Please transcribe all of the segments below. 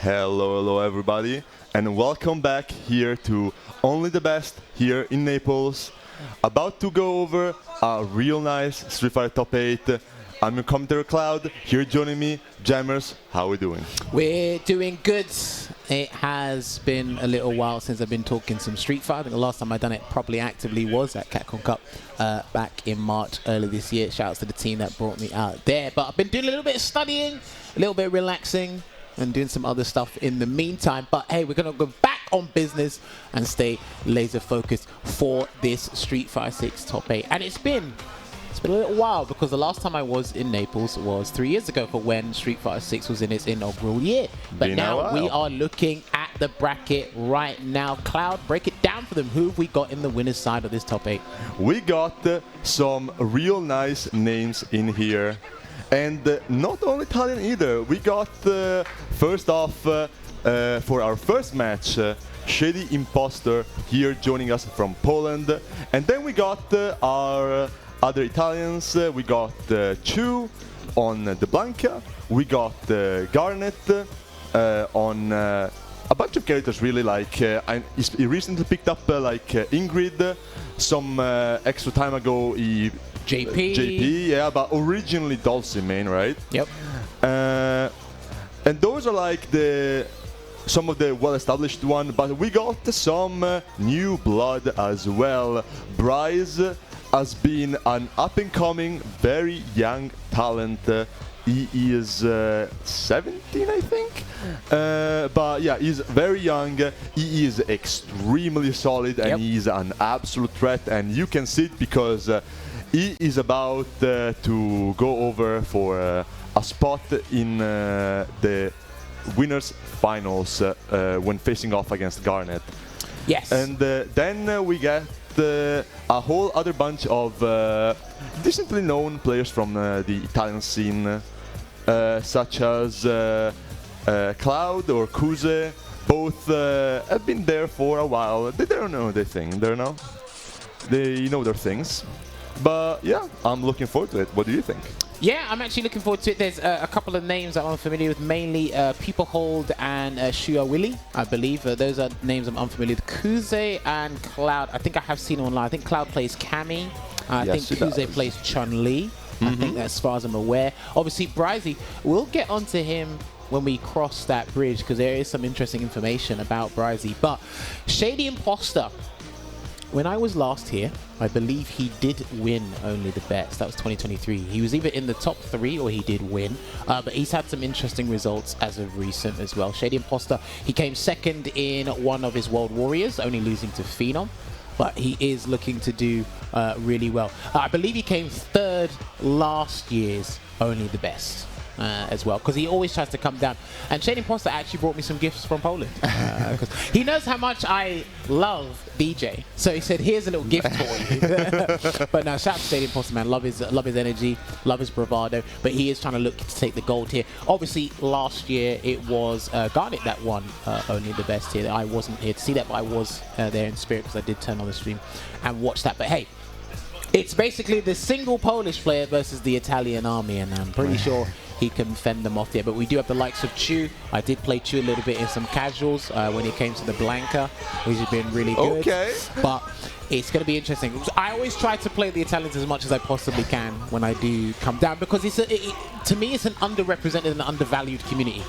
Hello everybody, and welcome back here to Only the Best here in Naples. About to go over a real nice Street Fighter Top 8. I'm your commentator Cloud, here joining me, Jammerz. How are we doing? We're doing good. It has been a little while since I've been talking some Street Fighter. I think the last time I done it properly actively was at CatCon Cup back in March early this year. Shouts to the team that brought me out there. But I've been doing a little bit of studying, a little bit of relaxing, and doing some other stuff in the meantime. But hey, we're going to go back on business and stay laser focused for this Street Fighter 6 Top 8. And it's been a little while because the last time I was in Naples was 3 years ago for when Street Fighter 6 was in its inaugural year. But now we are looking at the bracket right now. Cloud, break it down for them. Who have we got in the winner's side of this Top 8? We got some real nice names in here. And not only Italian either. We got, first off, for our first match, ShadyImpostor here joining us from Poland. And then we got our other Italians. We got Chuu on the Blanka. We got Garnet on a bunch of characters, really. Like he recently picked up like Ingrid. Some extra time ago, he JP, yeah, but originally Dhalsim main, right? Yep. And those are like some of the well-established ones, but we got some new blood as well. Bryzee has been an up-and-coming, very young talent. He is 17, I think. But yeah, he's very young. He is extremely solid, and he's an absolute threat. And you can see it because he is about to go over for a spot in the Winners Finals when facing off against Garnet. Yes. And then we get a whole other bunch of decently known players from the Italian scene, such as Cloud or Kuze. Both have been there for a while. They don't know their thing, they know their things. But yeah, I'm looking forward to it. What do you think? Yeah, I'm actually looking forward to it. There's a couple of names that I'm familiar with, mainly Peepohold and ShuuyaWilly, I believe. Those are names I'm unfamiliar with. Kuze and Cloud, I think I have seen online. I think Cloud plays Cammy. I think Kuze plays Chun-Li. I think that's as far as I'm aware. Obviously, Bryzee, we'll get onto him when we cross that bridge because there is some interesting information about Bryzee. But ShadyImpostor, when I was last here, I believe he did win Only the Best. That was 2023. He was either in the top 3 or he did win. But he's had some interesting results as of recent as well. ShadyImpostor, he came second in one of his World Warriors, only losing to Phenom. But he is looking to do really well. I believe he came third last year's Only the Best. As well, because he always tries to come down. And ShadyImpostor actually brought me some gifts from Poland. Because he knows how much I love DJ. So he said, here's a little gift for you. But now, shout out to ShadyImpostor, man. Love his energy, love his bravado. But he is trying to look to take the gold here. Obviously, last year, it was Garnet that won Only the Best here. I wasn't here to see that, but I was there in spirit because I did turn on the stream and watch that. But hey, it's basically the single Polish player versus the Italian army, and I'm pretty sure he can fend them off there. But we do have the likes of Chuu. I did play Chuu a little bit in some casuals when it came to the Blanka, which has been really good. Okay. But it's going to be interesting. I always try to play the Italians as much as I possibly can when I do come down, because to me, it's an underrepresented and undervalued community.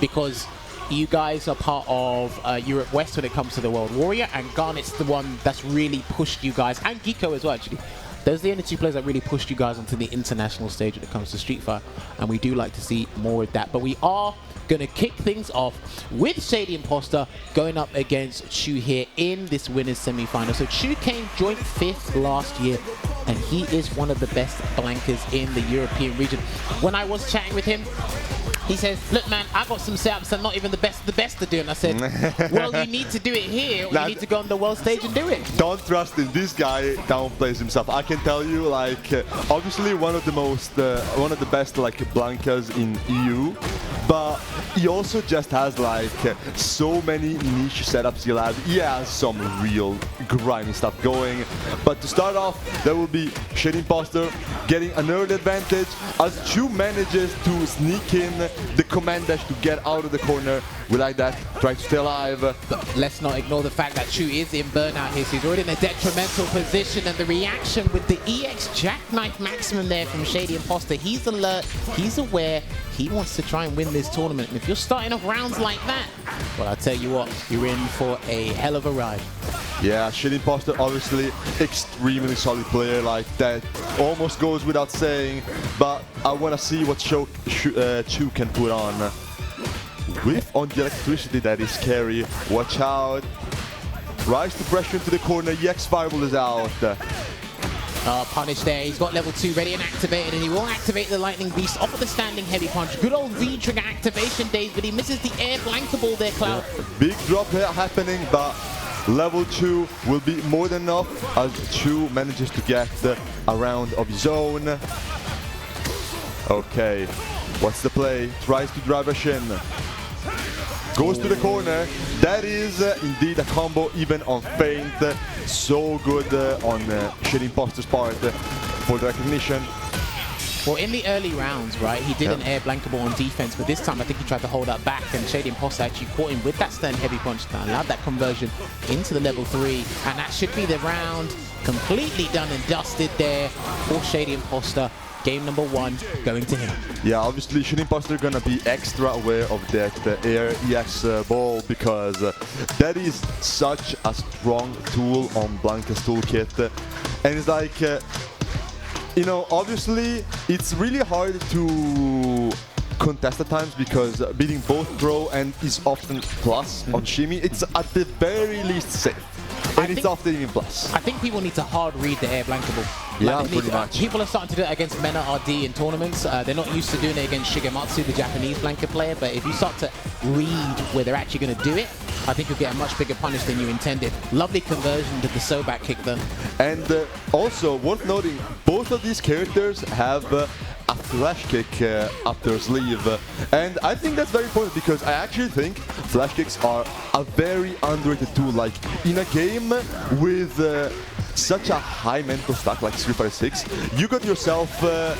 Because you guys are part of Europe West when it comes to the World Warrior, and Garnet's the one that's really pushed you guys, and Geeko as well, actually. Those are the only two players that really pushed you guys onto the international stage when it comes to Street Fighter, and we do like to see more of that. But we are going to kick things off with ShadyImpostor going up against Chuu here in this Winners Semifinal. So Chuu came joint 5th last year, and he is one of the best Blankas in the European region. When I was chatting with him, he says, look man, I got some setups that not even the best to do. And I said, well, you need to do it here, or you need to go on the world stage and do it. Don't trust in this guy downplays himself. I can tell you, like, obviously one of the best like Blankas in EU, but he also just has like so many niche setups he has some real grimy stuff going. But to start off, there will be ShadyImpostor getting an early advantage as Chuu manages to sneak in the command dash to get out of the corner. We like that. Try to stay alive. But let's not ignore the fact that Chuu is in burnout here. So he's already in a detrimental position, and the reaction with the EX jackknife maximum there from ShadyImpostor. He's alert, he's aware, he wants to try and win this tournament. And if you're starting off rounds like that, well, I'll tell you what, you're in for a hell of a ride. Yeah, ShadyImpostor obviously extremely solid player, like that almost goes without saying, but I want to see what Chuu can put on. Whiff on the electricity, that is scary. Watch out. Rise to pressure into the corner, EX Fireball is out. Punish there, he's got level 2 ready and activated, and he will activate the Lightning Beast off of the standing heavy punch. Good old V-trigger activation days, but he misses the air Blanka ball there, Cloud. Yeah. Big drop here happening, but level 2 will be more than enough as Chuu manages to get a round of his own. Okay, what's the play? Tries to drive a shin. Goes to the corner. That is indeed a combo even on feint. So good on ShadyImpostor's part for the recognition. Well, in the early rounds, right, he did an air Blanka ball on defense, but this time I think he tried to hold that back, and ShadyImpostor actually caught him with that stand heavy punch that allowed that conversion into the level 3, and that should be the round completely done and dusted there for ShadyImpostor. Game number 1 going to him. Yeah, obviously ShadyImpostor gonna be extra aware of that air EX ball, because that is such a strong tool on Blanka's toolkit, and it's like, you know, obviously it's really hard to contest at times because beating both throw and is often plus on shimmy, it's at the very least safe. And it's often even plus. I think people need to hard read the air Blanka ball. Yeah, pretty much. People are starting to do it against Mena RD in tournaments. They're not used to doing it against Shigematsu, the Japanese Blanka player, but if you start to read where they're actually going to do it, I think you'll get a much bigger punish than you intended. Lovely conversion to the Soback kick though. And also worth noting, both of these characters have a flash kick up their sleeve, and I think that's very important because I actually think flash kicks are a very underrated tool. Like in a game with such a high mental stack like Street Fighter 6, you got yourself a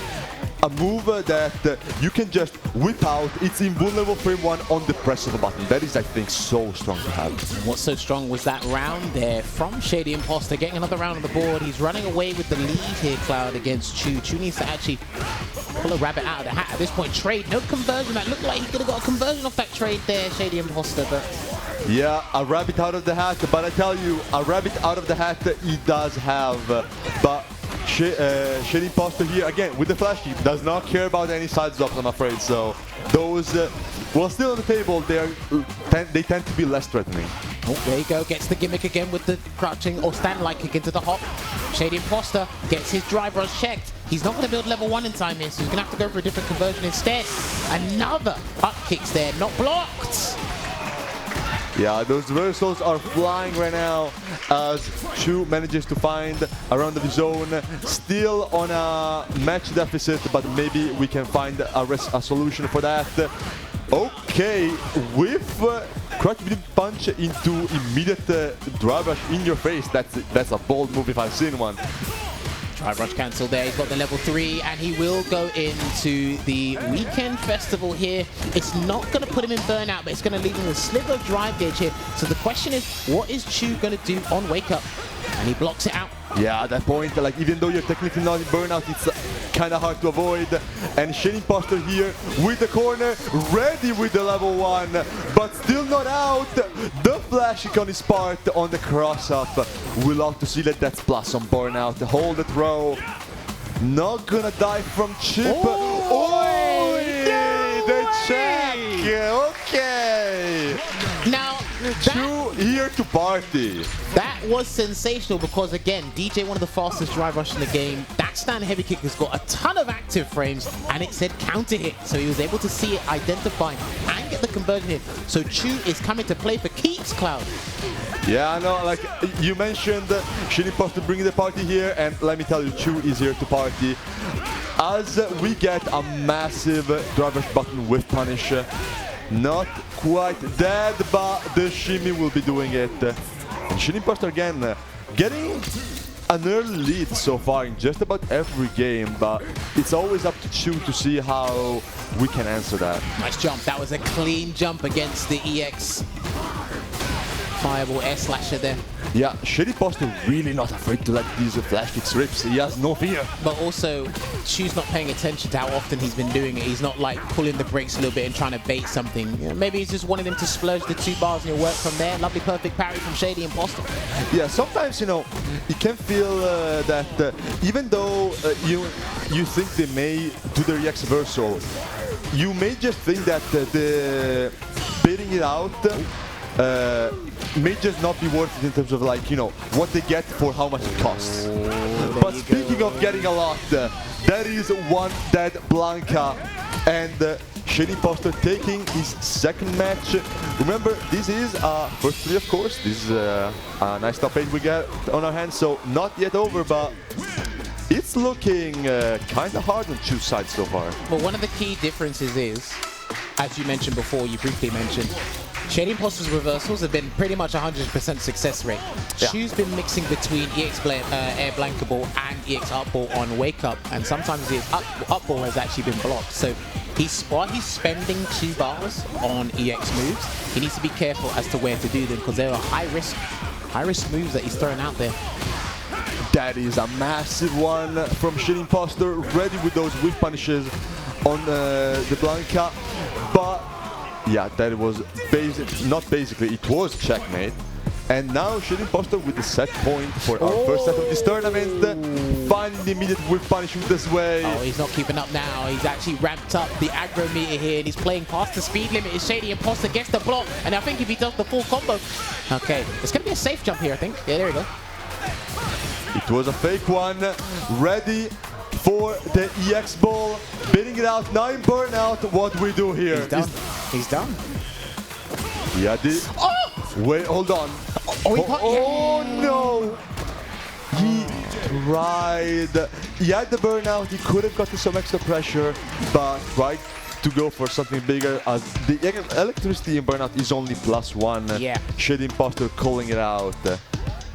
move that you can just whip out. It's invulnerable frame 1 on the press of a button. That is, I think, so strong to have. What's so strong was that round there from ShadyImpostor, getting another round on the board. He's running away with the lead here, Cloud, against Chuu. Chuu needs to actually pull a rabbit out of the hat at this point. Trade, no conversion. That looked like he could have got a conversion off that trade there, ShadyImpostor, but... Yeah, a rabbit out of the hat, but I tell you, a rabbit out of the hat he does have. But ShadyImpostor here, again, with the flash kick, does not care about any side drops, I'm afraid. So those, well, still on the table, they tend to be less threatening. Oh, there you go, gets the gimmick again with the crouching or stand-like kick into the hop. ShadyImpostor gets his drive rush checked. He's not going to build level 1 in time here, so he's going to have to go for a different conversion instead. Another up kicks there, not blocked. Yeah, those reversals are flying right now as Chuu manages to find a round of his own. Still on a match deficit, but maybe we can find a solution for that. Okay, with crouch punch into immediate drive rush in your face. That's a bold move if I've seen one. Drive rush cancelled there, he's got the level 3, and he will go into the weekend festival here. It's not going to put him in burnout, but it's going to leave him with a sliver of drive gauge here. So the question is, what is Chuu going to do on wake up? And he blocks it out. Yeah, at that point, like, even though you're technically not in burnout, it's kind of hard to avoid. And ShadyImpostor here with the corner, ready with the level 1, but still not out. The flash kick on his part on the cross-up. We'll love to see that. That's plus on burnout. Hold the throw. Not gonna die from chip. Oh, the check. Okay. Now, Chuu here to party. That was sensational because, again, DJ, one of the fastest drive rush in the game. That stand heavy kick has got a ton of active frames, and it said counter hit. So he was able to see it, identify, and get the conversion hit. So Chuu is coming to play for keeps, Cloud. Yeah, I know, like you mentioned, ShadyImpostor bringing the party here, and let me tell you, Chuu is here to party. As we get a massive drive rush button with punish. Not quite dead, but the shimmy will be doing it. And ShadyImpostor again, getting an early lead so far in just about every game, but it's always up to Chuu to see how we can answer that. Nice jump. That was a clean jump against the EX Fireball air slasher there. Yeah, ShadyImpostor really not afraid to let these flash kicks rips. He has no fear. But also, Chuu's not paying attention to how often he's been doing it. He's not like pulling the brakes a little bit and trying to bait something. You know, maybe he's just wanting him to splurge the 2 bars and he'll work from there. Lovely perfect parry from ShadyImpostor. Yeah, sometimes, you know, you can feel that even though you think they may do the react reversal, you may just think that the baiting it out may just not be worth it in terms of, like, you know, what they get for how much it costs. But speaking of getting a lot, that is one dead Blanka, and ShadyImpostor taking his second match. Remember, this is first 3, of course. This is a nice top 8 we get on our hands, so not yet over, but it's looking kind of hard on Chuu's side so far. Well, one of the key differences is, as you mentioned before, you briefly mentioned, ShadyImpostor's reversals have been pretty much 100% success rate. Yeah. Chuu's been mixing between Air Blanka ball and EX up ball on wake up, and sometimes the up ball has actually been blocked. So while he's spending 2 bars on EX moves, he needs to be careful as to where to do them, because there are high risk moves that he's throwing out there. That is a massive one from ShadyImpostor, ready with those whiff punishes on the Blanka, but yeah, that was it was checkmate. And now ShadyImpostor with the set point for our first set of this tournament, finding the immediate whiff punishment this way. Oh, he's not keeping up now. He's actually ramped up the aggro meter here, and he's playing past the speed limit. ShadyImpostor gets the block, and I think if he does the full combo, okay, it's going to be a safe jump here, I think. Yeah, there we go. It was a fake one, ready for the EX ball, bidding it out, 9 burnout. What we do here? He's done. He's done. Yeah, wait, hold on. Oh no! He tried. He had the burnout. He could have gotten some extra pressure, but tried to go for something bigger. As the electricity in burnout is only +1. Yeah. ShadyImpostor calling it out,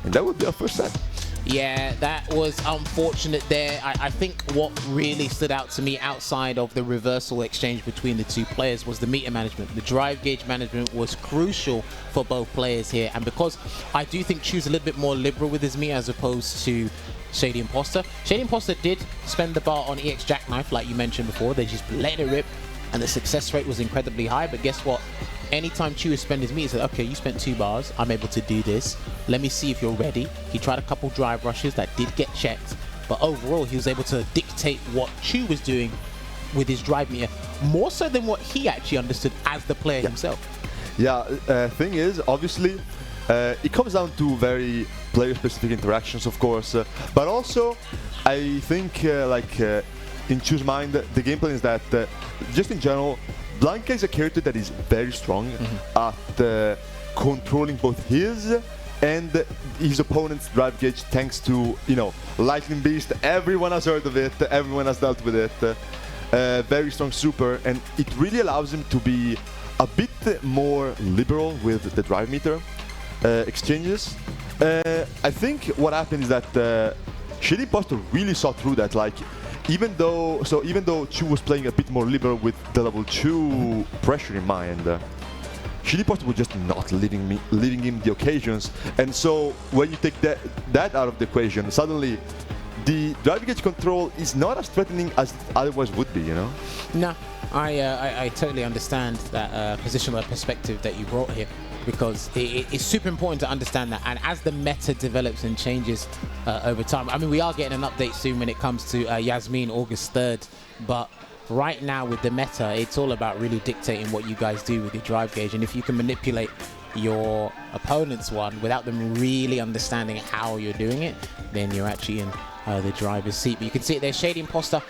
and that would be our first set. Yeah, that was unfortunate there. I think what really stood out to me outside of the reversal exchange between the 2 players was the meter management. The drive gauge management was crucial for both players here. And because I do think Chuu's a little bit more liberal with his meter as opposed to ShadyImpostor. ShadyImpostor did spend the bar on EX Jackknife, like you mentioned before. They just let it rip, and the success rate was incredibly high. But guess what? Anytime Chuu spent his meter, he said, okay, you spent 2 bars, I'm able to do this. Let me see if you're ready. He tried a couple drive rushes that did get checked, but overall he was able to dictate what Chuu was doing with his drive meter, more so than what he actually understood as the player himself. Yeah, thing is, obviously, it comes down to very player-specific interactions, of course, but also, I think, in Chuu's mind, the game plan is that, just in general, Blanka is a character that is very strong at controlling both his and his opponent's drive gauge, thanks to, you know, Lightning Beast. Everyone has heard of it, everyone has dealt with it. Very strong super, and it really allows him to be a bit more liberal with the drive meter exchanges. I think what happened is that ShadyImpostor really saw through that. Like, even though Chuu was playing a bit more liberal with the level 2 pressure in mind, ShadyImpostor was just not leaving him the occasions. And so when you take that out of the equation, suddenly the drive gauge control is not as threatening as it otherwise would be, you know? No, I totally understand that positional perspective that you brought here, because it's super important to understand that. And as the meta develops and changes over time, I mean, we are getting an update soon when it comes to Yasmin August 3rd, but right now with the meta, it's all about really dictating what you guys do with your drive gauge. And if you can manipulate your opponent's one without them really understanding how you're doing it, then you're actually in the driver's seat. But you can see it there, ShadyImpostor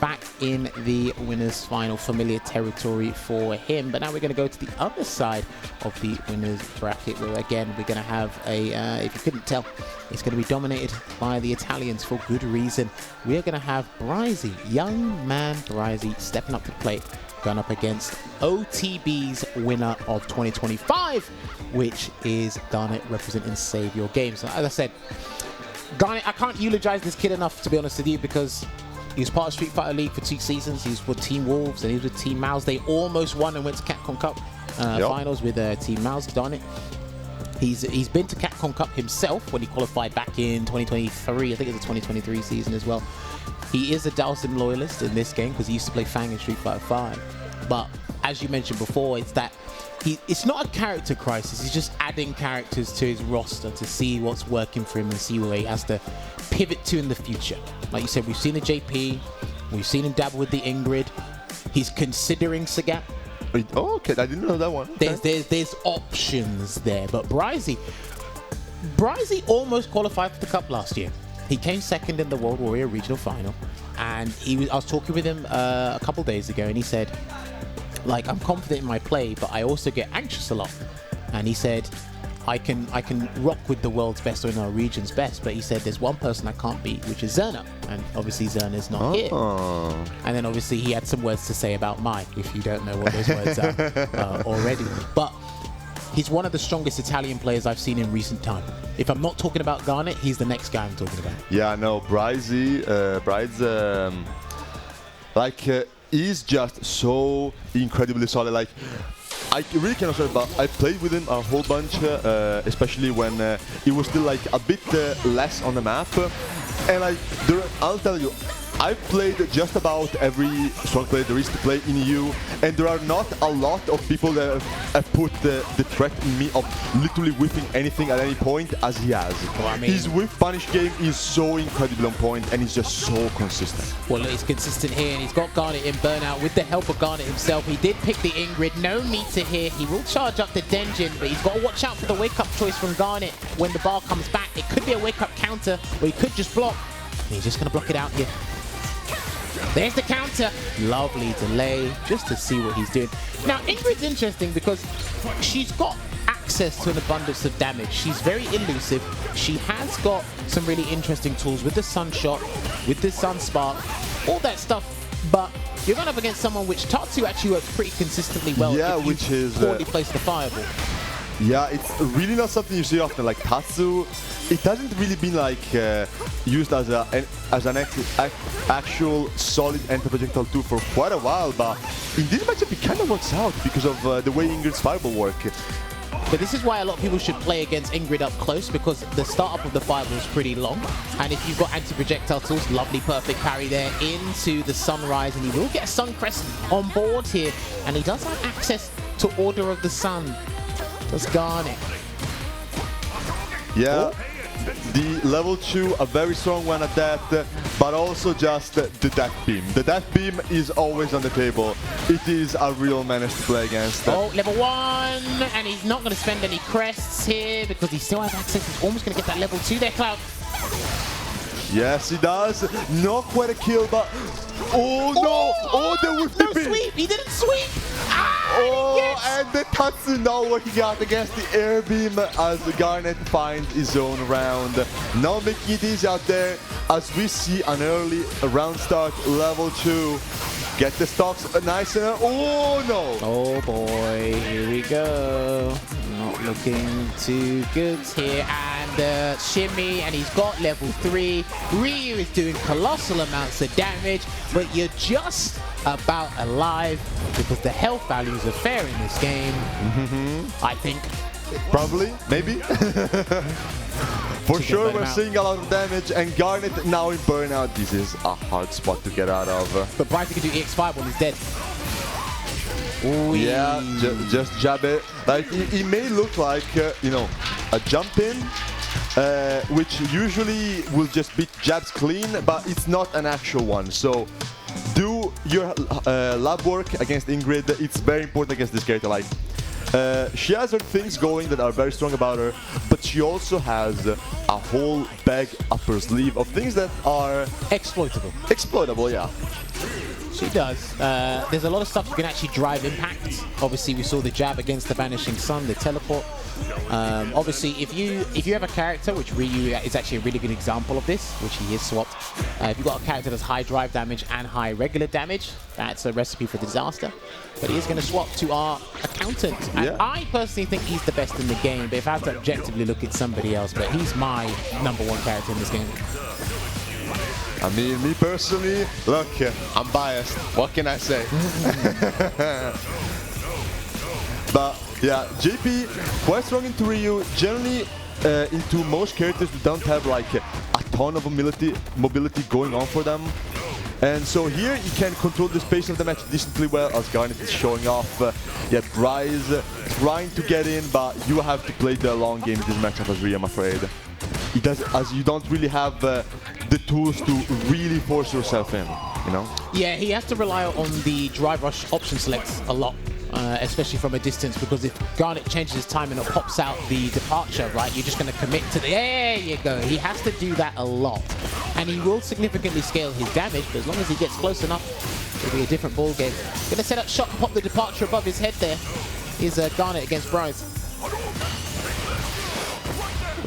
back in the winners final, familiar territory for him. But now we're going to go to the other side of the winners bracket, where again we're going to have a, if you couldn't tell, it's going to be dominated by the Italians for good reason. We're going to have Bryzee, young man Bryzee, stepping up to the plate, going up against OTB's winner of 2025, which is Garnet, representing Save Your Game. So as I said, Garnet, I can't eulogize this kid enough, to be honest with you, because he was part of Street Fighter League for 2 seasons. He was with Team Wolves and he was with Team Mouse. They almost won and went to Capcom Cup finals with Team Mouse. Garnet. He's been to Capcom Cup himself when he qualified back in 2023. I think it's a 2023 season as well. He is a Dhalsim loyalist in this game because he used to play Fang in Street Fighter 5. But as you mentioned before, it's that it's not a character crisis. He's just adding characters to his roster to see what's working for him and see where he has to pivot to in the future. Like you said, we've seen the JP, we've seen him dabble with the Ingrid. He's considering Sagat. Oh, okay, I didn't know that one. Okay. There's options there, but Bryzee almost qualified for the Cup last year. He came second in the World Warrior Regional Final, and I was talking with him a couple days ago, and he said, like, I'm confident in my play, but I also get anxious a lot. And he said, I can rock with the world's best or in our region's best, but he said there's one person I can't beat, which is Zerna, and obviously Zerna's not here. And then obviously he had some words to say about Mike, if you don't know what those words are already. But he's one of the strongest Italian players I've seen in recent time. If I'm not talking about Garnet, he's the next guy I'm talking about. Yeah, no, Bryzee, he's just so incredibly solid. Like, I really cannot say, but I played with him a whole bunch, especially when it was still like a bit less on the map. And like, I'll tell you, I've played just about every strong player there is to play in EU, and there are not a lot of people that have put the threat in me of literally whiffing anything at any point as he has. Well, I mean, his whiff punish game is so incredibly on point, and he's just so consistent. Well, he's consistent here, and he's got Garnet in burnout with the help of Garnet himself. He did pick the Ingrid, no meter here. He will charge up the Denjin, but he's got to watch out for the wake-up choice from Garnet when the bar comes back. It could be a wake-up counter, or he could just block. And he's just going to block it out here. There's the counter. Lovely delay, just to see what he's doing. Now, Ingrid's interesting because she's got access to an abundance of damage. She's very elusive. She has got some really interesting tools with the Sun Shot, with the Sun Spark, all that stuff. But you're going up against someone which Tatsu actually works pretty consistently well. Yeah, which is poorly placed the fireball. Yeah, it's really not something you see often. Like Tatsu, it hasn't really been like used as an actual solid anti-projectile tool for quite a while, but in this matchup it kind of works out because of the way Ingrid's fireball work. But this is why a lot of people should play against Ingrid up close, because the startup of the fireball is pretty long, and if you've got anti-projectile tools, lovely perfect parry there into the sunrise, and he will get a Sun Crest on board here, and he does have access to Order of the Sun. That's Garnet. Yeah, the level 2, a very strong one at that, but also just the Death Beam. The Death Beam is always on the table. It is a real menace to play against. Oh, level 1, and he's not going to spend any crests here because he still has access. He's almost going to get that level 2 there, Cloud. Yes, he does. Not quite a kill, but... Oh, no! Oh, the whiff no sweep! He didn't sweep! And the Tatsu now working out against the air beam as Garnet finds his own round. Now making it easy out there as we see an early round start, level 2. Get the stocks nice and... Oh, no! Oh, boy. Here we go. Not looking too good here. And shimmy, and he's got level 3. Ryu is doing colossal amounts of damage, but you're just about alive because the health values are fair in this game. I think. Probably, maybe. For sure, we're seeing a lot of damage, and Garnet now in burnout. This is a hard spot to get out of. But Bryzee can do EX5 when he's dead. Ooh, yeah, just jab it. Like, it may look like, you know, a jump in, which usually will just beat jabs clean, but it's not an actual one. So do your lab work against Ingrid. It's very important against this character. Like, she has her things going that are very strong about her, but she also has a whole bag up her sleeve of things that are exploitable. Exploitable, yeah. She does. There's a lot of stuff you can actually drive impact. Obviously, we saw the jab against the Vanishing Sun, the teleport. Obviously, if you have a character, which Ryu is actually a really good example of this, which he is swapped. If you've got a character that's high drive damage and high regular damage, that's a recipe for disaster. But he is going to swap to our accountant. And I personally think he's the best in the game, but if I have to objectively look at somebody else, but he's my #1 character in this game. I mean, me personally, look, I'm biased. What can I say? But yeah, JP quite strong into Ryu. Generally, into most characters who don't have like a ton of mobility going on for them. And so here you can control the space of the match decently well, as Garnet is showing off. Yeah, Bryzee trying to get in, but you have to play the long game in this matchup as Ryu, I'm afraid. It does, as you don't really have the tools to really force yourself in, you know? Yeah, he has to rely on the drive rush option selects a lot. Especially from a distance, because if Garnet changes his time and it pops out the departure, right, you're just going to commit to the... There you go. He has to do that a lot. And he will significantly scale his damage, but as long as he gets close enough, it'll be a different ball game. Going to set up shot and pop the departure above his head there. Is Garnet against Bryzee.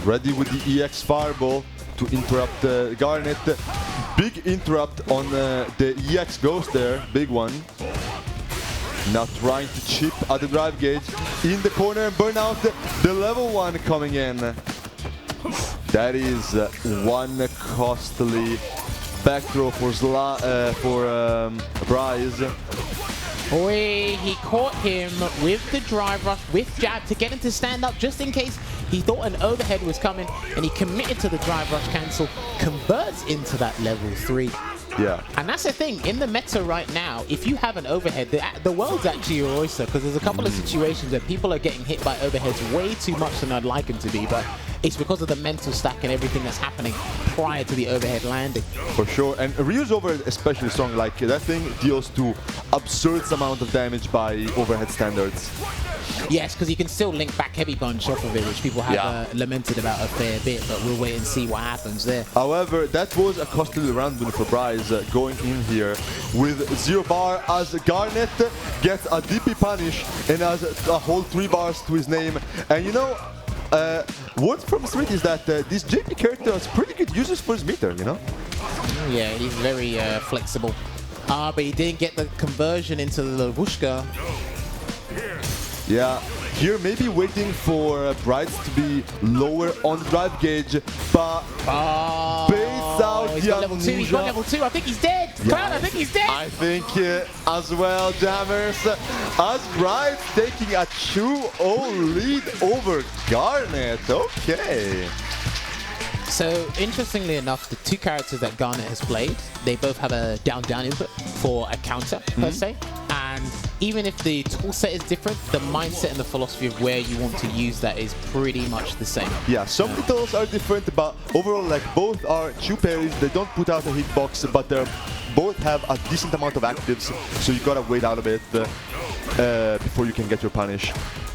Ready with the EX Fireball to interrupt Garnet. Big interrupt on the EX Ghost there. Big one. Now trying to chip at the drive gauge in the corner and burn out the level 1 coming in. That is one costly back throw for Bryzee. Boy, he caught him with the drive rush, with jab to get him to stand up just in case he thought an overhead was coming, and he committed to the drive rush cancel, converts into that level 3. Yeah. And that's the thing, in the meta right now, if you have an overhead, the world's actually your oyster, because there's a couple of situations where people are getting hit by overheads way too much than I'd like them to be, but it's because of the mental stack and everything that's happening prior to the overhead landing. For sure, and Ryu's overhead especially strong, like that thing deals to absurd amount of damage by overhead standards. Yes, because you can still link back heavy punch off of it, which people have lamented about a fair bit, but we'll wait and see what happens there. However, that was a costly round win for Bryzee going in here with 0 bar as Garnet gets a DP punish and has a whole 3 bars to his name. And you know, what's from the street is that this JP character has pretty good uses for his meter, you know? Yeah, he's very flexible. But he didn't get the conversion into the Lavushka. Yeah, here maybe waiting for Bryzee to be lower on the drive gauge, but baits out he's got level 2, he's got level 2, I think he's dead! Yeah, Cloud, I think he's dead! I think as well, Jammerz, as Bryzee taking a 2-0 lead over Garnet, okay. So, interestingly enough, the 2 characters that Garnet has played, they both have a down-down input for a counter, per se. And even if the toolset is different, the mindset and the philosophy of where you want to use that is pretty much the same. Yeah, some details are different, but overall, like, both are Chuu parries. They don't put out a hitbox, but they both have a decent amount of actives, so you gotta wait out a bit before you can get your punish.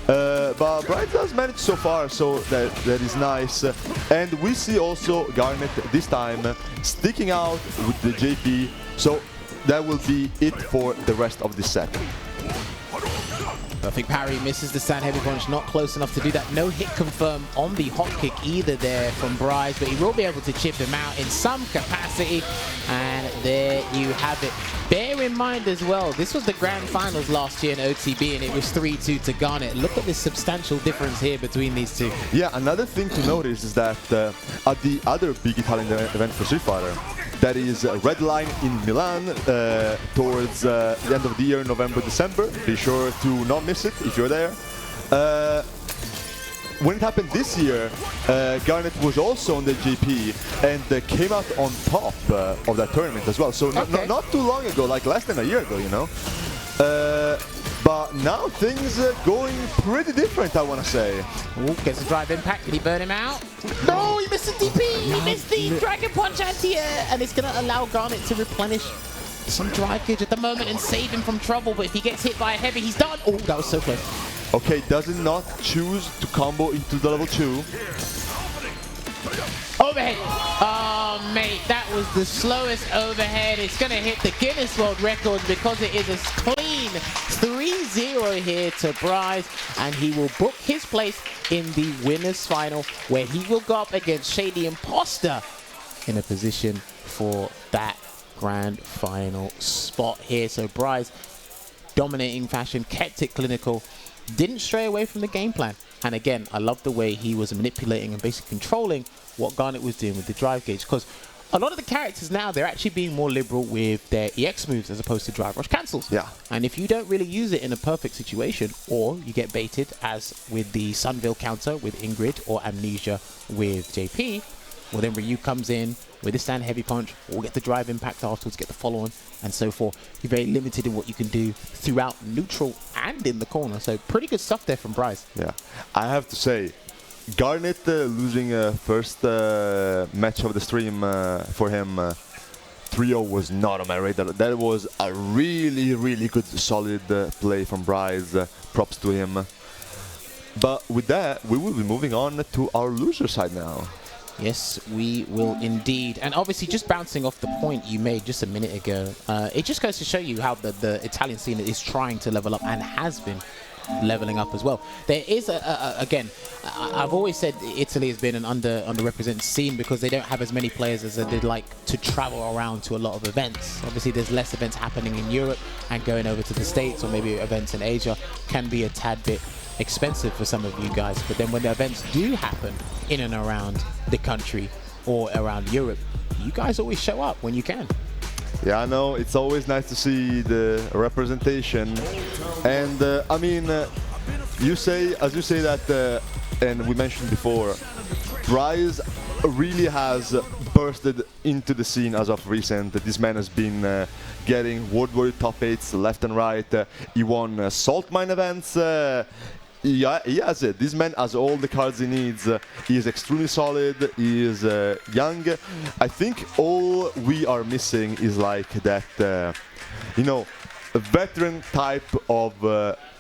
But Bryzee has managed so far, so that is nice. And we see also Garnet this time sticking out with the JP, so that will be it for the rest of this set. I think parry misses the stand heavy punch, not close enough to do that. No hit confirm on the hot kick either there from Bryzee, but he will be able to chip him out in some capacity. And there you have it. Bear in mind as well, this was the grand finals last year in OTB, and it was 3-2 to Garnet. Look at this substantial difference here between these two. Yeah, another thing to notice is that at the other big Italian event for Street Fighter, that is Red Line in Milan towards the end of the year, November, December. Be sure to not miss it if you're there. When it happened this year, Garnet was also on the GP and came out on top of that tournament as well. So not too long ago, like less than a year ago, you know. But now things are going pretty different, I want to say. Ooh, gets a drive impact. Can he burn him out? No, he missed the DP. He missed the Dragon Punch anti-air. And it's going to allow Garnet to replenish some drive gauge at the moment and save him from trouble. But if he gets hit by a heavy, he's done. Oh, that was so close. Okay, does it not choose to combo into the level 2? Overhead. Oh, mate, that was the slowest overhead. It's going to hit the Guinness World Records because it is a clean 3-0 here to Bryzee, and he will book his place in the winners final, where he will go up against ShadyImpostor in a position for that grand final spot here. So Bryzee, dominating fashion, kept it clinical, didn't stray away from the game plan. And again, I love the way he was manipulating and basically controlling what Garnet was doing with the drive gauge, because a lot of the characters now, they're actually being more liberal with their EX moves as opposed to drive rush cancels. Yeah. And if you don't really use it in a perfect situation, or you get baited, as with the Sunville counter with Ingrid or Amnesia with JP, well then Ryu comes in with a stand heavy punch, or get the drive impact afterwards, get the follow on, and so forth. You're very limited in what you can do throughout neutral and in the corner. So pretty good stuff there from Bryzee. Yeah, I have to say, Garnet losing first match of the stream for him, 3-0 was not on my radar. That was a really, really good, solid play from Bryzee. Props to him. But with that, we will be moving on to our loser side now. Yes, we will indeed. And obviously, just bouncing off the point you made just a minute ago, it just goes to show you how the Italian scene is trying to level up and has been leveling up as well. There is, again, I've always said Italy has been an underrepresented scene because they don't have as many players as they'd like to travel around to a lot of events. Obviously, there's less events happening in Europe, and going over to the States or maybe events in Asia can be a tad bit expensive for some of you guys. But then when the events do happen in and around the country or around Europe, you guys always show up when you can. Yeah, I know, it's always nice to see the representation. And I mean, as you say that, and we mentioned before, Bryzee really has bursted into the scene as of recent. This man has been getting World War top 8s left and right. He won Salt Mine events. Yeah, he has it. This man has all the cards he needs. He is extremely solid. He is young. I think all we are missing is like that, you know, a veteran type of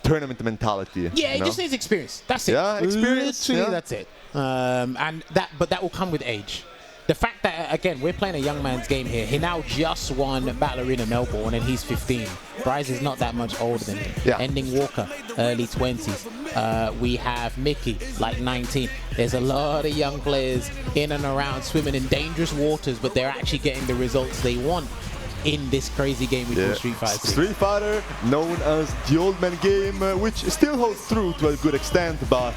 tournament mentality. Yeah, he just needs experience. That's it. Yeah, experience. Literally, yeah. that's it. But that will come with age. The fact that, again, we're playing a young man's game here. He now just won Battle Arena Melbourne and he's 15. Bryzee is not that much older than him. Yeah. Ending Walker, early 20s. We have Mickey, like 19. There's a lot of young players in and around swimming in dangerous waters, but they're actually getting the results they want in this crazy game we call Street Fighter. Street Fighter, known as the old man game, which still holds true to a good extent, but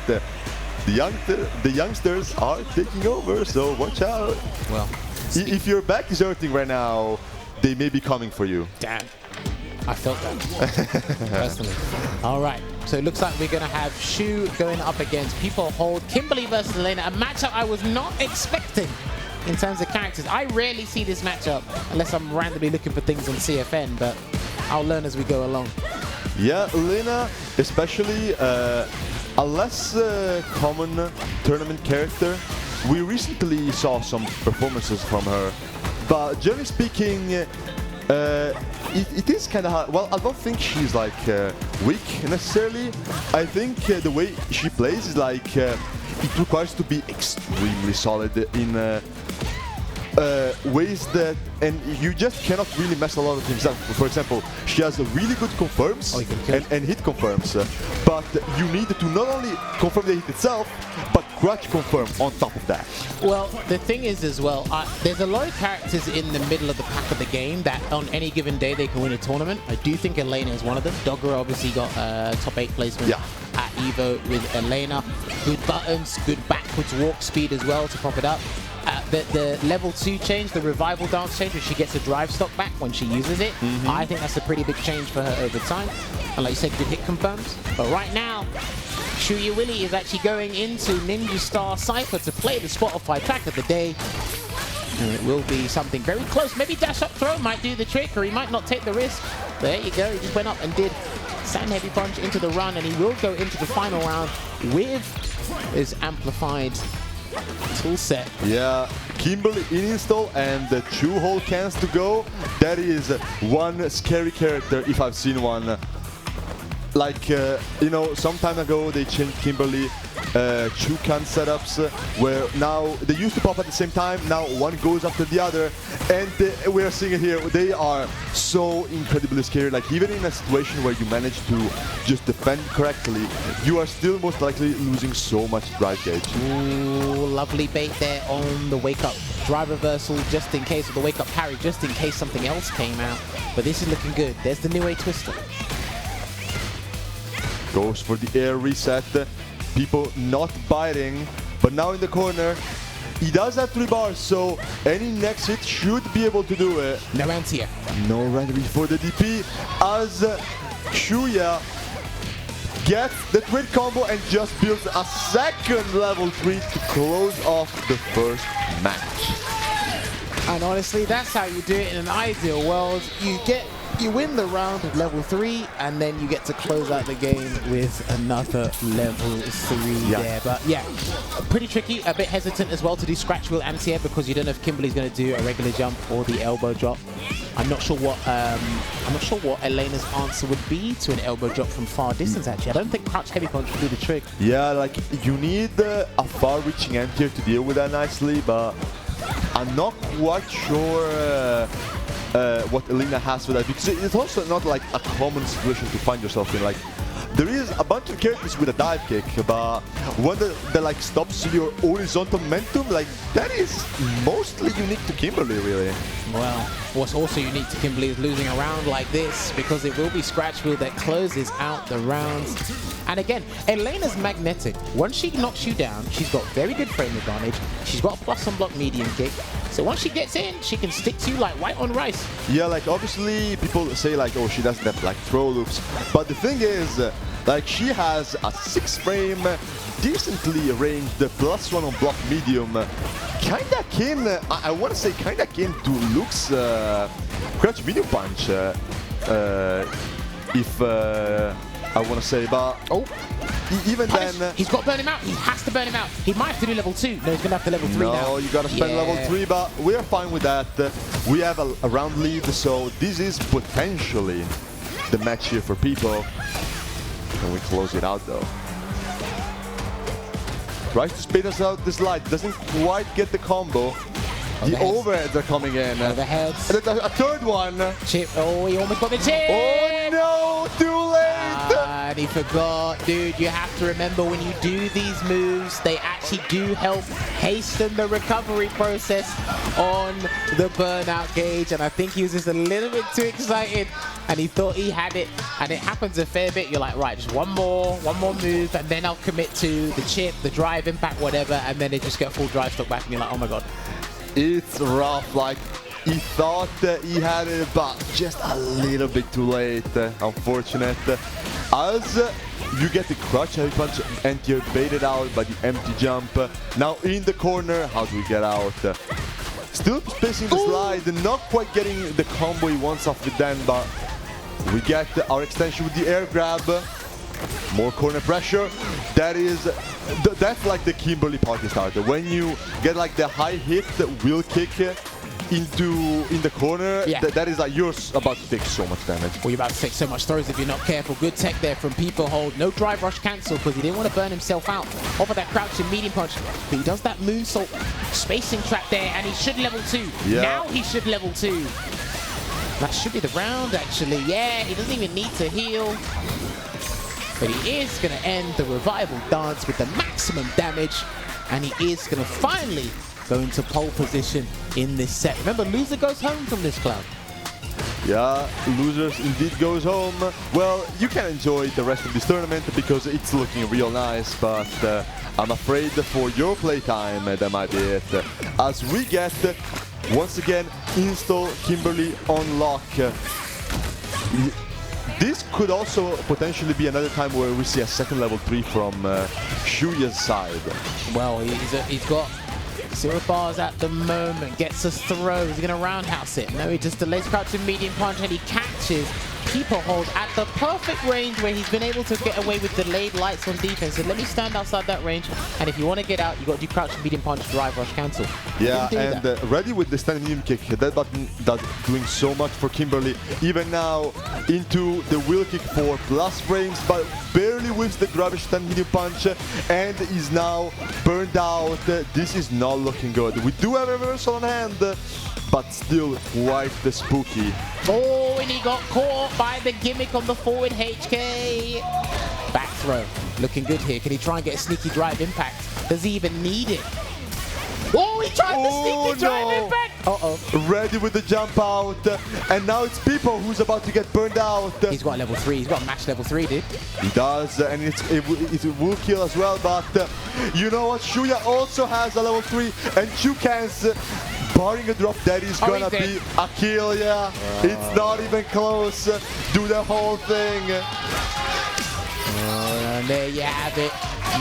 the youngsters are taking over, so watch out. Well, if your back is hurting right now, they may be coming for you. Damn. I felt that, personally. All right, so it looks like we're going to have Chuu going up against Peepohold. Kimberly versus Elena, a matchup I was not expecting in terms of characters. I rarely see this matchup unless I'm randomly looking for things on CFN, but I'll learn as we go along. Yeah, Elena, especially a less common tournament character. We recently saw some performances from her, but generally speaking, it is kind of hard. Well, I don't think she's like weak necessarily. I think the way she plays is like it requires to be extremely solid in ways that, and you just cannot really mess a lot of things up. For example, she has a really good confirms and hit confirms, but you need to not only confirm the hit itself, but crouch confirm on top of that. Well, the thing is as well, there's a lot of characters in the middle of the pack of the game that on any given day they can win a tournament. I do think Elena is one of them. Dogger obviously got top 8 placement at EVO with Elena. Good buttons, good backwards walk speed as well to prop it up. The level 2 change, the revival dance change, where she gets a drive stock back when she uses it. I think that's a pretty big change for her over time. And like you said, good hit confirms. But right now, ShuuyaWilly is actually going into Ninja Star Cypher to play the Spotify track of the day. And it will be something very close. Maybe dash up throw might do the trick, or he might not take the risk. There you go, he just went up and did stand heavy punch into the run, and he will go into the final round with his amplified tool set. Yeah, Kimberly in install and the Chuu whole cans to go. That is one scary character if I've seen one. like, you know, some time ago they changed Kimberly Chuu setups where now they used to pop at the same time, now one goes after the other, and we are seeing it here. They are so incredibly scary. Like, even in a situation where you manage to just defend correctly, you are still most likely losing so much drive gauge. Ooh, lovely bait there on the wake up drive reversal, just in case, of the wake up parry, just in case something else came out. But this is looking good. There's the new A twister. Goes for the air reset. People not biting, but now in the corner, he does have 3 bars, so any next hit should be able to do it. No anti-air. No render for the DP as Shuya gets the twin combo and just builds a second level 3 to close off the first match. And honestly, that's how you do it in an ideal world. You win the round with level 3, and then you get to close out the game with another level 3 there. But yeah, pretty tricky, a bit hesitant as well to do scratch wheel anti-air because you don't know if Kimberly's going to do a regular jump or the elbow drop. I'm not sure what Elena's answer would be to an elbow drop from far distance. Actually, I don't think crouch heavy punch would do the trick. Yeah, like you need a far-reaching anti-air to deal with that nicely, but I'm not quite sure what Elena has for that, because it's also not like a common situation to find yourself in. Like, there is a bunch of characters with a dive kick, but one that like stops your horizontal momentum, like that is mostly unique to Kimberly, really. Well, what's also unique to Kimberly is losing a round like this, because it will be scratch wheel that closes out the rounds. And again, Elena's magnetic. Once she knocks you down, she's got very good frame advantage. She's got a plus on block medium kick. So once she gets in, she can stick to you like white on rice. Yeah, like obviously people say like, oh, she doesn't have like throw loops. But the thing is, like she has a 6 frame, decently ranged +1 on block medium. Kinda akin, I want to say kinda akin to Luke's crouch medium punch. If I want to say, but even Punish. then, He's got to burn him out. He has to burn him out. He might have to do level 2. No, he's going to have to level 3 now. no, you gotta spend level 3, but we are fine with that. We have a round lead, so this is potentially the match here for people. And we close it out though. Tries to speed us out the slide, doesn't quite get the combo. The overheads are coming in. Overheads. And a third one. Chip. Oh, he almost got the chip. Oh no, too late. And he forgot. Dude, you have to remember when you do these moves, they actually do help hasten the recovery process on the burnout gauge. And I think he was just a little bit too excited and he thought he had it. And it happens a fair bit. You're like, right, just one more move, and then I'll commit to the chip, the drive, impact, whatever. And then they just get full drive stock back and you're like, oh my God. It's rough, like he thought that he had it, but just a little bit too late, unfortunate. As you get the crouch heavy punch and you're baited out by the empty jump. Now in the corner, how do we get out? Still spacing the slide, not quite getting the combo he wants off with Dan, but we get our extension with the air grab. More corner pressure. That's like the Kimberly party starter. When you get like the high hit wheel kick in the corner, that is like you're about to take so much damage. Well, you're about to take so much throws if you're not careful. Good tech there from Peepohold. No drive rush cancel because he didn't want to burn himself out off of that crouching medium punch. But he does that moonsault spacing trap there, and he should level 2. Yeah. Now he should level 2. That should be the round, actually. Yeah, he doesn't even need to heal. But he is going to end the revival dance with the maximum damage, and he is going to finally go into pole position in this set. Remember, loser goes home from this cloud. Yeah, losers indeed goes home. Well, you can enjoy the rest of this tournament because it's looking real nice, but I'm afraid for your playtime that might be it. As we get, once again, install Kimberly on lock. This could also potentially be another time where we see a second level 3 from Shuya's side. Well, he's got 0 bars at the moment, gets us throw. He's going to roundhouse it. No, he just delays crouching medium punch and he catches Peepohold at the perfect range where he's been able to get away with delayed lights on defense. So let me stand outside that range, and if you want to get out, you got to do crouch, medium punch, drive, rush, cancel. Yeah, and ready with the standing medium kick. That button does doing so much for Kimberly. Even now into the wheel kick for plus frames, but barely whips the grab standing medium punch, and is now burned out. This is not looking good. We do have a reversal on hand, but still quite the spooky. Oh, and he got caught by the gimmick on the forward HK. Back throw. Looking good here. Can he try and get a sneaky drive impact? Does he even need it? Oh, he tried the sneaky drive impact. Uh-oh. Ready with the jump out. And now it's Peepohold who's about to get burned out. He's got level 3. He's got match level 3, dude. He does, and it will kill as well. But you know what? Shuya also has a level 3, and Chuu can's barring a drop, that is gonna be a kill, yeah. It's not even close. Do the whole thing. And there you have it.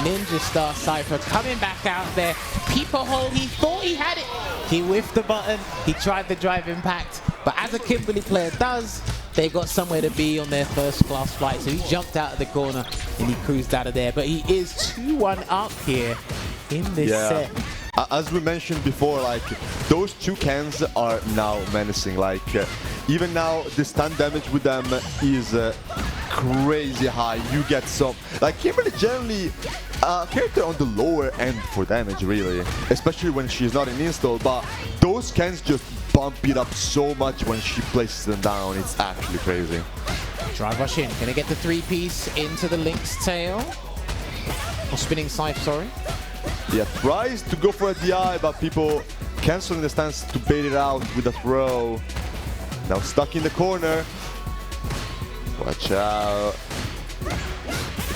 Ninja Star Cypher coming back out there. Peepohold, he thought he had it. He whiffed the button. He tried the drive impact. But as a Kimberly player does, they got somewhere to be on their first class flight. So he jumped out of the corner and he cruised out of there. But he is 2-1 up here in this set. As we mentioned before, like, those two cans are now menacing. Like, even now, the stun damage with them is crazy high. You get some, like, Kimberly generally a character on the lower end for damage, really, especially when she's not in install, but those cans just bump it up so much when she places them down. It's actually crazy. Drive rush in. Gonna get the 3-piece into the Link's tail. Or spinning scythe, sorry. Yeah, tries to go for a DI, but people canceling the stance to bait it out with a throw. Now stuck in the corner. Watch out.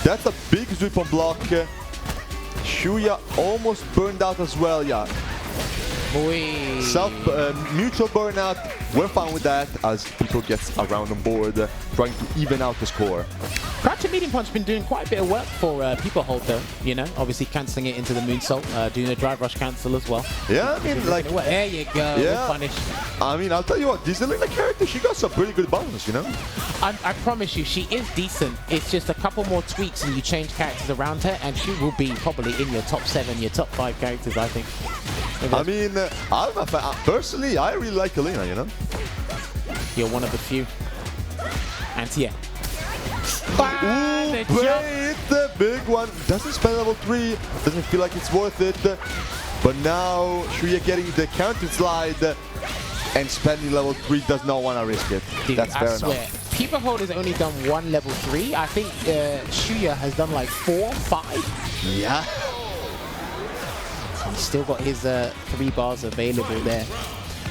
That's a big sweep on block. Shuya almost burned out as well, yeah. Mutual burnout. We're fine with that as people gets around on board, trying to even out the score. Crouch and medium punch been doing quite a bit of work for Peepohold though, you know, obviously cancelling it into the moonsault, doing a drive rush cancel as well. Yeah, I mean, like, there you go, yeah. Punish. I mean, I'll tell you what, this Elena character, she got some pretty good buttons, you know? I promise you, she is decent. It's just a couple more tweaks and you change characters around her and she will be probably in your top 7, your top 5 characters, I think. I mean, I'm a fan. Personally, I really like Elena, you know? You're one of the few. And yeah. Ooh, wait, the big one. Doesn't spend level 3. Doesn't feel like it's worth it. But now, Shuya getting the counter slide and spending level 3 does not want to risk it. Dude, that's fair enough. Peepohold has only done 1 level 3. I think Shuya has done like 4, 5. Yeah. He's still got his 3 bars available there.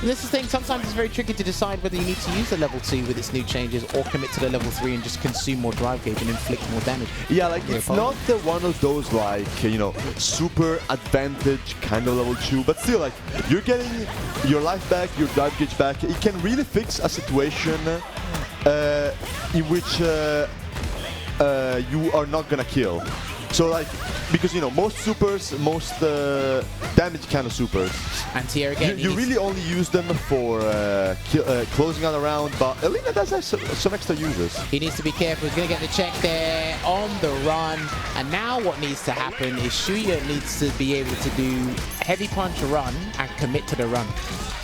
And this is the thing, sometimes it's very tricky to decide whether you need to use the level 2 with its new changes or commit to the level 3 and just consume more drive gauge and inflict more damage. Yeah, like, it's not one of those, like, you know, super advantage kind of level 2, but still, like, you're getting your life back, your drive gauge back. It can really fix a situation in which you are not gonna kill. So, like, because, you know, most supers, most damage kind of supers, and here again, you really only use them for closing out a round, but Elena does have some extra uses. He needs to be careful. He's going to get the check there on the run. And now what needs to happen is Shuya needs to be able to do heavy punch run and commit to the run.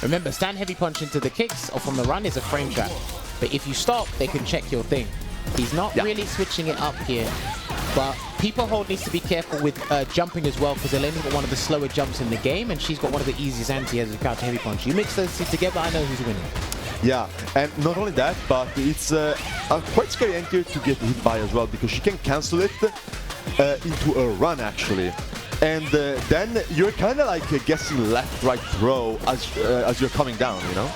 Remember, stand heavy punch into the kicks or from the run is a frame trap. But if you stop, they can check your thing. He's not really switching it up here. But Peepohold needs to be careful with jumping as well, because Elena's got one of the slower jumps in the game, and she's got one of the easiest anti-airs with Crouch Heavy Punch. You mix those two together, I know who's winning. Yeah, and not only that, but it's a quite scary anti to get hit by as well, because she can cancel it into a run, actually. And then you're kind of like guessing left-right throw as you're coming down, you know?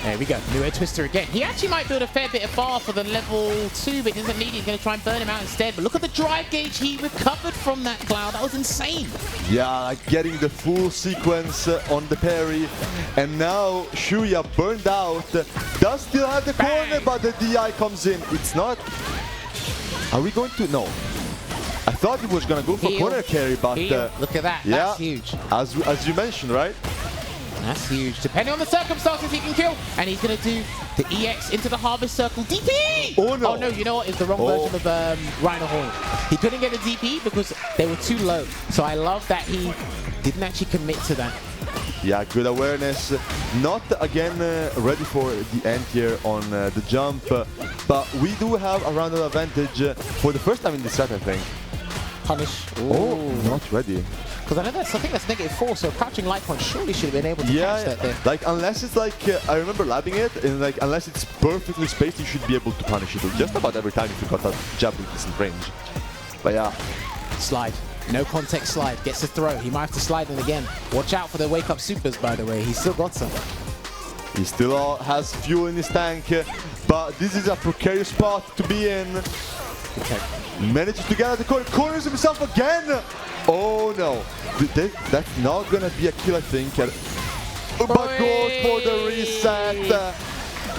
There we go. New air twister again. He actually might build a fair bit of bar for the level 2, but he doesn't need it. He's going to try and burn him out instead. But look at the drive gauge. He recovered from that cloud. That was insane. Yeah, like getting the full sequence on the parry. And now Shuya burned out. Does still have the corner, but the DI comes in. It's not... Are we going to... No. I thought he was going to go for corner carry, but... Look at that. That's huge. As you mentioned, right? That's huge. Depending on the circumstances, he can kill. And he's going to do The EX into the Harvest Circle. DP! Oh no! Oh no, you know what? It's the wrong version of Rhino Horn. He couldn't get a DP because they were too low. So I love that he didn't actually commit to that. Yeah, good awareness. Not again ready for the end here on the jump, but we do have a round of advantage for the first time in this set, I think. Punish. Oh, not ready. Because I know I think that's -4, so crouching light point surely should have been able to catch that there. Like unless it's like I remember labbing it, and like unless it's perfectly spaced, you should be able to punish it just about every time if you got that jab with decent range. But yeah, slide. No context slide. Gets the throw. He might have to slide in again. Watch out for the wake up supers, by the way. He's still got some. He still has fuel in his tank, but this is a precarious spot to be in. Okay. Manages to get out of the corner. Corners himself again. Oh no. That's not gonna be a kill, I think. But goes for the reset.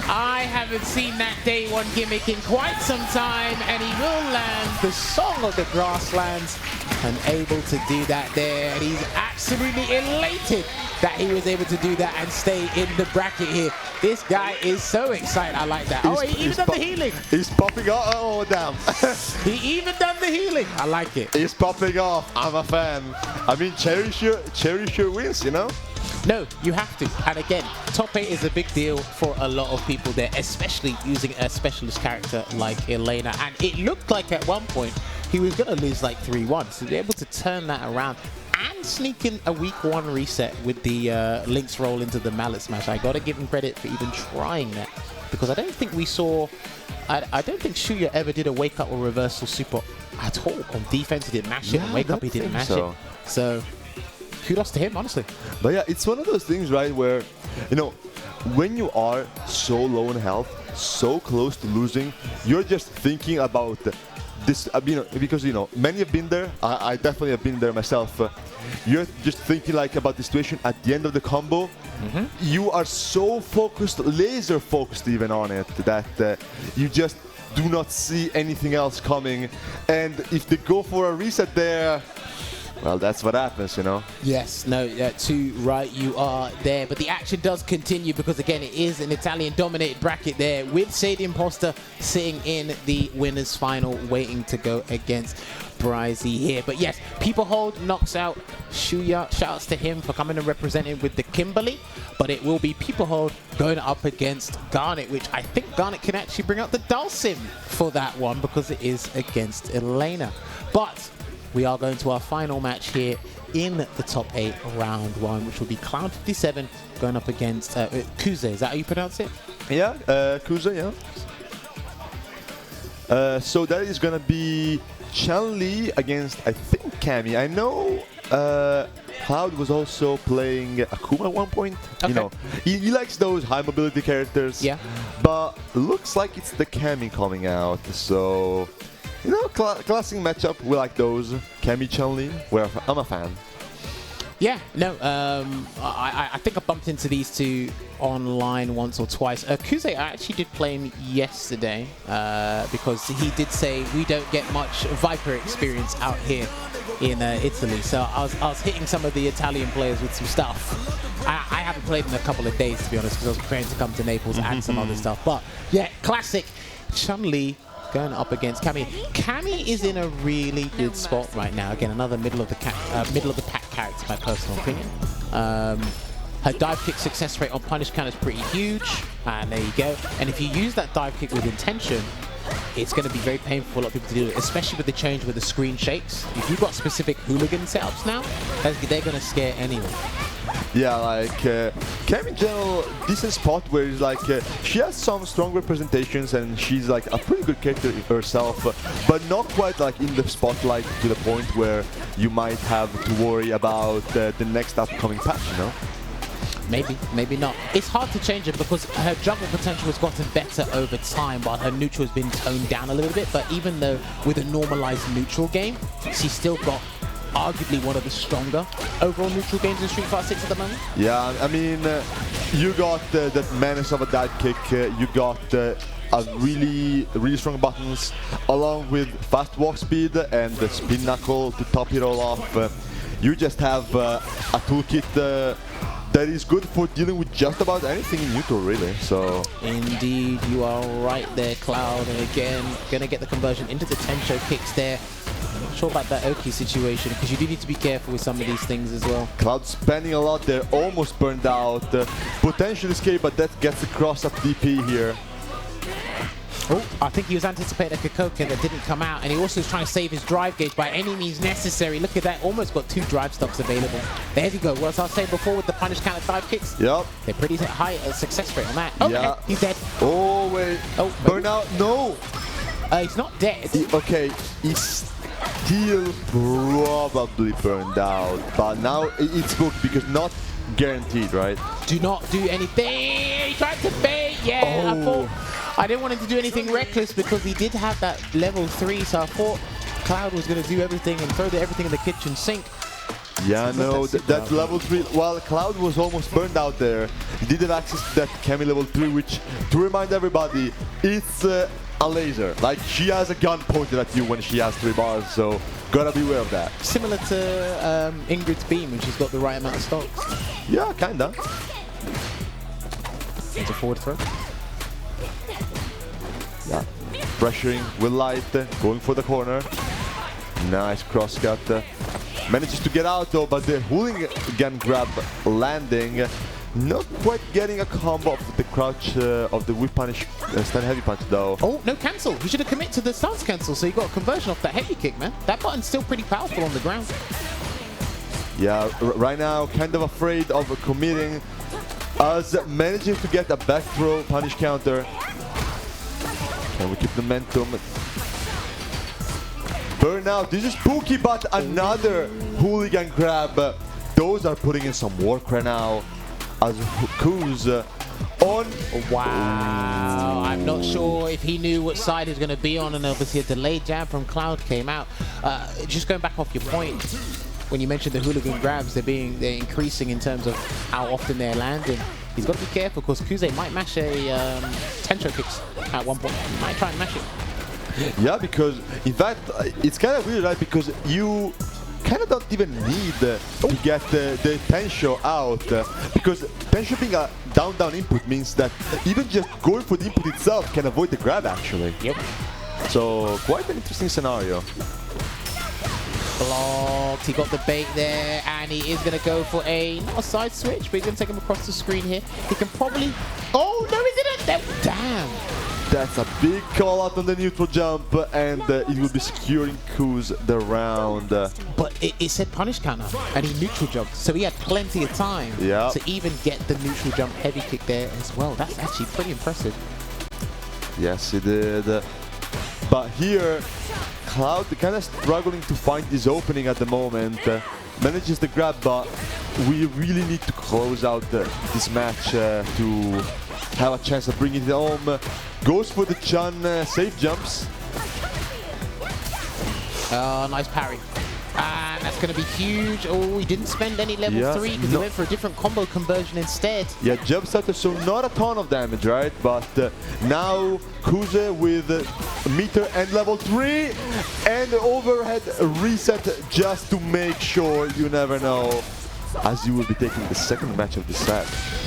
I haven't seen that day one gimmick in quite some time, and he will land the Song of the Grasslands and able to do that there. And he's absolutely elated that he was able to do that and stay in the bracket here. This guy is so excited. I like that. Oh, he even done the healing. He's popping off. Oh, damn. He even done the healing. I like it. He's popping off. I'm a fan. I mean, cherish your wins, you know? No, you have to. And again, top 8 is a big deal for a lot of people there, especially using a specialist character like Elena. And it looked like at one point he was going to lose like 3-1. So to be able to turn that around and sneak in a week 1 reset with the Lynx roll into the Mallet Smash, I got to give him credit for even trying that. Because I don't think we saw... I don't think Shuuya ever did a wake up or reversal super at all. On defense, he didn't mash it. On wake up, he didn't mash it. So... kudos to him, honestly. But yeah, it's one of those things, right, where, you know, when you are so low in health, so close to losing, you're just thinking about this, you know, because, you know, many have been there. I definitely have been there myself. You're just thinking, like, about the situation at the end of the combo. You are so focused, laser focused even on it, that you just do not see anything else coming. And if they go for a reset there, well, that's what happens, you know? Yes, no, too right you are there. But the action does continue because, again, it is an Italian-dominated bracket there with ShadyImpostor sitting in the winners' final, waiting to go against Bryzee here. But yes, Peepohold knocks out Shuuya. Shoutouts to him for coming and representing with the Kimberly. But it will be Peepohold going up against Garnet, which I think Garnet can actually bring out the Dhalsim for that one because it is against Elena. But... we are going to our final match here in the top 8, round 1, which will be Cloud57 going up against Kuze. Is that how you pronounce it? Yeah, Kuze, yeah. So that is going to be Chun-Li against, I think, Cammy. I know Cloud was also playing Akuma at one point. Okay. You know, he likes those high mobility characters. Yeah. But looks like it's the Cammy coming out, so... you know, classic matchup, we like those. Cammy, Chun-Li, I'm a fan. Yeah, no, I think I bumped into these two online once or twice. Kuze, I actually did play him yesterday because he did say we don't get much Viper experience out here in Italy. So I was hitting some of the Italian players with some stuff. I haven't played in a couple of days, to be honest, because I was preparing to come to Naples and some other stuff. But yeah, classic Chun-Li going up against Cammy. Cammy is in a really good spot right now. Again, another middle of the pack character, my personal opinion. Her dive kick success rate on punish count is pretty huge, and there you go. And if you use that dive kick with intention, it's going to be very painful for a lot of people to do it, especially with the change where the screen shakes. If you've got specific hooligan setups now, they're going to scare anyone. Yeah, like Cammy in general, decent spot where it's like she has some strong representations and she's like a pretty good character herself, but not quite like in the spotlight to the point where you might have to worry about the next upcoming patch, you know? Maybe, maybe not. It's hard to change it because her juggle potential has gotten better over time while her neutral has been toned down a little bit, but even though with a normalized neutral game, she's still got arguably one of the stronger overall neutral games in Street Fighter 6 at the moment. Yeah, I mean, you got that menace of a dive kick, you got a really strong buttons, along with fast walk speed and the spin knuckle to top it all off. You just have a toolkit that is good for dealing with just about anything in neutral, really. So indeed, you are right there, Cloud. And again, gonna get the conversion into the Tencho kicks there. I'm not sure about that Oki situation because you do need to be careful with some of these things as well. Cloud spending a lot there, almost burned out. Potential escape, but that gets across at DP here. Oh, I think he was anticipating a Kakoken that didn't come out, and he also was trying to save his drive gauge by any means necessary. Look at that, almost got 2 drive stops available. There you go. What I was saying before with the punish counter dive kicks? Yep. They're pretty high success rate on that. Oh, yeah. He's dead. Oh, wait. Oh, burnout, no. He's not dead. Okay, he's still probably burned out, but now it's booked because not guaranteed, right? Do not do anything. He tried to bait. Yeah, I thought I didn't want him to do anything reckless because he did have that level 3, so I thought Cloud was going to do everything and throw everything in the kitchen sink. Yeah, no, that level 3, while Cloud was almost burned out there, he did have access to that Cammy level 3, which, to remind everybody, it's a laser. Like, she has a gun pointed at you when she has 3 bars, so gotta be aware of that. Similar to Ingrid's beam when she's got the right amount of stocks. Yeah, kinda. It's a forward throw. Yeah, pressuring with light, going for the corner. Nice cross cut. Manages to get out though, but the hooligan grab landing. Not quite getting a combo with the crouch of the whip punish, stand heavy punch though. Oh, no cancel. He should have committed to the stance cancel, so you got a conversion off that heavy kick, man. That button's still pretty powerful on the ground. Yeah, right now kind of afraid of committing. As managing to get a back throw punish counter. Can we keep the momentum? Burnout. This is spooky, but another hooligan grab. Those are putting in some work right now. As Kuze on. Wow. I'm not sure if he knew what side he was going to be on, and obviously a delayed jab from Cloud came out. Just going back off your point, when you mentioned the hooligan grabs, they're increasing in terms of how often they're landing. He's got to be careful because Kuze might mash a Tencho kicks at one point. He might try and mash it. Yeah, because in fact, it's kind of weird, right? Because you kind of don't even need to get the Tencho out, because Tencho being a down-down input means that even just going for the input itself can avoid the grab, actually. Yep. So, quite an interesting scenario. Blocked. He got the bait there, and he is going to go for not a side switch, but he's going to take him across the screen here. He can probably... Oh, no, he didn't! Damn! That's a big call out on the neutral jump, and it will be securing Kuze the round. But it said punish counter, and he neutral jumped, so he had plenty of time to even get the neutral jump heavy kick there as well. That's actually pretty impressive. Yes, he did. But here, Cloud kind of struggling to find this opening at the moment. Manages the grab, but we really need to close out this match to have a chance of bringing it home. Goes for the Chun safe jumps. Nice parry. And that's going to be huge. Oh, he didn't spend any level 3 because he went for a different combo conversion instead. Yeah, jump starter, so not a ton of damage, right? But now Kuze with meter and level 3 and overhead reset just to make sure, you never know, as you will be taking the second match of the set.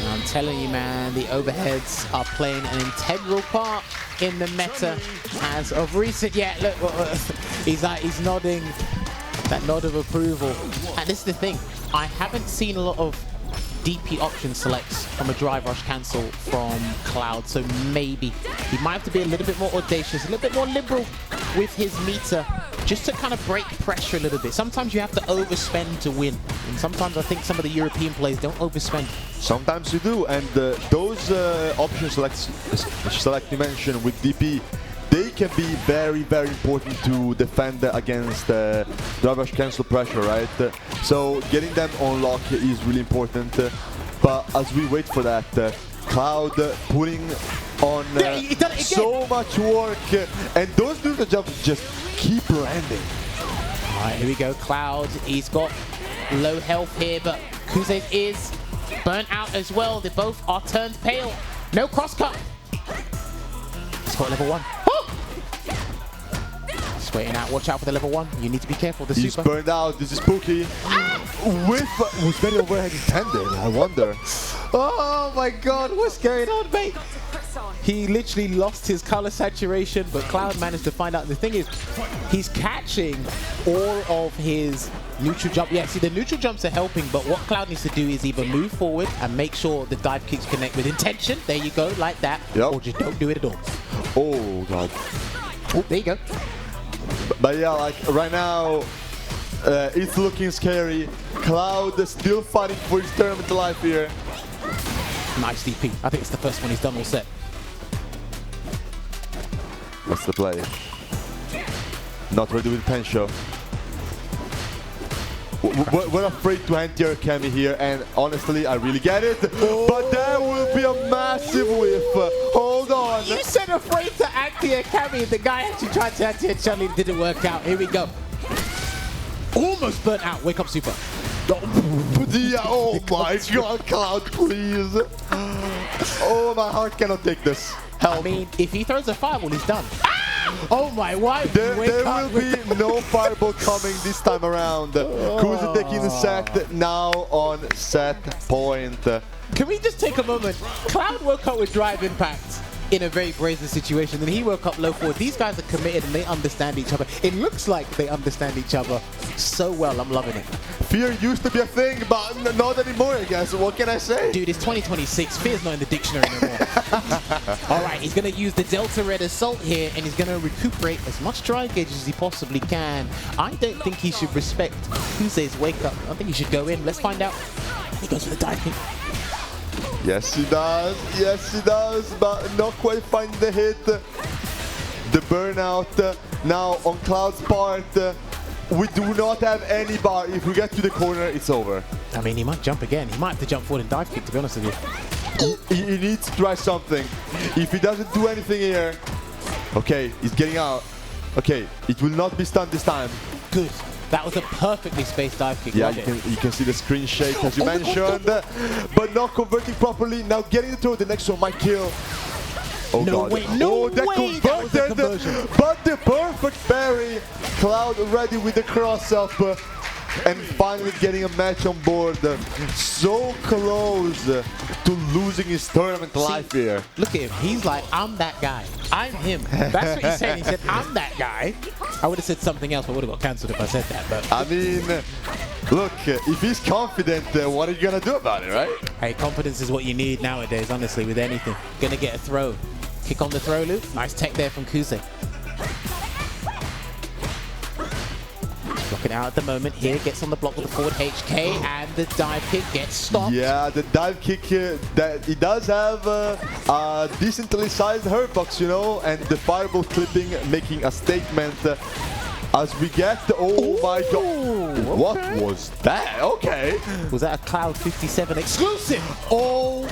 I'm telling you, man, the overheads are playing an integral part in the meta as of recent. Yeah, look, he's nodding. That nod of approval. And this is the thing, I haven't seen a lot of DP option selects from a drive rush cancel from Cloud, so maybe he might have to be a little bit more audacious, a little bit more liberal with his meter, just to kind of break pressure a little bit. Sometimes you have to overspend to win, and sometimes I think some of the European players don't overspend. Sometimes you do, and those option selects you mentioned with DP, they can be very, very important to defend against drive rush cancel pressure, right? So getting them on lock is really important. But as we wait for that, Cloud putting on so much work, and those neutral jumps just keep landing. All right, here we go, Cloud. He's got low health here, but Kuze is burnt out as well. They both are turned pale. No cross cut. He's got level 1. waiting out. Watch out for the level 1. You need to be careful. The He's super. burned out. This is spooky. With was very overhead intended. I wonder. Oh my God, what's going on, mate? He literally lost his color saturation, but Cloud managed to find out. The thing is, he's catching all of his neutral jump. Yeah, see, the neutral jumps are helping, but what Cloud needs to do is either move forward and make sure the dive kicks connect with intention. There you go, like that. Yep. Or just don't do it at all. Oh God. Oh, there you go. But yeah, like right now, it's looking scary. Cloud is still fighting for his tournament life here. Nice DP. I think it's the first one he's done all set. What's the play? Not ready with Tensho. We're afraid to enter Cammy here, and honestly, I really get it. Oh. But that will be a massive whiff. Hold on. You said afraid to anti-air Cammy. The guy actually tried to anti-air Chun-Li. Didn't work out. Here we go. Almost burnt out. Wake up, super. Yeah, oh my God, Cloud, please. Oh, my heart cannot take this. Help. I mean, if he throws a fireball, he's done. Oh my, why? There will be no fireball coming this time around. Kuze taking the set now on set point. Can we just take a moment? Cloud woke up with drive impact in a very brazen situation, and he woke up low forward. These guys are committed and they understand each other. It looks like they understand each other so well. I'm loving it. Fear used to be a thing, but not anymore, I guess. What can I say? Dude, it's 2026. Fear's not in the dictionary anymore. All right, he's going to use the Delta Red Assault here, and he's going to recuperate as much drive gauge as he possibly can. I don't think he should respect Kuze's wake up. I think he should go in. Let's find out. He goes for the dive kick. Yes, he does. Yes, he does, but not quite finding the hit. The burnout now on Cloud's part. We do not have any bar. If we get to the corner, it's over. I mean, he might jump again. He might have to jump forward and dive kick, to be honest with you. He needs to try something. If he doesn't do anything here, okay, he's getting out. Okay, it will not be stunned this time. Good. That was a perfectly spaced dive kick. Yeah, you can see the screen shake as you mentioned, but not converting properly. Now getting the throw, the next one might kill. Oh no God. way, no that way, converted, that was a conversion. But the perfect parry. Cloud ready with the cross up and finally getting a match on board. So close to losing his tournament life here. Look at him. He's like, I'm that guy. I'm him. That's what he said. He said, I'm that guy. I would have said something else, but would have got cancelled if I said that. But I mean, look, if he's confident, what are you going to do about it, right? Hey, confidence is what you need nowadays, honestly, with anything. Gonna get a throw. Kick on the throw loop. Nice tech there from Kuze. Blocking out at the moment here, gets on the block with the forward HK, and the dive kick gets stopped. Yeah, the dive kick, that it does have a decently sized hurt box, you know, and the fireball clipping making a statement as we get, oh my God, okay. What was that? Okay. Was that a Cloud 57 exclusive? Oh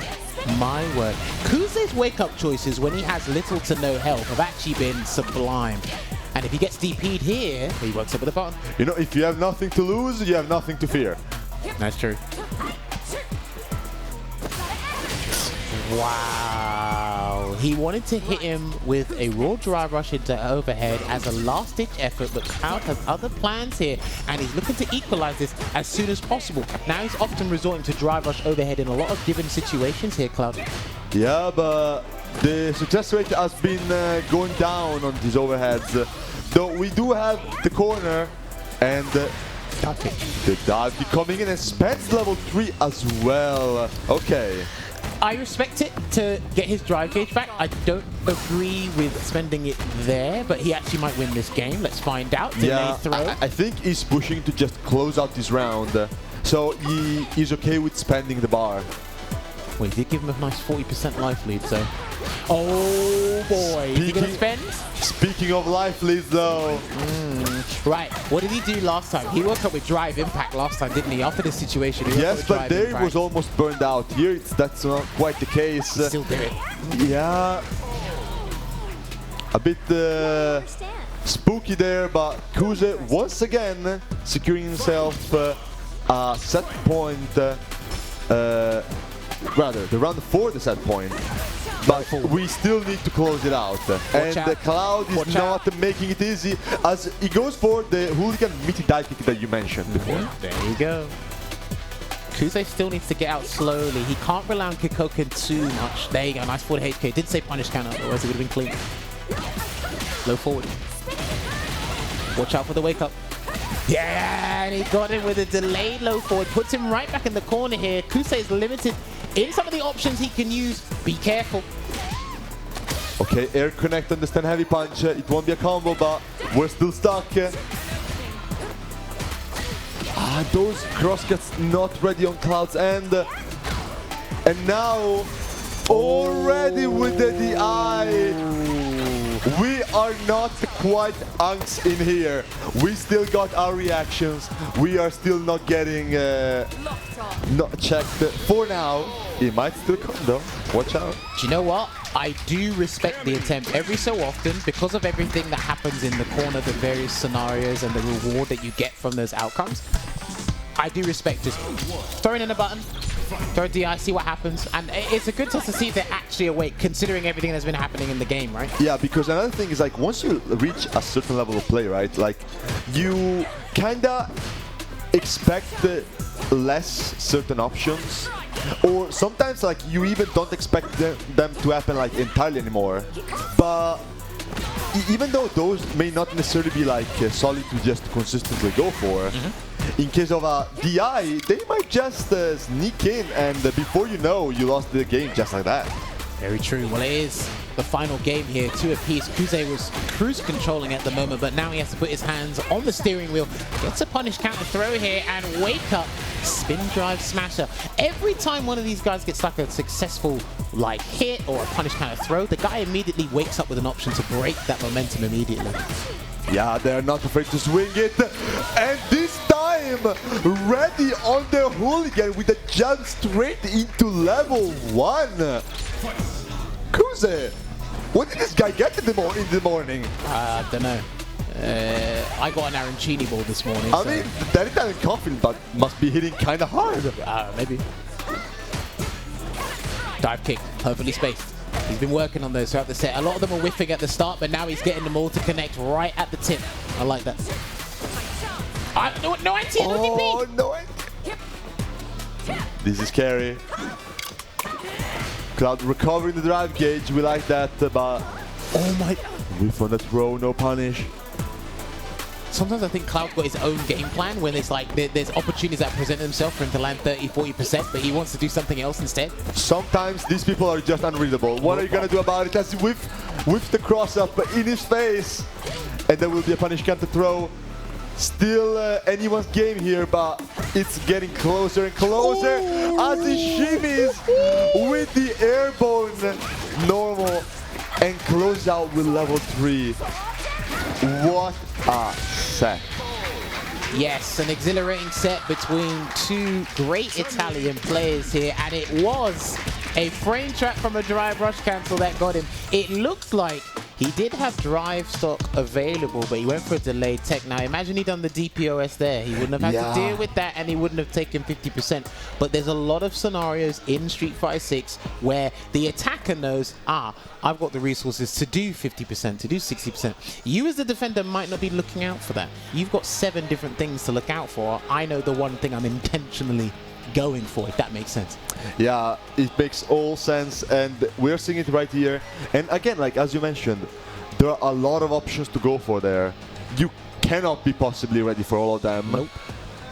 my word. Kuze's wake-up choices when he has little to no health have actually been sublime. And if he gets DP'd here, he works up with the button. You know, if you have nothing to lose, you have nothing to fear. That's true. Wow. He wanted to hit him with a raw drive rush into overhead as a last-ditch effort, but Cloud has other plans here, and he's looking to equalize this as soon as possible. Now he's often resorting to drive rush overhead in a lot of given situations here, Cloud. Yeah, but the success rate has been going down on these overheads. Though we do have the corner and the dive coming in, and Spence level 3 as well. Okay. I respect it to get his drive gauge back. I don't agree with spending it there, but he actually might win this game. Let's find out. Yeah, throw. I think he's pushing to just close out this round. So he is okay with spending the bar. Well, he did give him a nice 40% life lead, so... Oh boy, is he going to spend? Speaking of life leads though. Right, what did he do last time? He woke up with drive impact last time, didn't he? After this situation, he woke up Yes, with but drive there impact. was almost burned out. Here, that's not quite the case. Still do it. Yeah. A bit spooky there, but Kuze once again securing himself a set point. Rather, the round for the set point. but we still need to close it out. And out. Cloud is not making it easy as he goes for the hooligan meaty dive kick that you mentioned before. There you go. Kuze still needs to get out slowly. He can't rely on Kikoken too much. There you go, nice forward HK. Didn't say punish counter, otherwise it would have been clean. Low forward. Watch out for the wake up. Yeah, and he got him with a delayed low forward. Puts him right back in the corner here. Kuze is limited in some of the options he can use. Be careful. Okay, air connect on the stand heavy punch. It won't be a combo, but we're still stuck. Those crosscuts not ready on Cloud's end. And now, already with the DI. We are not quite unks in here. We still got our reactions. We are still not getting not checked. For now, it might still come though. Watch out. Do you know what? I do respect the attempt every so often because of everything that happens in the corner, the various scenarios and the reward that you get from those outcomes. I do respect just throwing in a button, throw DI, see what happens, and it's a good test to see if they're actually awake, considering everything that's been happening in the game, right? Yeah, because another thing is like once you reach a certain level of play, right? Like you kinda expect less certain options, or sometimes like you even don't expect them to happen like entirely anymore. But even though those may not necessarily be like solid to just consistently go for, in case of a DI, they might just sneak in, and before you know, you lost the game just like that. Very true. Well, it is the final game here, 2 apiece. Kuze was cruise controlling at the moment, but now he has to put his hands on the steering wheel. Gets a punish counter throw here, and wake up, spin drive smasher. Every time one of these guys gets like a successful like hit or a punish counter throw, the guy immediately wakes up with an option to break that momentum immediately. Yeah, they're not afraid to swing it. And this time, ready on the hooligan with a jump straight into level 1. Kuze, what did this guy get in the morning? I don't know. I got an arancini ball this morning. I mean, that Italian coffin but must be hitting kind of hard. Maybe. Dive kick, perfectly spaced. He's been working on those throughout the set. A lot of them were whiffing at the start, but now he's getting them all to connect right at the tip. I like that. No anti, oh, no anti. This is scary. Cloud recovering the drive gauge. We like that, but oh my! Whiff on the throw, no punish. Sometimes I think Cloud's got his own game plan when it's like there's opportunities that present themselves for him to land 30-40%, but he wants to do something else instead. Sometimes these people are just unreadable. What are you gonna do about it? As he whiff the cross up in his face, and there will be a punish counter throw. Still anyone's game here, but it's getting closer and closer as he shimmies with the airborne normal and close out with level 3. What a set. Yes, an exhilarating set between 2 great Italian players here, and it was a frame trap from a drive rush cancel that got him. It looked like he did have drive stock available, but he went for a delayed tech. Now imagine he'd done the DPOS there. He wouldn't have had to deal with that, and he wouldn't have taken 50%. But there's a lot of scenarios in Street Fighter 6 where the attacker knows, I've got the resources to do 50%, to do 60%. You as the defender might not be looking out for that. You've got 7 different things to look out for. I know the one thing I'm intentionally going for, if that makes sense. Yeah, it makes all sense, and we're seeing it right here. And again, like as you mentioned, there are a lot of options to go for there. You cannot be possibly ready for all of them. Nope.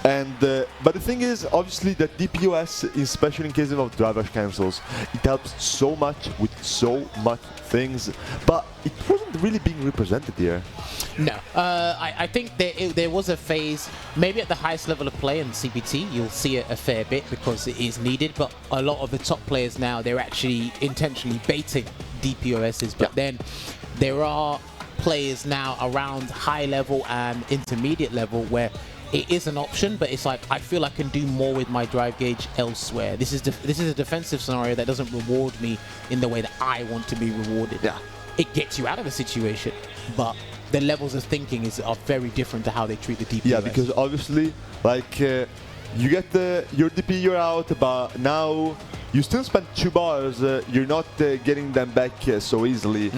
And but the thing is, obviously, that DPOS, especially in case of drive rush cancels, it helps so much with so much things, but it wasn't really being represented here. No, I think there was a phase, maybe at the highest level of play in CBT, you'll see it a fair bit because it is needed, but a lot of the top players now, they're actually intentionally baiting DPOSs, but then there are players now around high level and intermediate level where it is an option, but it's like, I feel I can do more with my drive gauge elsewhere. This is a defensive scenario that doesn't reward me in the way that I want to be rewarded. Yeah. It gets you out of a situation, but the levels of thinking are very different to how they treat the DPS. Yeah, because obviously, like, you get your DP, you're out, but now you still spend 2 bars, you're not getting them back so easily.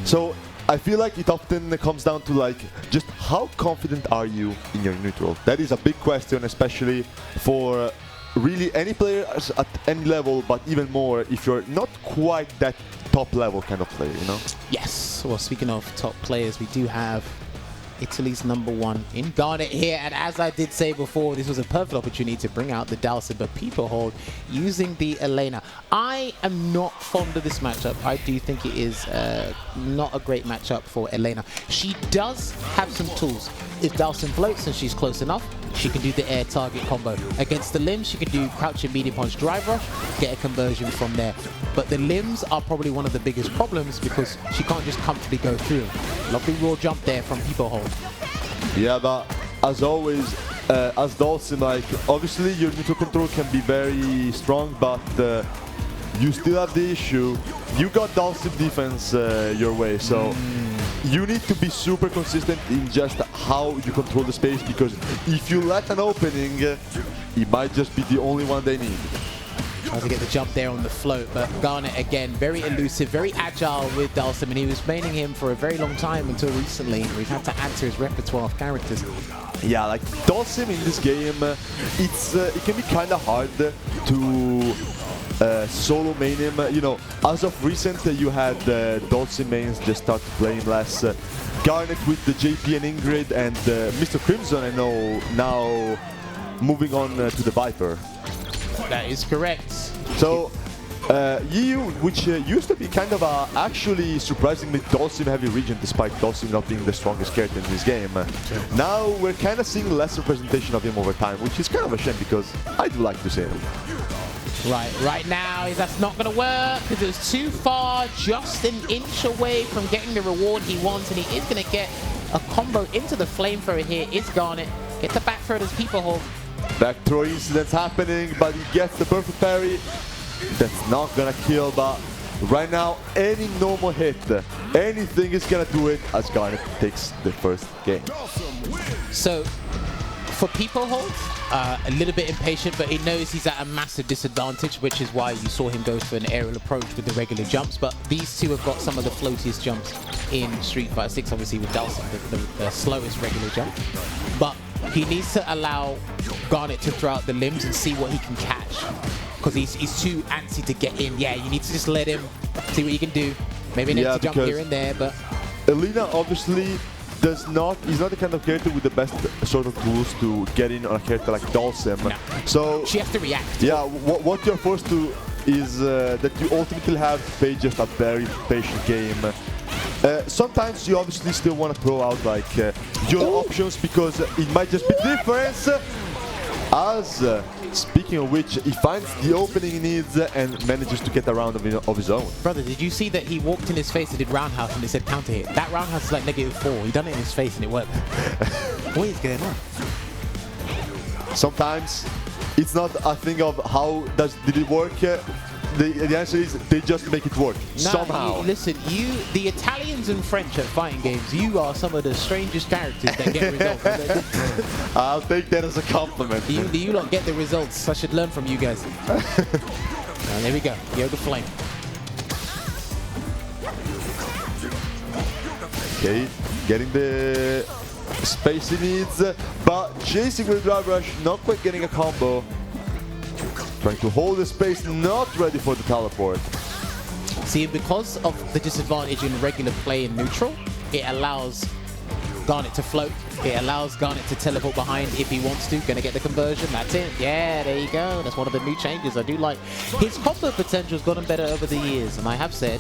So I feel like it often comes down to like just how confident are you in your neutral. That is a big question, especially for really any players at any level, but even more if you're not quite that top level kind of player, you know? Yes. Well, speaking of top players, we do have Italy's #1 in Garnet here, and as I did say before, this was a perfect opportunity to bring out the Dhalsim, but Peepohold using the Elena. I am not fond of this matchup. I do think it is not a great matchup for Elena. She does have some tools. If Dhalsim floats and she's close enough, she can do the air target combo. Against the limbs, she can do crouching medium punch drive rush, get a conversion from there. But the limbs are probably one of the biggest problems because she can't just comfortably go through. Lovely raw jump there from Peepohold. Yeah, but as always, as Dhalsim, like obviously your neutral control can be very strong, but you still have the issue. You got Dhalsim defense your way, so you need to be super consistent in just how you control the space, because if you let an opening, it might just be the only one they need. Tries to get the jump there on the float, but Garnet again, very elusive, very agile with Dhalsim, and he was maining him for a very long time until recently. We've had to add to his repertoire of characters. Yeah, like Dhalsim in this game, it can be kind of hard to solo main him. You know, as of recent, you had Dhalsim mains just start playing less. Garnet with the JP and Ingrid, and Mr. Crimson, I know, now moving on to the Viper. That is correct. So, EU, which used to be kind of a actually surprisingly Dhalsim heavy region, despite Dhalsim not being the strongest character in this game. Now we're kind of seeing less representation of him over time, which is kind of a shame because I do like to see him. Right now, that's not going to work because it was too far, just an inch away from getting the reward he wants, and he is going to get a combo into the flamethrower here. It's Garnet. Get the back throw as Peepohold. Back throw incidents happening, but he gets the perfect parry. That's not gonna kill, but right now, any normal hit, anything is gonna do it as Garnet takes the first game. So, for Peepohold, a little bit impatient, but he knows he's at a massive disadvantage, which is why you saw him go for an aerial approach with the regular jumps. But these two have got some of the floatiest jumps in Street Fighter 6, obviously with Dhalsim, the slowest regular jump. But he needs to allow Garnet to throw out the limbs and see what he can catch, because he's too antsy to get in. Yeah, you need to just let him see what he can do. Maybe an empty jump here and there, but Elena obviously he's not the kind of character with the best sort of tools to get in on a character like Dhalsim. No. So she has to react. Yeah, what you're forced to is that you ultimately have to play just a very patient game. Sometimes you obviously still want to throw out like your options, because it might just be difference. As speaking of which, he finds the opening he needs and manages to get a round of his own. Brother, did you see that he walked in his face and did roundhouse and it said counter hit? That roundhouse is like -4. He done it in his face and it worked. What is going on? Sometimes it's not a thing of how did it work. The answer is they just make it work somehow. Listen, the Italians and French at fighting games, you are some of the strangest characters that get results. I'll take that as a compliment. You lot get the results. I should learn from you guys. There we go. Yoga Flame. Okay, getting the space he needs, but chasing with drive rush, not quite getting a combo. Trying to hold the space, not ready for the teleport. See, because of the disadvantage in regular play in neutral, it allows Garnet to float. It allows Garnet to teleport behind if he wants to. Gonna get the conversion. That's it. Yeah, there you go. That's one of the new changes I do like. His combo potential has gotten better over the years, and I have said,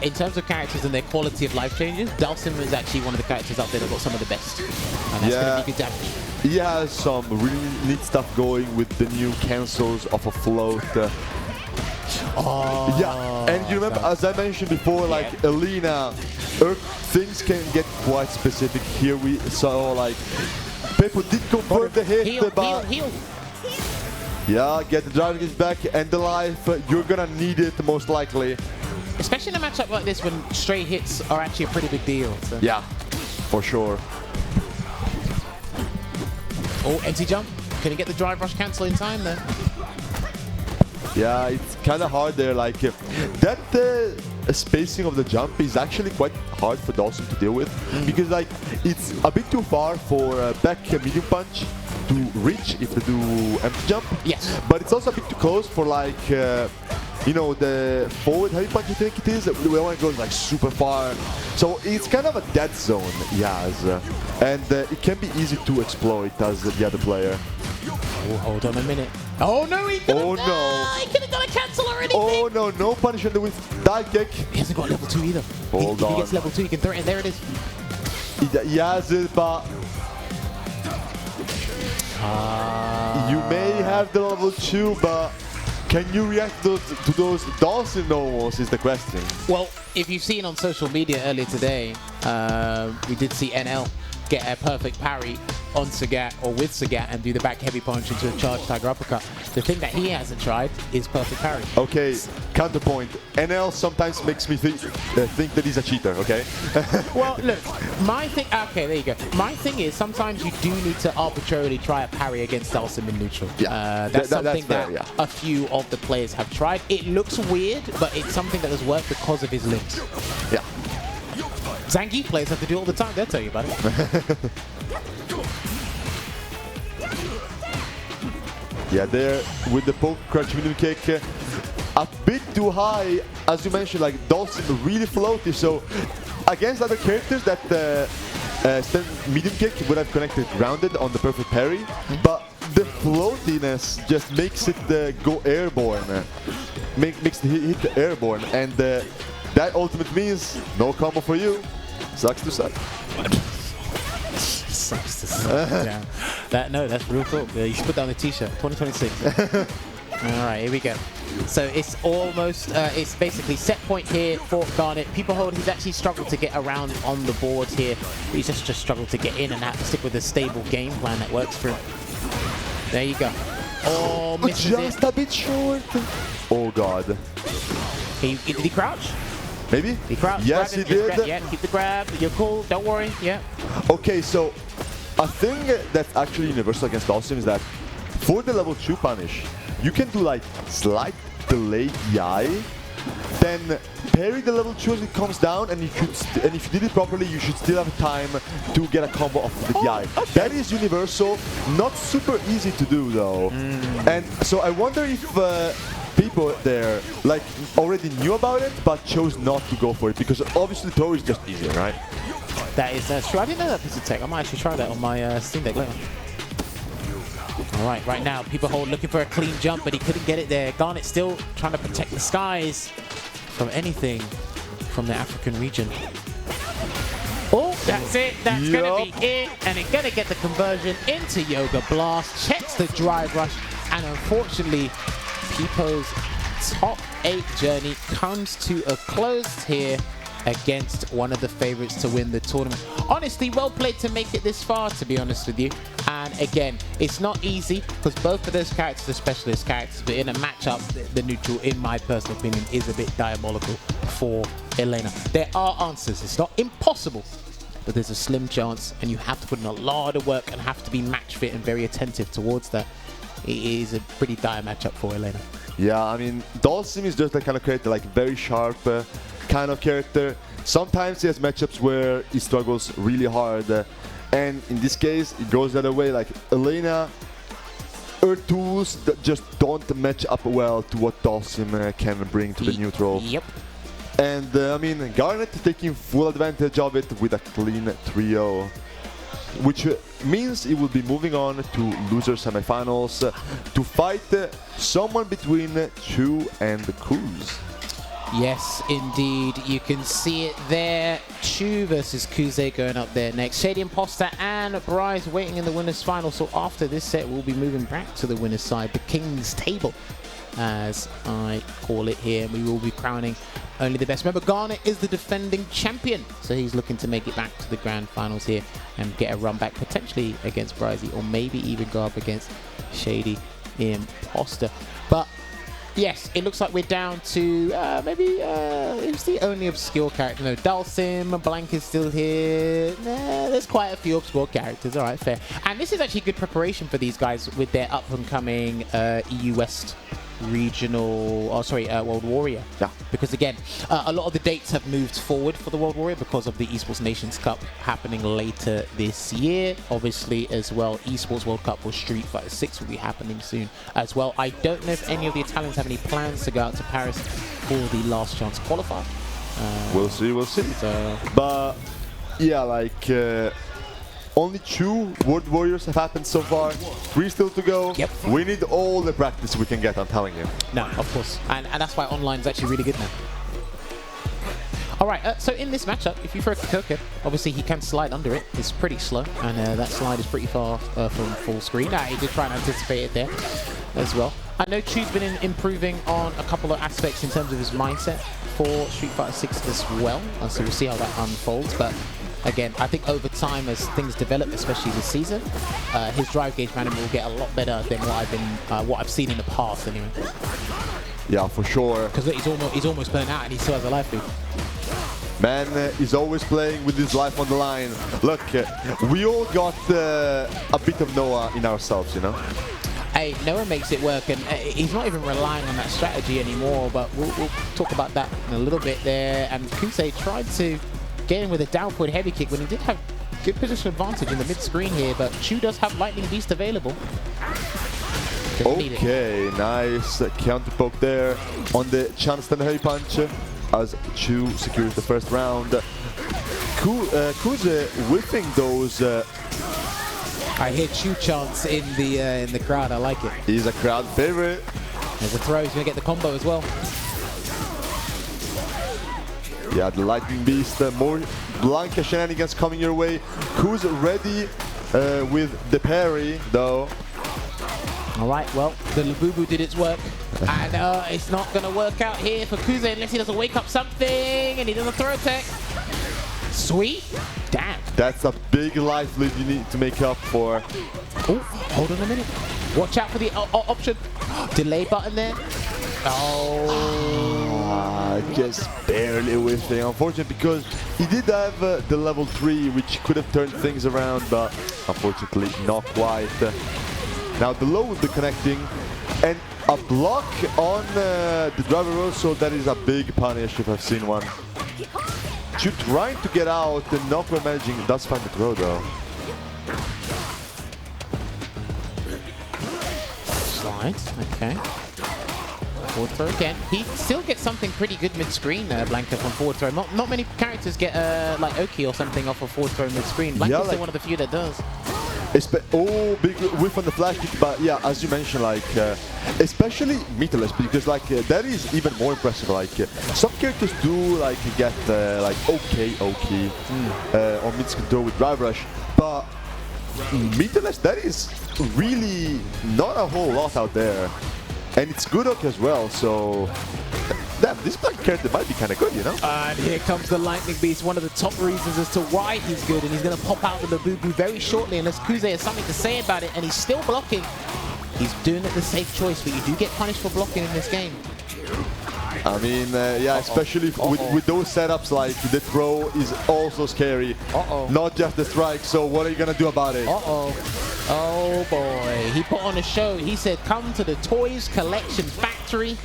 in terms of characters and their quality of life changes, Dhalsim is actually one of the characters out there that got some of the best. And that's gonna be good damage. He has some really neat stuff going with the new cancels of a float. Yeah, and you remember, as I mentioned before, like Elena, things can get quite specific. Here we saw like people did convert the hit, but heal. Yeah, get the driving is back and the life. You're gonna need it most likely. Especially in a matchup like this when straight hits are actually a pretty big deal. So. Yeah, for sure. Oh, empty jump. Can he get the drive rush cancel in time there? Yeah, it's kind of hard there. Like that spacing of the jump is actually quite hard for Dhalsim to deal with because like it's a bit too far for back medium punch to reach if they do empty jump. Yes. But it's also a bit too close for like you know, the forward heavy punch, I think it is, the one that goes like super far. So it's kind of a dead zone, yes. And it can be easy to exploit as the other player. Oh, hold on a minute. Oh no, he could have done a cancel or anything. Oh no, no punishment with dive kick. He hasn't got level 2 either. Hold on. He gets level 2, he can throw it in. There it is. Yes, but you may have the level 2, but can you react to those Dhalsim normals is the question. Well, if you've seen on social media earlier today, we did see NL get a perfect parry on Sagat or with Sagat and do the back heavy punch into a charge tiger uppercut. The thing that he hasn't tried is perfect parry. Okay, counterpoint. NL sometimes makes me think that he's a cheater, okay? Well, look, my thing... Okay, there you go. My thing is sometimes you do need to arbitrarily try a parry against Dhalsim in neutral. Yeah, that's something fair, that a few of the players have tried. It looks weird, but it's something that has worked because of his links. Yeah. Zangief players have to do it all the time, they'll tell you about it. Yeah, there with the poke crunch medium kick, a bit too high, as you mentioned, like Dhalsim really floaty, so against other characters that medium kick would have connected grounded on the perfect parry, but the floatiness just makes it go airborne, makes it hit the airborne, and that ultimate means no combo for you. Sucks to suck. Sucks to suck. Yeah. No, that's real talk. You should put down the t-shirt. 2026. All right, here we go. So it's almost, it's basically set point here for Garnet. Peepohold, he's actually struggled to get around on the board here. He's just struggled to get in and have to stick with a stable game plan that works for him. There you go. Oh, misses just a bit short. Oh God. Did he crouch? Maybe? He crouched. Yes, he did. Yeah, keep the grab. You're cool. Don't worry. Yeah. Okay, so a thing that's actually universal against Dhalsim is that for the level 2 punish, you can do like slight delay DI, then parry the level 2 as it comes down, and if you did it properly, you should still have time to get a combo off the DI. Okay. That is universal, not super easy to do though. And so I wonder if people there like already knew about it but chose not to go for it because obviously throw is just easier, right? That is true. I didn't know that piece of tech. I might actually try that on my Steam Deck later. All right now Peepohold looking for a clean jump, but he couldn't get it there. Garnet still trying to protect the skies from anything from the African region. Oh, that's it. That's gonna be it, and it's gonna get the conversion into Yoga Blast. Checks the drive rush, and unfortunately, Peepo's top 8 journey comes to a close here against one of the favorites to win the tournament. Honestly, well played to make it this far, to be honest with you. And again, it's not easy because both of those characters are specialist characters, but in a matchup, the neutral, in my personal opinion, is a bit diabolical for Elena. There are answers. It's not impossible, but there's a slim chance, and you have to put in a lot of work and have to be match fit and very attentive towards that. It is a pretty dire matchup for Elena. Yeah, I mean, Dhalsim is just that kind of character, like very sharp kind of character. Sometimes he has matchups where he struggles really hard, and in this case, it goes the other way. Like Elena, her tools that just don't match up well to what Dhalsim can bring to the neutral. Yep. And I mean, Garnet taking full advantage of it with a clean 3-0. Which means he will be moving on to loser semifinals to fight someone between Chuu and Kuze. Yes, indeed. You can see it there. Chuu versus Kuze going up there next. ShadyImpostor and Bryzee waiting in the winners final. So after this set, we'll be moving back to the winners side, the King's Table, as I call it here. We will be crowning only the best. Remember, Garnet is the defending champion, so he's looking to make it back to the grand finals here and get a run back potentially against Bryzee, or maybe even go up against ShadyImpostor. But yes, it looks like we're down to maybe it's the only obscure character. No, Dhalsim, Blanka is still here. Nah, there's quite a few obscure characters. All right, fair. And this is actually good preparation for these guys with their up-and-coming EU West regional, World Warrior. Yeah. Because again, a lot of the dates have moved forward for the World Warrior because of the Esports Nations Cup happening later this year. Obviously, as well, Esports World Cup for Street Fighter 6 will be happening soon as well. I don't know if any of the Italians have any plans to go out to Paris for the last chance qualifier. We'll see, we'll see. So, but yeah, like only 2 World Warriors have happened so far. 3 still to go. Yep. We need all the practice we can get, I'm telling you. no, of course. And that's why online is actually really good now. All right, so in this matchup, if you throw Kikoka, obviously he can slide under it. It's pretty slow, and that slide is pretty far from full screen. He did try and anticipate it there as well. I know Chuu's been improving on a couple of aspects in terms of his mindset for Street Fighter 6 as well, so we'll see how that unfolds. But again, I think over time, as things develop, especially this season, his drive gauge management will get a lot better than what I've seen in the past, anyway. Yeah, for sure. Because he's almost burnt out, and he still has a life lead. Man is always playing with his life on the line. Look, we all got a bit of Noah in ourselves, you know? Hey, Noah makes it work, and he's not even relying on that strategy anymore, but we'll talk about that in a little bit there. And Kuze tried to get in with a downward heavy kick when he did have good position advantage in the mid-screen here, but Chuu does have Lightning Beast available. Okay, nice counter poke there on the Chan-Stand heavy punch as Chuu secures the first round. Kuze whipping those. I hear Chuu chants in the crowd. I like it. He's a crowd favorite. There's a throw. He's gonna get the combo as well. Yeah, the Lightning Beast. More Blanka shenanigans coming your way. Kuze ready with the parry, though. All right, well, the Labubu did its work, and it's not going to work out here for Kuze unless he doesn't wake up something, and he does a throw tech. Sweet. Damn. That's a big life lead you need to make up for. Oh, hold on a minute. Watch out for the option. Delay button there. Oh. Just barely whiffing. Unfortunate because he did have the level 3, which could have turned things around, but unfortunately not quite. Now the low will be connecting, and a block on the driver also. That is a big punish if I've seen one. Chuu trying to get out and not quite managing. Does find the throw though. Slides, okay. Forward throw again. He still gets something pretty good mid-screen, Blanka, from forward throw. Not many characters get like Oki or something off a forward throw mid-screen. Blanka's yeah, still one of the few that does. Oh, big whiff on the flash kick, but yeah, as you mentioned, like especially meterless, because like that is even more impressive. Like some characters do like get like okay on mid-screen throw with drive rush, but meterless, that is really not a whole lot out there, and it's good okay as well. So damn, this Blanka character might be kind of good, you know? And here comes the Lightning Beast, one of the top reasons as to why he's good, and he's going to pop out with the Labubu very shortly unless Kuze has something to say about it, and he's still blocking. He's doing it the safe choice, but you do get punished for blocking in this game. I mean, yeah, especially with those setups, like the throw is also scary. Not just the strike, so what are you going to do about it? Oh boy, he put on a show. He said, come to the Toys Collection Factory,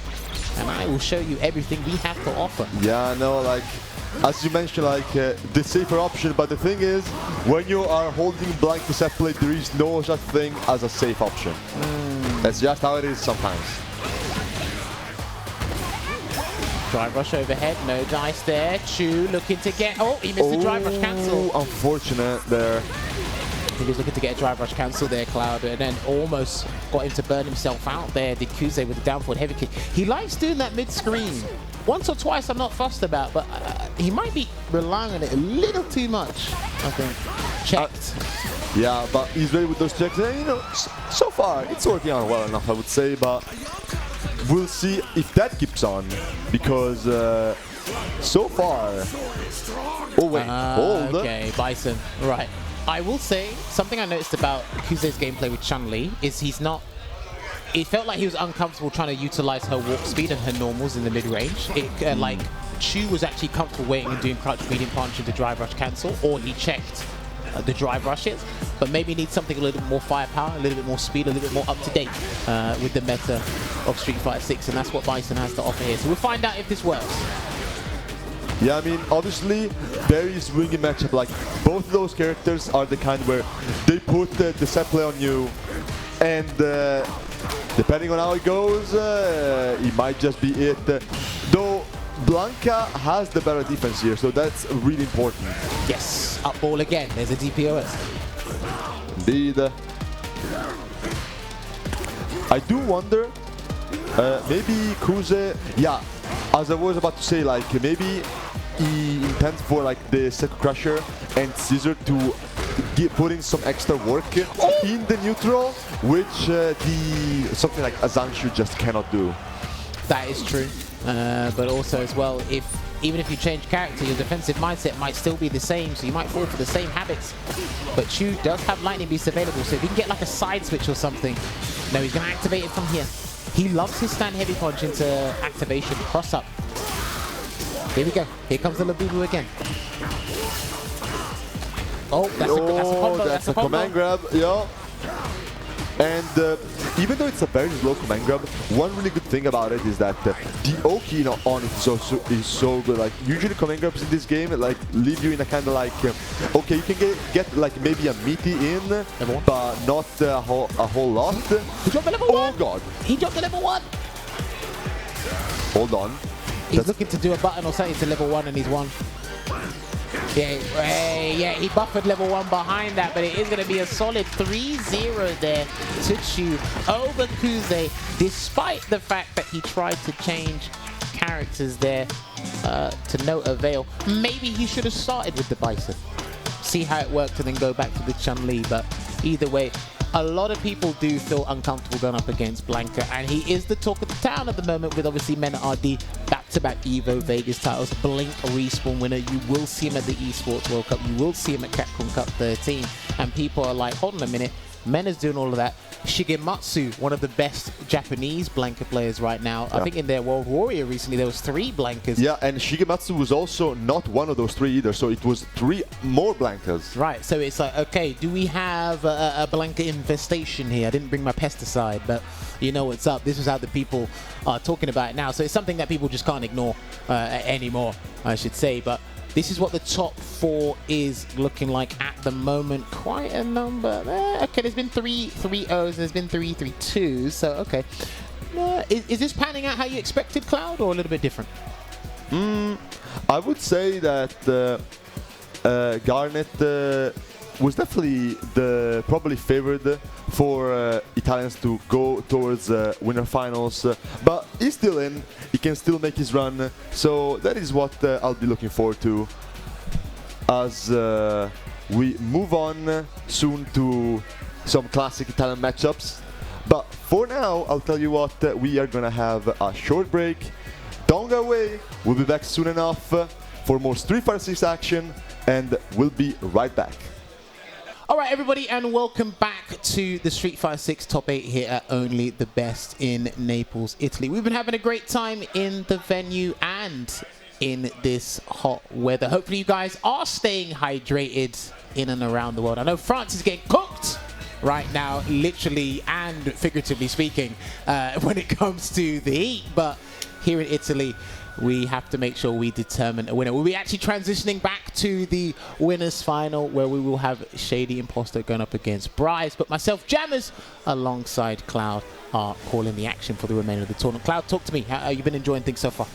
and I will show you everything we have to offer. Yeah, I know, like, as you mentioned, like, the safer option, but the thing is, when you are holding Blanka set plate, there is no such thing as a safe option. That's just how it is sometimes. Drive rush overhead, no dice there. Chuu looking to get, oh, he missed the drive rush cancel. Unfortunate there. He was looking to get a drive rush cancel there, Cloud, and then almost got him to burn himself out there. Did Kuze with the down forward heavy kick. He likes doing that mid-screen. Once or twice I'm not fussed about, but he might be relying on it a little too much, I think. Checked. Yeah, but he's ready with those checks. And, you know, so far it's working out well enough, I would say, but we'll see if that keeps on, because so far... Oh, wait, hold. Okay, Bison, right. I will say, something I noticed about Kuze's gameplay with Chun-Li is he's not... It felt like he was uncomfortable trying to utilize her warp speed and her normals in the mid-range. Like, Chuu was actually comfortable waiting and doing crouch medium punch into drive rush cancel, or he checked the drive rushes. but maybe needs something a little bit more firepower, a little bit more speed, a little bit more up-to-date with the meta of Street Fighter 6, and that's what Bison has to offer here. So we'll find out if this works. Yeah, I mean, obviously, very swingy matchup. Like, both of those characters are the kind where they put the set play on you, and depending on how it goes, it might just be it. Though, Blanka has the better defense here, so that's really important. Yes, up ball again. There's a DPOS. Indeed. I do wonder, maybe Kuze, yeah, as I was about to say, like, maybe he intends for like the Circle Crusher and Scissor to put in some extra work in the neutral, which something like Azanshu just cannot do. That is true, but also as well, even if you change character, your defensive mindset might still be the same, so you might fall for the same habits. But Chuu does have Lightning Beast available, so if he can get like a side switch or something, no, he's going to activate it from here. He loves his stand heavy punch into activation, cross up. Here we go. Here comes the Labubu again. Oh, that's a combo. That's a command grab, yeah. And even though it's a very slow command grab, one really good thing about it is that the Oki on it is so good. Like, usually command grabs in this game like leave you in a kind of like, okay, you can get like maybe a meaty in, but not a whole lot. He dropped the level 1! Oh god. He dropped the level 1! Hold on. He's looking to do a button or something to level 1 and he's won. Yeah, he buffered level 1 behind that, but it is going to be a solid 3-0 there to Chuu over Kuze, despite the fact that he tried to change characters there to no avail. Maybe he should have started with the Bison, see how it worked, and then go back to the Chun-Li, but either way, a lot of people do feel uncomfortable going up against Blanka, and he is the talk of the town at the moment with obviously Men at RD, back-to-back Evo Vegas titles, Blink Respawn winner. You will see him at the Esports World Cup, you will see him at Capcom Cup 13, and people are like, hold on a minute, Men is doing all of that. Shigematsu, one of the best Japanese Blanka players right now. Yeah. I think in their World Warrior recently there was 3 Blankas. Yeah, and Shigematsu was also not one of those 3 either, so it was 3 more Blankas. Right, so it's like, okay, do we have a Blanka infestation here? I didn't bring my pesticide, but you know what's up. This is how the people are talking about it now. So it's something that people just can't ignore anymore, I should say. But this is what the top 4 is looking like at the moment. Quite a number. Okay, there's been 3 3-0s, there's been 3 3-2s, so okay. Is this panning out how you expected, Cloud, or a little bit different? I would say that Garnet was definitely probably favored for Italians to go towards winner finals, but he's still in. He can still make his run, so that is what I'll be looking forward to as we move on soon to some classic Italian matchups. But for now, I'll tell you what, we are gonna have a short break. Don't go away, we'll be back soon enough for more Street Fighter 6 action, and we'll be right back. Alright everybody, and welcome back to the Street Fighter 6 Top 8 here at Only the Best in Naples, Italy. We've been having a great time in the venue and in this hot weather. Hopefully you guys are staying hydrated in and around the world. I know France is getting cooked right now, literally and figuratively speaking, when it comes to the heat, but here in Italy, we have to make sure we determine a winner. We'll be actually transitioning back to the winners final, where we will have ShadyImpostor going up against Bryzee, but myself, Jammerz, alongside Cloud, are calling the action for the remainder of the tournament. Cloud, talk to me. How have you been enjoying things so far?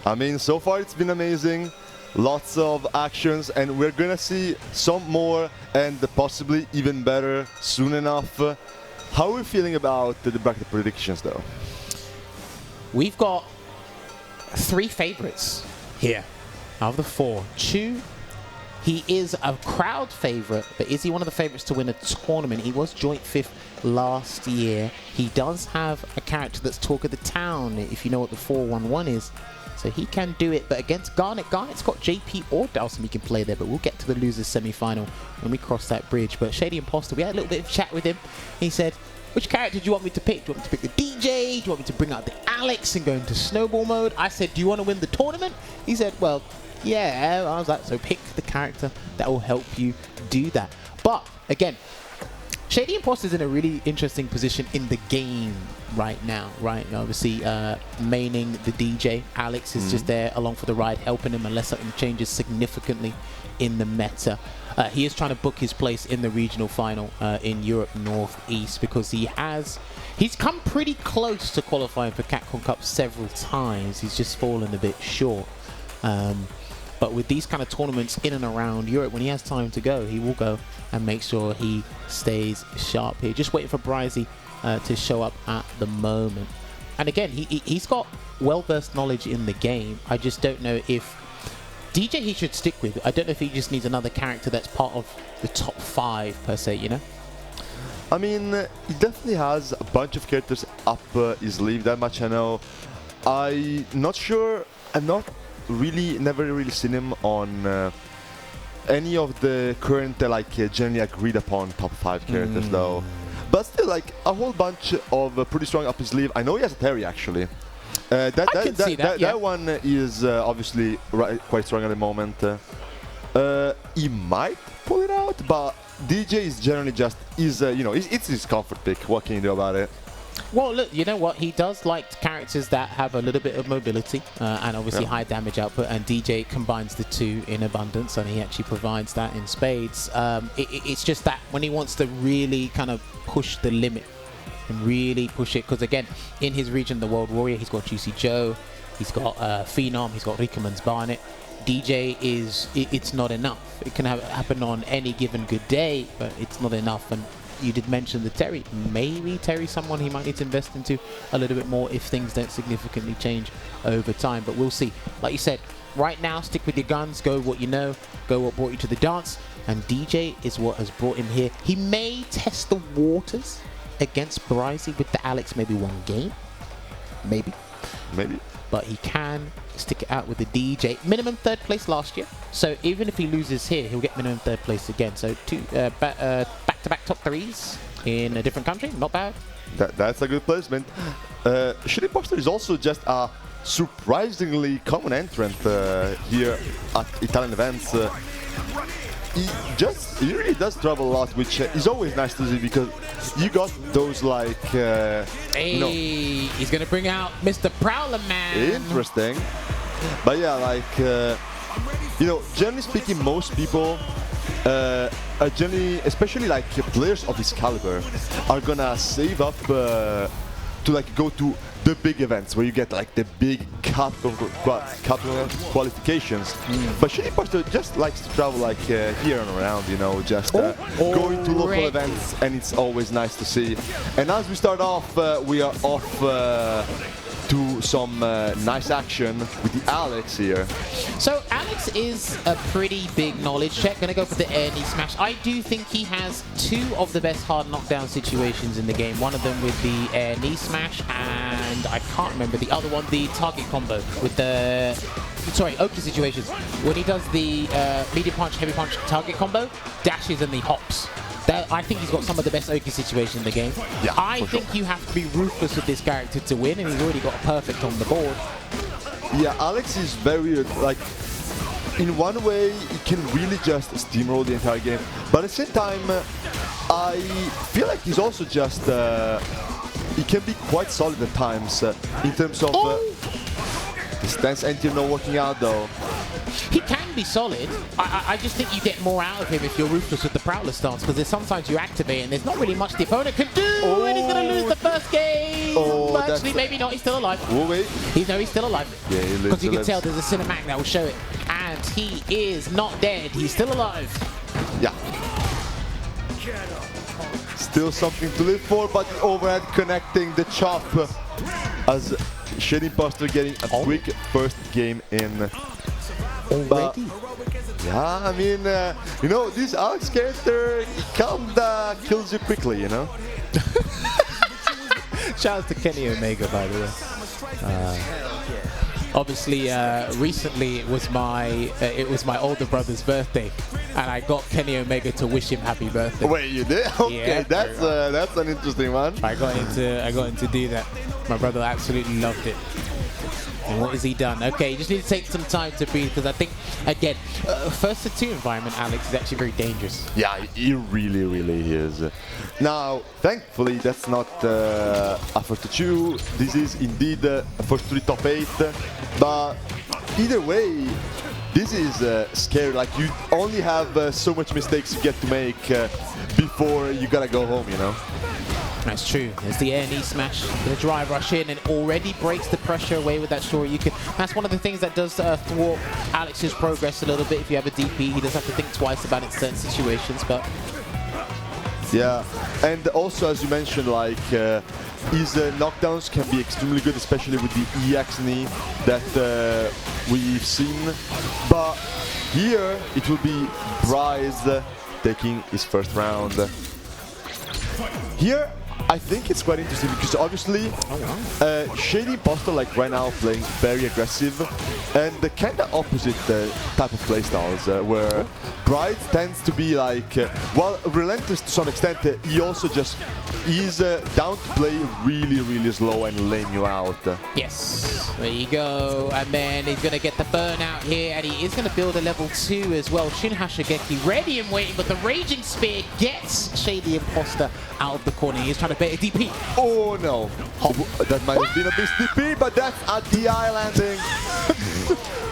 I mean, so far it's been amazing. Lots of actions, and we're gonna see some more and possibly even better soon enough. How are we feeling about the bracket predictions, though? We've got 3 favorites here out of the 4. Chuu, he is a crowd favorite, but is he one of the favorites to win a tournament? He was joint 5th last year. He does have a character that's talk of the town, if you know what the 4-1-1 is. So he can do it, but against Garnet, Garnet's got JP or Dhalsim he can play there, but we'll get to the losers semi-final when we cross that bridge. But ShadyImpostor, we had a little bit of chat with him. He said, which character do you want me to pick? Do you want me to pick the DJ? Do you want me to bring out the Alex and go into snowball mode? I said, do you want to win the tournament? He said, well, yeah. I was like, so pick the character that will help you do that. But again, ShadyImpostor is in a really interesting position in the game right now, right? Obviously, maining the DJ. Alex is just there along for the ride, helping him unless something changes significantly in the meta. He is trying to book his place in the regional final in Europe Northeast because he's come pretty close to qualifying for Capcom Cup several times. He's just fallen a bit short. But with these kind of tournaments in and around Europe, when he has time to go, he will go and make sure he stays sharp here. Just waiting for Bryzee to show up at the moment. And again, he's got well-versed knowledge in the game. I just don't know if DJ he should stick with. I don't know if he just needs another character that's part of the top 5 per se, you know? I mean, he definitely has a bunch of characters up his sleeve, that much I know. I'm not sure, never really seen him on any of the current generally agreed upon top 5 characters though. But still, like a whole bunch of pretty strong up his sleeve. I know he has a Terry actually. That one is obviously quite strong at the moment. He might pull it out, but DJ is generally just it's his comfort pick. What can you do about it? Well, look, you know what? He does like characters that have a little bit of mobility and obviously high damage output, and DJ combines the two in abundance, and he actually provides that in spades. It's just that when he wants to really kind of push the limit and really push it, because again, in his region, the World Warrior, he's got Juicy Joe, he's got Phenom, he's got Rickerman's Barnet. DJ it's not enough. It can happen on any given good day, but it's not enough. And you did mention the Terry. Maybe Terry's someone he might need to invest into a little bit more if things don't significantly change over time. But we'll see. Like you said, right now, stick with your guns. Go what you know. Go what brought you to the dance. And DJ is what has brought him here. He may test the waters against Bryzee with the Alex maybe one game. Maybe. But he can stick it out with the DJ. Minimum 3rd place last year. So even if he loses here, he'll get minimum 3rd place again. So two back-to-back top 3s in a different country. Not bad. That's a good placement. ShadyImpostor is also just a surprisingly common entrant here at Italian events. He really does travel a lot, which is always nice to see, because you got those he's gonna bring out Mr. Prowler Man. Interesting. But yeah, generally speaking, most people are generally, especially players of this caliber, are gonna save up to go to the big events where you get the big Capcom qualifications. But ShadyImpostor just likes to travel here and around, just going to local events, and it's always nice to see. And as we start off, we are off to some nice action with the Alex here. So Alex is a pretty big knowledge check. Gonna go for the air knee smash. I do think he has 2 of the best hard knockdown situations in the game. One of them with the air knee smash, and I can't remember the other one, the target combo with the Oki situations. When he does the medium punch, heavy punch target combo, dashes and the hops. I think he's got some of the best Oki situations in the game. Yeah, I think you have to be ruthless with this character to win, and he's already got a perfect on the board. Yeah, Alex is very, in one way, he can really just steamroll the entire game. But at the same time, I feel like he's also just, he can be quite solid at times in terms of the stance anti not working out though. He can be solid. I just think you get more out of him if you're ruthless with the Prowler stance, because there's sometimes you activate and there's not really much the opponent can do, and he's going to lose the first game. But actually, maybe not. He's still alive. Oh, wait. He's still alive. Yeah, he lives. Because you can tell there's a cinematic that will show it. And he is not dead. He's still alive. Yeah. Still something to live for, but the overhead connecting the chop as ShadyImpostor getting a quick first game in. But, yeah, I mean, this Alex character, he kinda kills you quickly, Shout out to Kenny Omega, by the way. Obviously, recently it was my older brother's birthday, and I got Kenny Omega to wish him happy birthday. Wait, you did? Okay, yeah, that's an interesting one. I got him to do that. My brother absolutely loved it. And what has he done? Okay, you just need to take some time to breathe because I think, again, first to two environment, Alex, is actually very dangerous. Yeah, he really, really is. Now, thankfully, that's not a first to Chuu. This is indeed a first to the top 8. But either way, this is scary. Like, you only have so much mistakes you get to make before you gotta go home, you know? That's true. There's the air knee smash, the drive rush in, and already breaks the pressure away with that story. That's one of the things that does thwart Alex's progress a little bit. If you have a DP, he does have to think twice about it in certain situations, but... Yeah, and also, as you mentioned, like, his knockdowns can be extremely good, especially with the EX knee that we've seen. But here, it will be Bryzee taking his first round. Here, I think it's quite interesting because obviously ShadyImpostor like right now playing very aggressive and the kind of opposite type of playstyles where Bryzee tends to be like, well, relentless to some extent. He also just is down to play really, really slow and lane you out. Yes, there you go. And then he's going to get the burnout here, and he is going to build a level 2 as well. Shin Hashigeki ready and waiting, but the Raging Spear gets ShadyImpostor out of the corner. He's trying to bait a DP. Oh no, that might have been a big DP, but that's a DI landing.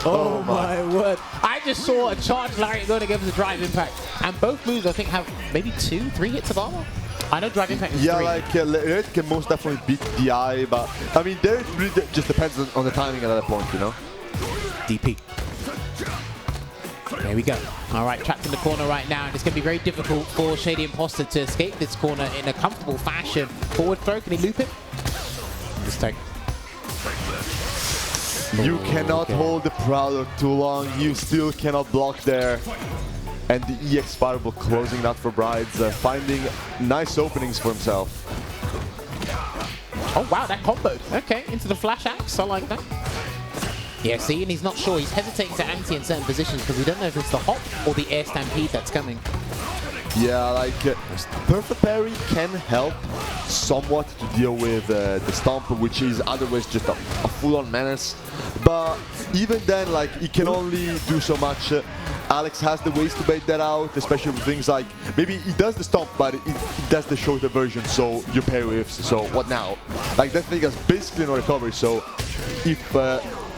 Oh my word. I just saw a charge Lariat going against the drive impact, and both moves I think have maybe 2-3 hits of armor. I know drive impact is 3. Like it can most definitely beat DI, but I mean there it really just depends on the timing at that point, you know. DP. There we go. All right, trapped in the corner right now, and it's going to be very difficult for ShadyImpostor to escape this corner in a comfortable fashion. Forward throw, can he loop it? Just take. You cannot hold the Prowler too long. You still cannot block there. And the EX Fireball closing that for Bryzee, finding nice openings for himself. Oh wow, that combo. Okay, into the flash axe. I like that. Yeah, see, and he's not sure. He's hesitating to anti in certain positions because we don't know if it's the hop or the air stampede that's coming. Yeah, like perfect parry can help somewhat to deal with the stomp, which is otherwise just a full-on menace. But even then, like, he can only do so much. Alex has the ways to bait that out, especially with things like maybe he does the stomp, but he does the shorter version, so you parry whiffs. So what now? Like that thing has basically no recovery. So if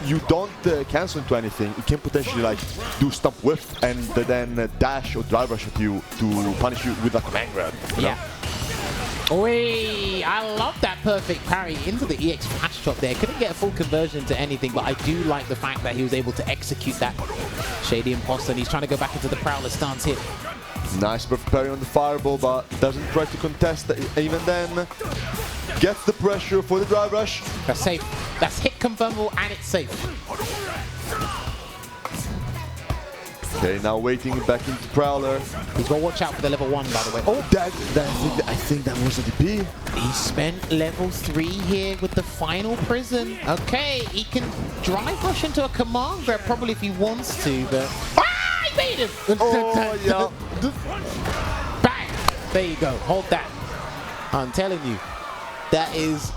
you don't cancel into anything, you can potentially like do stomp whiff and then dash or drive rush at you to punish you with a command grab. Yeah. Oi, I love that perfect parry into the EX flash shot there. Couldn't get a full conversion to anything, but I do like the fact that he was able to execute that. ShadyImpostor, and he's trying to go back into the Prowler stance here. Nice perfect parry on the fireball, but doesn't try to contest even then. Gets the pressure for the drive rush. That's safe. That's hit confirmable and it's safe. Okay, now waiting back into Prowler. He's got to watch out for the level 1, by the way. Oh, I think that was a DP. He spent level 3 here with the final prison. Okay, he can drive rush into a command grab probably if he wants to, but... Ah, he made him! Oh, yeah. Bang! There you go. Hold that. I'm telling you. That is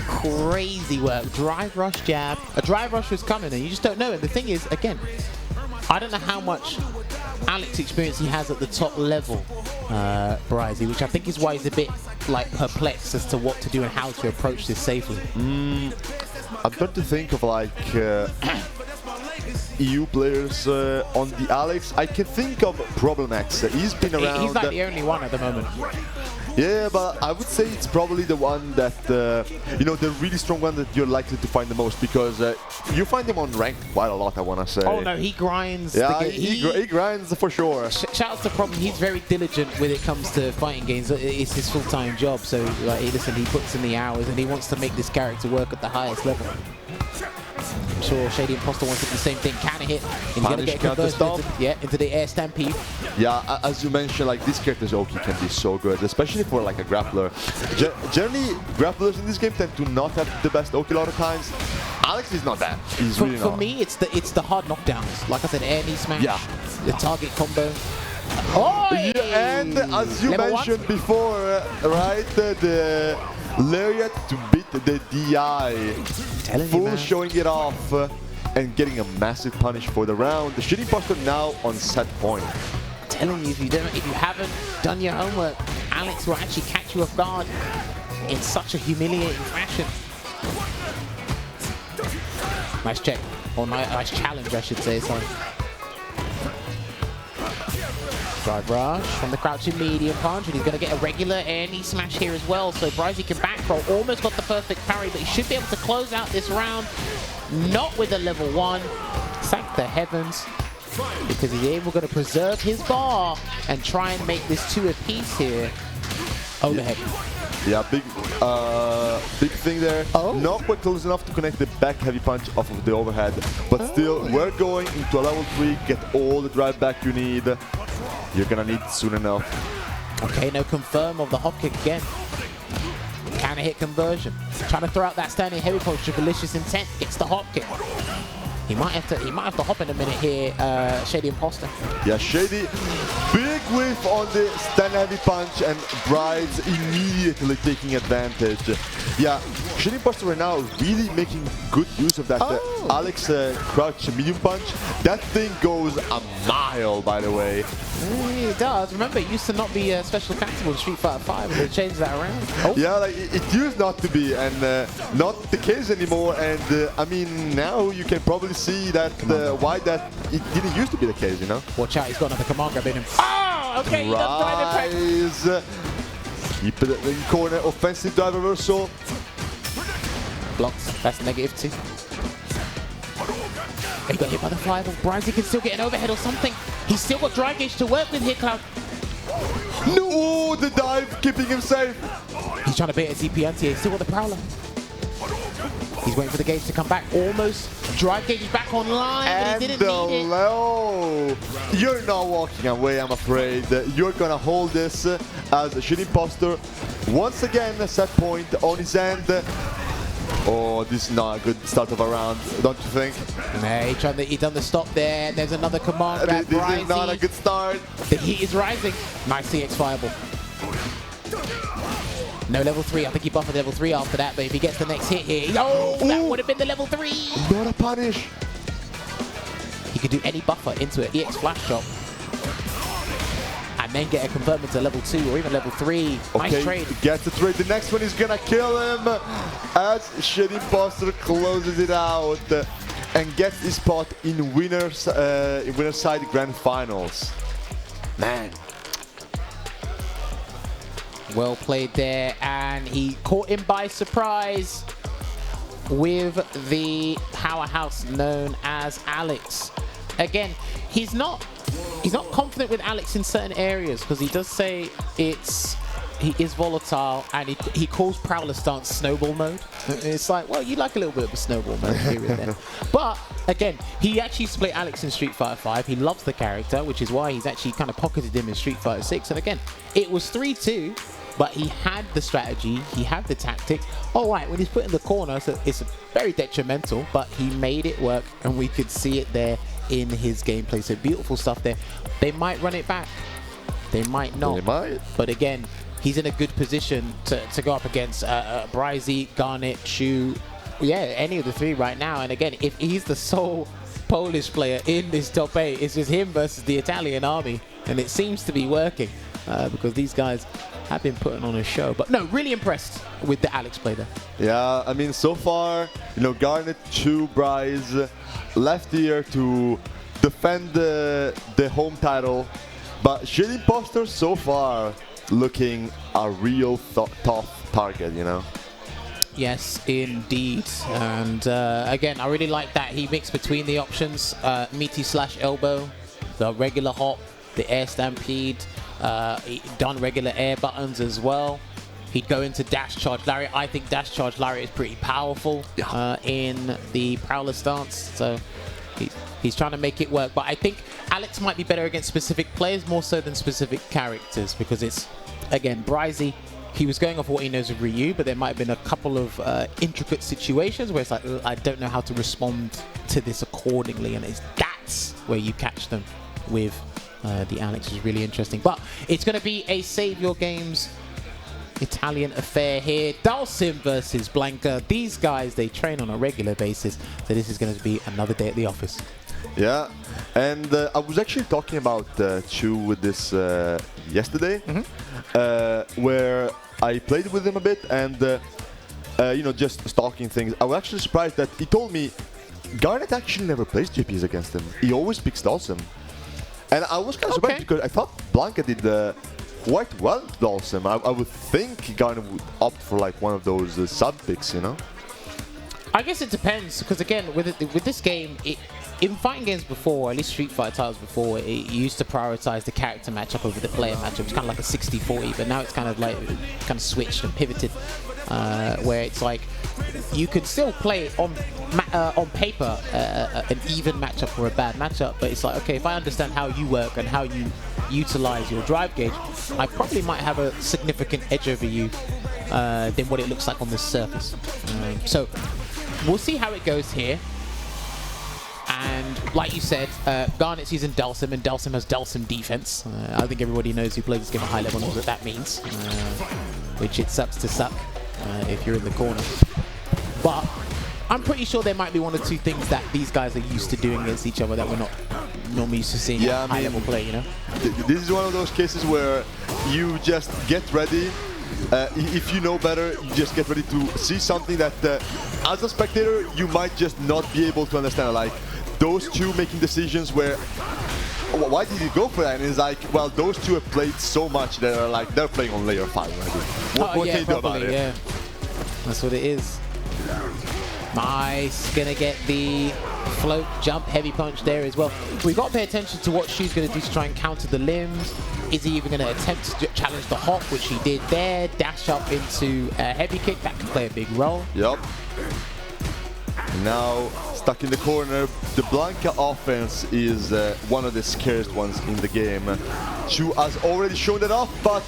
crazy work. Drive rush jab. A drive rush was coming and you just don't know. And the thing is, again, I don't know how much Alex experience he has at the top level, Bryzee, which I think is why he's a bit like perplexed as to what to do and how to approach this safely. I'm trying to think of like EU players on the Alex. I can think of Problem X. He's been around. He's like the only one at the moment. Yeah, but I would say it's probably the one that, you know, the really strong one that you're likely to find the most because you find him on rank quite a lot, I want to say. Oh no, he grinds. Yeah, he grinds for sure. Shout out to Problem, he's very diligent when it comes to fighting games. It's his full-time job, so like, listen, he puts in the hours and he wants to make this character work at the highest level. I'm sure ShadyImpostor wants to do the same thing. Can hit. He's going to get converted into the air stampede. Yeah, as you mentioned, like this character's Oki can be so good, especially for like a grappler. Generally, grapplers in this game tend to not have the best Oki a lot of times. Alex is not that. He's really not. For me, it's the hard knockdowns. Like I said, air knee smash, the target combo. Oh, yeah, and as you mentioned before, right, Lariat to beat the DI. Telling you, Full man. showing it off and getting a massive punish for the round. The ShadyImpostor now on set point. Telling you, if you haven't done your homework, Alex will actually catch you off guard in such a humiliating fashion. Nice check, or nice challenge, I should say. Sorry. Drive rush from the crouching medium punch, and he's going to get a regular air knee smash here as well. So Bryzee can back roll, almost got the perfect parry, but he should be able to close out this round. Not with a level 1. Thank the heavens, because he's able to preserve his bar and try and make this 2 apiece here. Overhead. Yeah, big thing there. Oh. Not quite close enough to connect the back heavy punch off of the overhead, but still, we're going into a level 3. Get all the drive back you need. You're gonna need soon enough. Okay, no confirm of the hop kick again. Can hit conversion. Trying to throw out that standing heavy punch with malicious intent. Gets the hop kick. He might have to hop in a minute here, ShadyImpostor. Yeah, Shady, big whiff on the stand heavy punch, and Bryzee immediately taking advantage. Yeah, ShadyImpostor right now really making good use of that Alex crouch medium punch. That thing goes a mile, by the way. It does. Remember, it used to not be special castable in Street Fighter 5, and they changed that around. Oh. Yeah, like it used not to be, and not the case anymore. And I mean, now you can probably see that why that it didn't used to be the case, you know. Watch out, he's got another command grab in him. Oh, okay, he does drive impact. Keep it in corner, offensive dive reversal. Blocks, that's -2. He got hit by the fly, but Bryzee can still get an overhead or something. He's still got dry gauge to work with here, Cloud. No, the dive, keeping him safe. He's trying to bait a CP anti, he's still got the Prowler. He's waiting for the gauge to come back. Almost drive gauge back online, but he didn't need it. Low. You're not walking away, I'm afraid. You're gonna hold this as ShadyImpostor. Once again, a set point on his end. Oh, this is not a good start of a round, don't you think? Nah, he done the stop there. There's another command grab. This is not a good start. The heat is rising. Nice CX fireball. No level 3. I think he buffered level 3 after that, but if he gets the next hit here, that would have been the level 3. Not a punish. He could do any buffer into an EX flash shot. And then get a convertment to level 2 or even level 3. Okay, nice trade. Gets the trade. The next one is gonna kill him as ShadyImpostor closes it out and gets his spot in Winners Side Grand Finals. Man. Well played there, and he caught him by surprise with the powerhouse known as Alex. Again, he's not confident with Alex in certain areas, because he does say he is volatile, and he calls Prowler stance snowball mode. It's like, well, you like a little bit of a snowball mode here and there. But again, he actually used to play Alex in Street Fighter 5. He loves the character, which is why he's actually kind of pocketed him in Street Fighter 6. And again, it was 3-2. But he had the strategy, he had the tactics. All right, when he's put in the corner, so it's very detrimental, but he made it work, and we could see it there in his gameplay. So beautiful stuff there. They might run it back. They might not. They might. But again, he's in a good position to go up against Bryzee, Garnet, Chuu. Yeah, any of the 3 right now. And again, if he's the sole Polish player in this top 8, it's just him versus the Italian army. And it seems to be working because these guys have been putting on a show. But no, really impressed with the Alex play there. Yeah, I mean, so far, you know, Garnet, Chuu, Bryzee left here to defend the home title. But ShadyImpostor so far looking a real tough target, you know. Yes, indeed. And again, I really like that he mixed between the options, meaty slash elbow, the regular hop, the air stampede, he done regular air buttons as well. He'd go into dash charge lariat. I think dash charge lariat is pretty powerful in the Prowler stance. So he's trying to make it work. But I think Alex might be better against specific players more so than specific characters, because it's, again, Bryzee. He was going off what he knows of Ryu, but there might have been a couple of intricate situations where it's like, I don't know how to respond to this accordingly, and that's where you catch them with the Alex, is really interesting. But it's going to be a save your games Italian affair here. Dhalsim versus Blanka. These guys, they train on a regular basis, so this is going to be another day at the office. Yeah, and I was actually talking about Chuu with this yesterday, where I played with him a bit and, you know, just stalking things. I was actually surprised that he told me Garnet actually never plays GPs against him. He always picks Dhalsim. And I was kind of surprised because I thought Blanka did quite well with Dhalsim. I would think Garnet would opt for like one of those sub picks, you know? I guess it depends, because again, with this game, in fighting games before, at least Street Fighter titles before, it used to prioritize the character matchup over the player matchup. It was kind of like a 60-40, but now it's kind of like switched and pivoted, where it's like you could still play on paper an even matchup or a bad matchup, but it's like, okay, if I understand how you work and how you utilize your drive gauge, I probably might have a significant edge over you than what it looks like on the surface. So we'll see how it goes here. And like you said, Garnet's using Dhalsim, and Dhalsim has Dhalsim defense. I think everybody knows who plays this game at high level knows what that means, which it sucks to suck if you're in the corner. But I'm pretty sure there might be one or two things that these guys are used to doing against each other that we're not normally used to seeing at high level play, you know? This is one of those cases where you just get ready. If you know better, you just get ready to see something that, as a spectator, you might just not be able to understand. Like those two making decisions where, why did you go for that? And it's like, well, those two have played so much that are like they're playing on layer 5 already. What can you do about it? Yeah, that's what it is. Nice, gonna get the float jump heavy punch there as well. We've got to pay attention to what Shuu's gonna do to try and counter the limbs. Is he even gonna attempt to challenge the hop, which he did there? Dash up into a heavy kick, that can play a big role. Yep. Now stuck in the corner. The Blanka offense is one of the scariest ones in the game. Chuu has already shown that off, but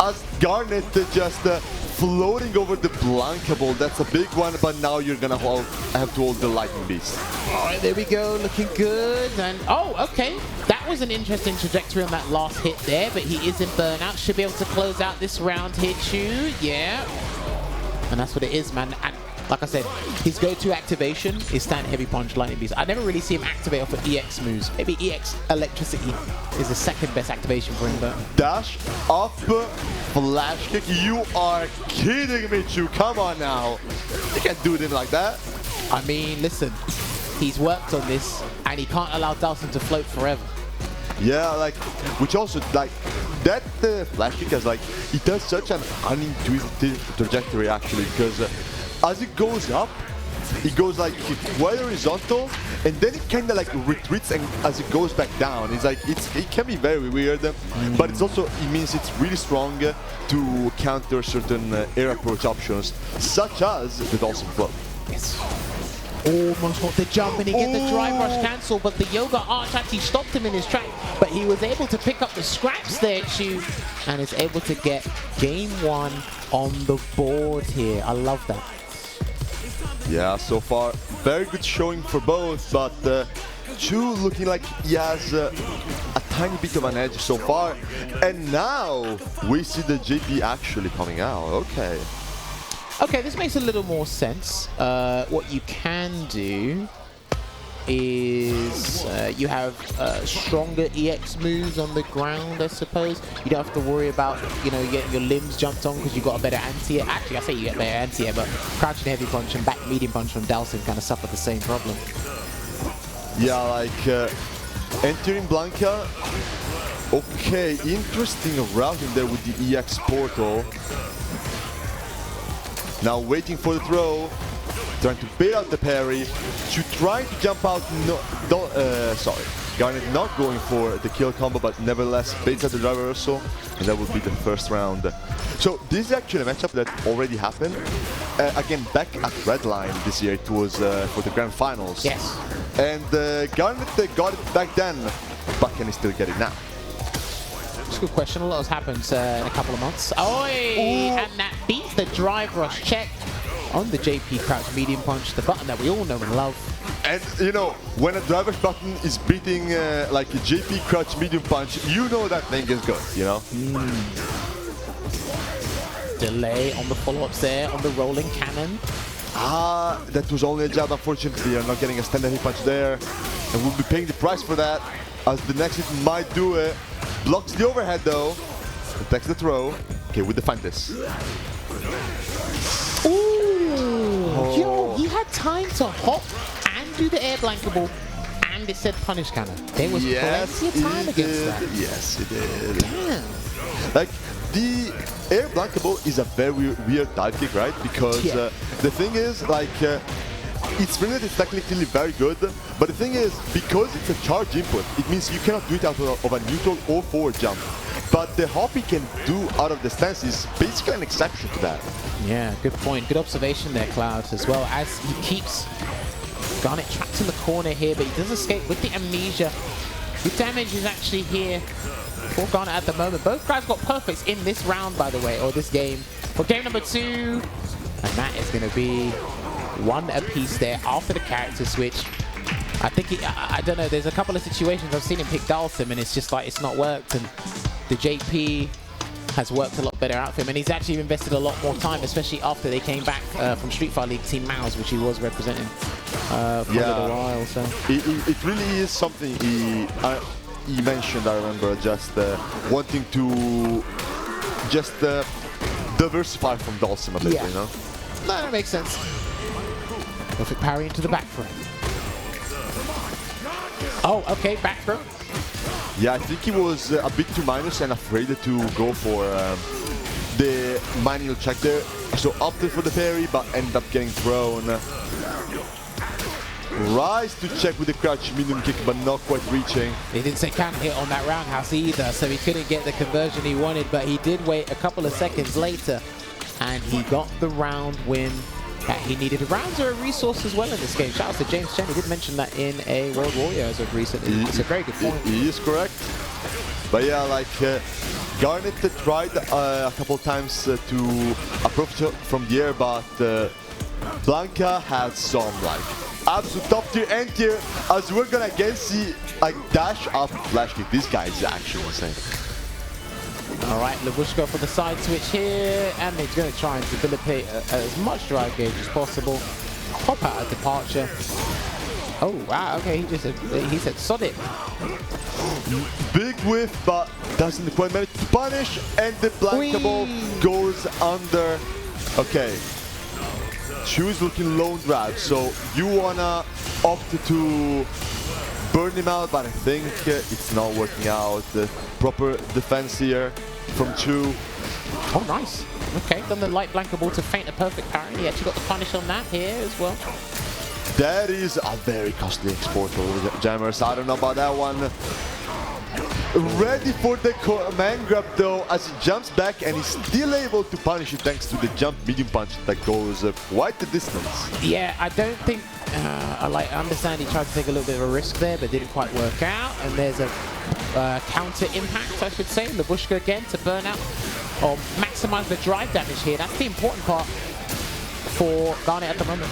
as Garnet just floating over the Blanka ball, that's a big one, but now you're gonna have to hold the Lightning Beast. All right, there we go, looking good. And oh, okay, that was an interesting trajectory on that last hit there, but he is in burnout. Should be able to close out this round here, Chuu. Yeah, and that's what it is, man. And like I said, his go-to activation is stand heavy punch, lightning beast. I never really see him activate off of EX moves. Maybe EX electricity is the second best activation for him, but dash up, flash kick. You are kidding me, Chuu. Come on now. You can't do it like that. I mean, listen, he's worked on this, and he can't allow Dhalsim to float forever. Yeah, like, which also, like, that flash kick has, like, it does such an unintuitive trajectory, actually, because as it goes up, it goes like quite horizontal, and then it kind of like retreats, and as it goes back down, it's like it can be very weird, but it's also it means it's really strong to counter certain air approach options, such as the Dhalsim float. Yes. Almost got the jump, and he gets the drive rush cancel, but the Yoga Arch actually stopped him in his track. But he was able to pick up the scraps there, Chuu, and is able to get game 1 on the board here. I love that. Yeah, so far, very good showing for both, but Chuu looking like he has a tiny bit of an edge so far. And now we see the JP actually coming out. Okay. Okay, this makes a little more sense. What you can do is you have stronger EX moves on the ground, I suppose. You don't have to worry about, you know, getting your limbs jumped on because you've got a better anti-air. Actually, I say you get better anti-air, but crouching heavy punch and back medium punch from Dhalsim kind of suffer the same problem. Yeah, like entering Blanka. Okay, interesting routing there with the EX portal. Now waiting for the throw. Trying to bait out the parry, to try to jump out, sorry, Garnet not going for the kill combo, but nevertheless baits out the driver reversal, and that will be the first round. So this is actually a matchup that already happened, again back at Redline this year. It was for the Grand Finals. Yes. And Garnet got it back then, but can he still get it now? That's a good question. A lot has happened in a couple of months. Oh, and that beats the drive rush check on the JP crouch medium punch, the button that we all know and love. And you know, when a driver's button is beating like a JP crouch medium punch, you know that thing is good, you know? delay on the follow-ups there, on the rolling cannon. That was only a jab, unfortunately. You're not getting a standard hit punch there. And we'll be paying the price for that, as the next hit might do it. Blocks the overhead though. Attacks the throw. Okay, we define this. Ooh! Yo, he had time to hop and do the air blankable, and it said punish cannon. There was plenty of time against that. Yes, it did. Damn. Like, the air blankable is a very weird dive kick, right? Because the thing is, like, its frame rate is technically very good, but the thing is, because it's a charge input, it means you cannot do it out of a neutral or forward jump. But the hop he can do out of the stance is basically an exception to that. Yeah, good point. Good observation there, Cloud, as well, as he keeps Garnet trapped in the corner here, but he does escape with the amnesia. Good damage is actually here for Garnet at the moment. Both guys got perfects in this round, by the way, or this game. For game number 2, and that is going to be 1 apiece there after the character switch. I think, I don't know, there's a couple of situations I've seen him pick Dhalsim, and it's just like, it's not worked, and the JP has worked a lot better out for him, and he's actually invested a lot more time, especially after they came back from Street Fighter League Team Mouse, which he was representing for a little while. So it really is something he mentioned. I remember just wanting to just diversify from Dhalsim a bit, you know. No, that makes sense. Perfect parry into the back throw. Oh, okay, back throw. Yeah, I think he was a bit too minus and afraid to go for the manual check there. So opted for the parry, but ended up getting thrown. Rise to check with the crouch medium kick, but not quite reaching. He didn't say can hit on that roundhouse either, so he couldn't get the conversion he wanted, but he did wait a couple of seconds later, and he got the round win that he needed. Rounds are a resource as well in this game. Shout out to James Chen, he did mention that in a World Warrior as of recently. It's a very good point. He is correct. But yeah, like Garnet tried a couple of times to approach from the air, but Blanka has some like absolute top tier end tier, as we're gonna again see like dash up flash kick. This guy is actually insane. Alright, Lavushka for the side switch here, and he's going to try and debilitate as much drive gauge as possible. Hop out of departure. Oh wow, okay, he said sod it. Big whiff, but doesn't quite manage to punish, and the blankable goes under. Okay, Chuu is looking lone drive, so you wanna opt to burn him out, but I think it's not working out. The proper defense here from Chuu. Oh, nice. Okay, done the light blankable to feint a perfect parry. He actually got the punish on that here as well. That is a very costly export over Jammerz. I don't know about that one. Ready for the command grab though, as he jumps back and he's still able to punish it thanks to the jump medium punch that goes quite the distance. Yeah, I don't think, I understand he tried to take a little bit of a risk there, but didn't quite work out. And there's a counter impact, I should say. Lavushka again to burn out or maximize the drive damage here. That's the important part for Garnet at the moment.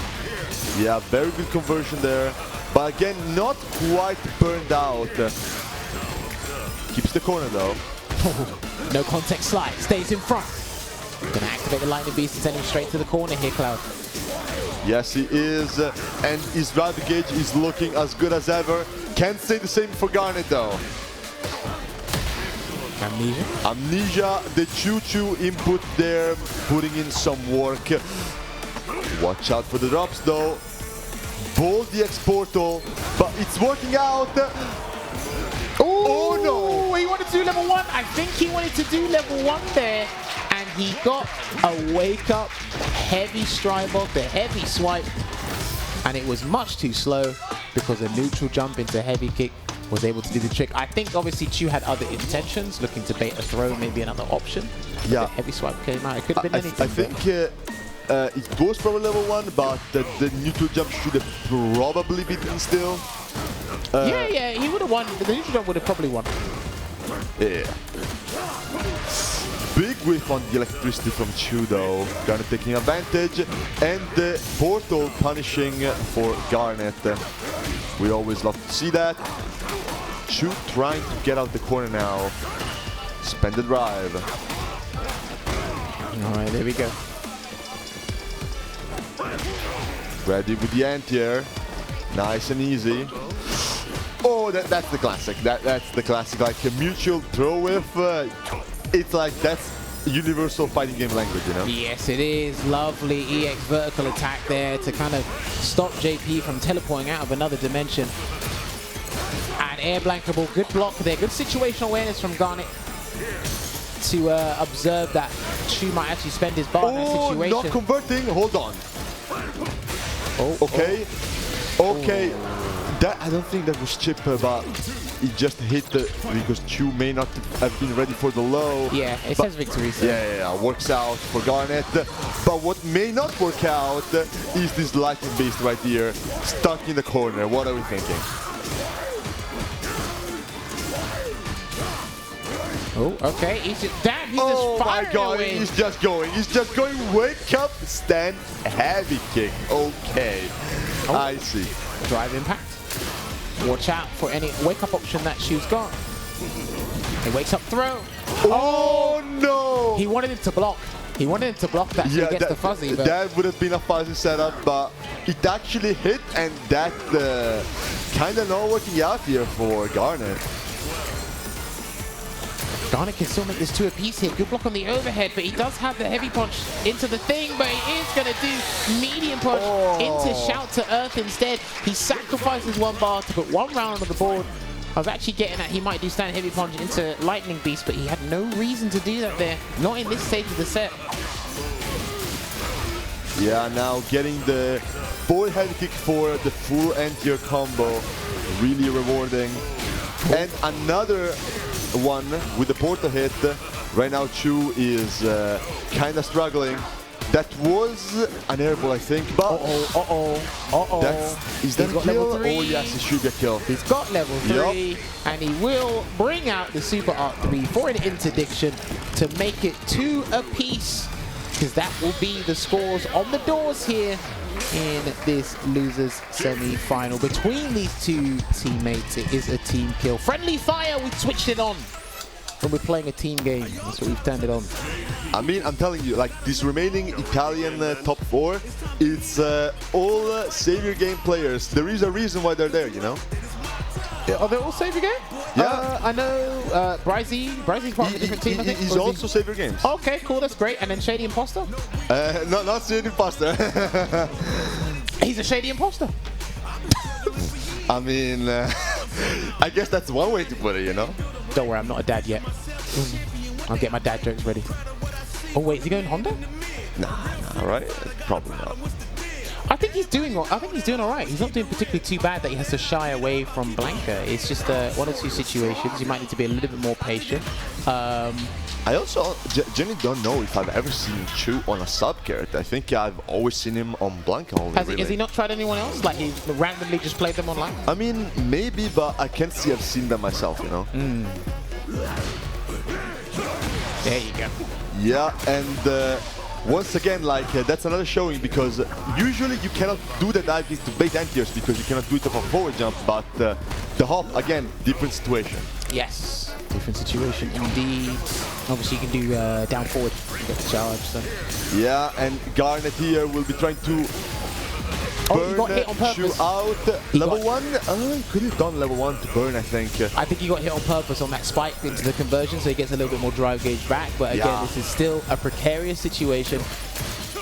Yeah, very good conversion there, but again, not quite burned out. Keeps the corner though. No contact slide, stays in front. Gonna activate the lightning beast and send him straight to the corner here, Cloud. Yes, he is, and his drive gauge is looking as good as ever. Can't say the same for Garnet though. Amnesia. Amnesia, the Chuu input there, putting in some work. Watch out for the drops though. Bold the X portal, but it's working out. Oh no! He wanted to do level 1. I think he wanted to do level 1 there. And he got a wake up, heavy stride block, the heavy swipe. And it was much too slow because a neutral jump into heavy kick was able to do the trick. I think obviously Chuu had other intentions, looking to bait a throw, maybe another option. Yeah. The heavy swipe came out. It could have been anything. I think it was probably level 1, but the neutral jump should have probably been still. Yeah, he would have won. The neutral jump would have probably won. Yeah. Big whiff on the electricity from Chuu though. Garnet taking advantage, and the portal punishing for Garnet. We always love to see that. Chuu trying to get out the corner now. Spend the drive. All right, there we go. Ready with the anti-air. Nice and easy. Oh, that's the classic. That's the classic. Like a mutual throw with. It's like that's universal fighting game language, you know? Yes, it is. Lovely EX vertical attack there to kind of stop JP from teleporting out of another dimension. And air blankable, good block there. Good situational awareness from Garnet to observe that Chuu might actually spend his bar in that situation. Not converting. Hold on. Oh, okay. Oh. Okay. That I don't think that was chip, but it just hit because Chuu may not have been ready for the low. Yeah, it says victory. So. Yeah, works out for Garnet. But what may not work out is this lightning beast right here, stuck in the corner. What are we thinking? Oh, okay. He's just, damn, he's oh just my God, away. He's just going. Wake up, stand, heavy kick. Okay, I see. Drive impact. Watch out for any wake-up option that Chuu's got. He wakes up throw. Oh no! He wanted it to block. He wanted it to block that so he gets the fuzzy. But that would have been a fuzzy setup, but it actually hit, and that kind of not working out here for Garnet. Garnet can still make this 2 apiece here. Good block on the overhead, but he does have the heavy punch into the thing, but he is going to do medium punch into shout to earth instead. He sacrifices 1 bar to put 1 round on the board. I was actually getting that he might do stand heavy punch into lightning beast, but he had no reason to do that there. Not in this stage of the set. Yeah, now getting the forward heavy kick for the full anti-air combo. Really rewarding. And another one with the portal hit. Right now Chuu is kind of struggling. That was an airball, I think, but is that a kill? Oh yes, it should be a kill. He's got level 3, and he will bring out the Super Art 3 for an interdiction to make it 2 apiece, because that will be the scores on the doors here in this losers semi-final. Between these 2 teammates, it is a team kill. Friendly fire, we switched it on. When we're playing a team game, that's what we've turned it on. I mean, I'm telling you, like, this remaining Italian top 4, it's all Savior game players. There is a reason why they're there, you know? Are they all Savior game? Yeah. I know Bryzee. Bryzee's part of a different team, I think. He's also Savior games. Okay, cool, that's great. And then ShadyImpostor? No, not ShadyImpostor. He's a ShadyImpostor. I mean, I guess that's one way to put it, you know? Don't worry, I'm not a dad yet. I'll get my dad jokes ready. Oh wait, is he going Honda? Nah, right? Probably not. I think he's doing all right. He's not doing particularly too bad that he has to shy away from Blanka. It's just 1 or 2 situations. You might need to be a little bit more patient. I also genuinely don't know if I've ever seen Chuu on a sub character. I think I've always seen him on Blanka only. Has he not tried anyone else? Like he randomly just played them online? I mean, maybe, but I can't say I've seen them myself, you know? There you go. Yeah, and once again, like, that's another showing, because usually you cannot do the dive into bait anti-airs because you cannot do it off a forward jump, but the hop, again, different situation. Yes, different situation indeed. Obviously you can do down forward and get the charge. So. Yeah, and Garnet here will be trying to burn Chuu out. Level 1? He could have done level 1 to burn, I think. I think he got hit on purpose on that spike into the conversion, so he gets a little bit more drive gauge back. But again, this is still a precarious situation,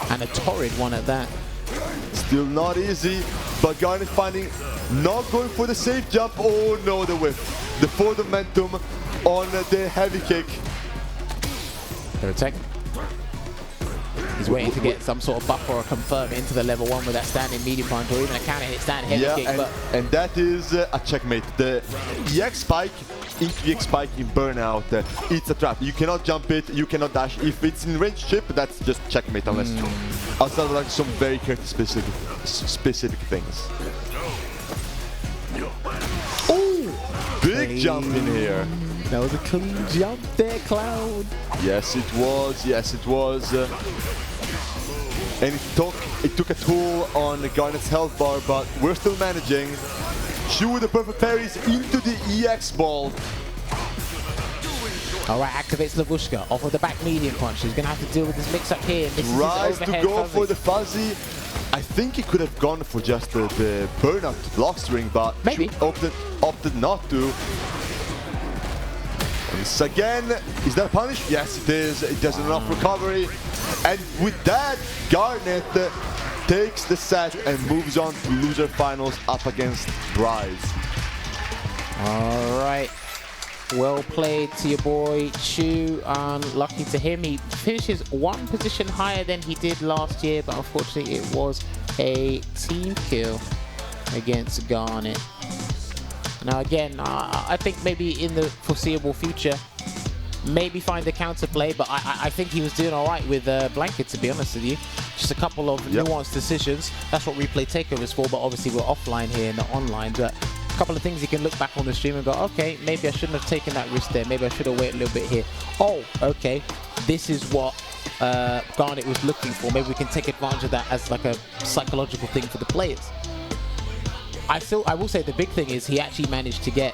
and a torrid one at that. Still not easy, but Garnet finding, not going for the safe jump. Oh no, the whiff. The forward momentum on the heavy kick. Third attack. He's waiting to get some sort of buffer or confirm into the level 1 with that standing medium punch, or even a counter hit stand heavy kick. And that is a checkmate. The EX spike into EX spike in burnout, it's a trap. You cannot jump it, you cannot dash. If it's in range chip, that's just checkmate unless outside of like some very character specific things. Oh, big jump in here. That was a clean jump there, Cloud. Yes, it was. Yes, it was. And it took a toll on Garnet's health bar, but we're still managing. Chuu with the perfect parries into the EX ball. All right, activates Lavushka off of the back medium punch. He's going to have to deal with this mix-up here. This Tries to go for the fuzzy. I think he could have gone for just the burnout to block string, but maybe opted not to. Once again, is that a punish? Yes, it is. It does enough recovery. And with that, Garnet takes the set and moves on to loser finals up against Bryzee. All right. Well played to your boy Chuu. Unlucky to him, he finishes one position higher than he did last year, but unfortunately it was a team kill against Garnet. Now again, I think maybe in the foreseeable future, maybe find the counterplay, but I think he was doing all right with Blanka, to be honest with you. Just a couple of nuanced decisions. That's what replay takeover is for, but obviously we're offline here, not online. But a couple of things you can look back on the stream and go, okay, maybe I shouldn't have taken that risk there. Maybe I should have waited a little bit here. Oh, okay, this is what Garnet was looking for. Maybe we can take advantage of that as like a psychological thing for the players. I will say the big thing is he actually managed to get,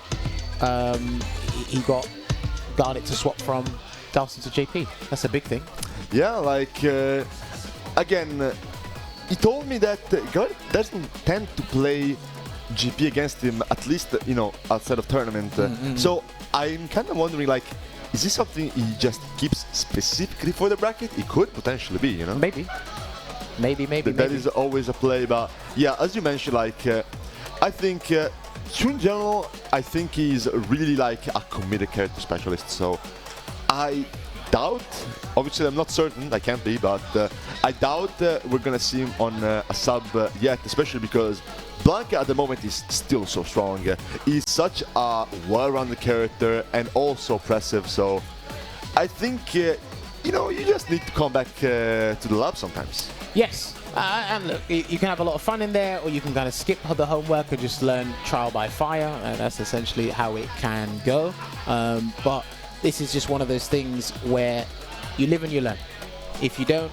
he got Garnet to swap from Dhalsim to JP. That's a big thing. Yeah, like, again, he told me that Garnet doesn't tend to play GP against him, at least, you know, outside of tournament. So I'm kind of wondering, like, is this something he just keeps specifically for the bracket? It could potentially be, you know? Maybe. That is always a play, but yeah, as you mentioned, like, I think Chuu in general, I think he's really like a committed character specialist. So I doubt, obviously I'm not certain, I can't be, but I doubt we're gonna see him on a sub yet, especially because Blanka at the moment is still so strong. He's such a well-rounded character and also oppressive. So I think, you know, you just need to come back to the lab sometimes. Yes. And look, you can have a lot of fun in there, or you can kind of skip the homework and just learn trial by fire. That's essentially how it can go. But this is just one of those things where you live and you learn. If you don't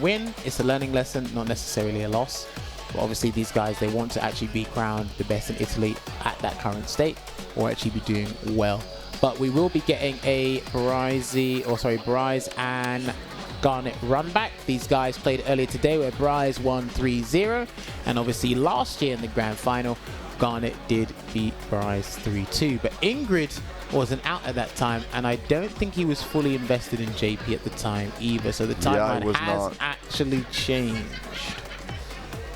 win, it's a learning lesson, not necessarily a loss. But obviously these guys, they want to actually be crowned the best in Italy at that current state, or actually be doing well. But we will be getting a Bryzee and Garnet run back. These guys played earlier today where Bryzee won 3-0, and obviously last year in the grand final Garnet did beat Bryzee 3-2, but Ingrid wasn't out at that time, and I don't think he was fully invested in JP at the time either, so the timeline has actually changed.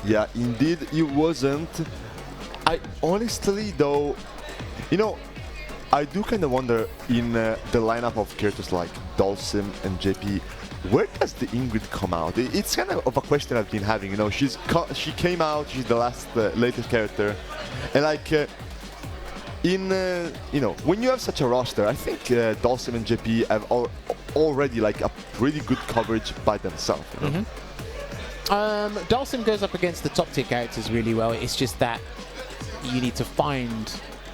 Yeah, indeed it wasn't. I honestly though, you know, I do kind of wonder in the lineup of characters like Dhalsim and JP, where does the Ingrid come out? It's kind of a question I've been having. You know, she came out. She's the latest character, and like you know, when you have such a roster, I think Dhalsim and JP have already like a pretty good coverage by themselves. You know? Dhalsim goes up against the top tier characters really well. It's just that you need to find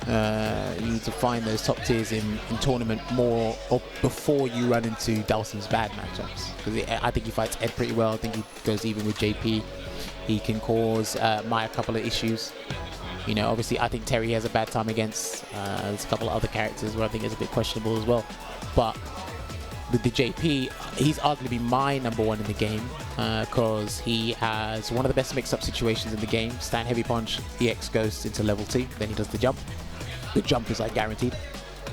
those top tiers in tournament more or before you run into Dhalsim's bad matchups. Because I think he fights Ed pretty well. I think he goes even with JP. He can cause Mai a couple of issues. You know, obviously I think Terry has a bad time against there's a couple of other characters where I think it's a bit questionable as well. But with the JP, he's arguably my #1 in the game because he has one of the best mix-up situations in the game. Stand heavy punch, EX goes into level 2, then he does the jump. The jump is like guaranteed.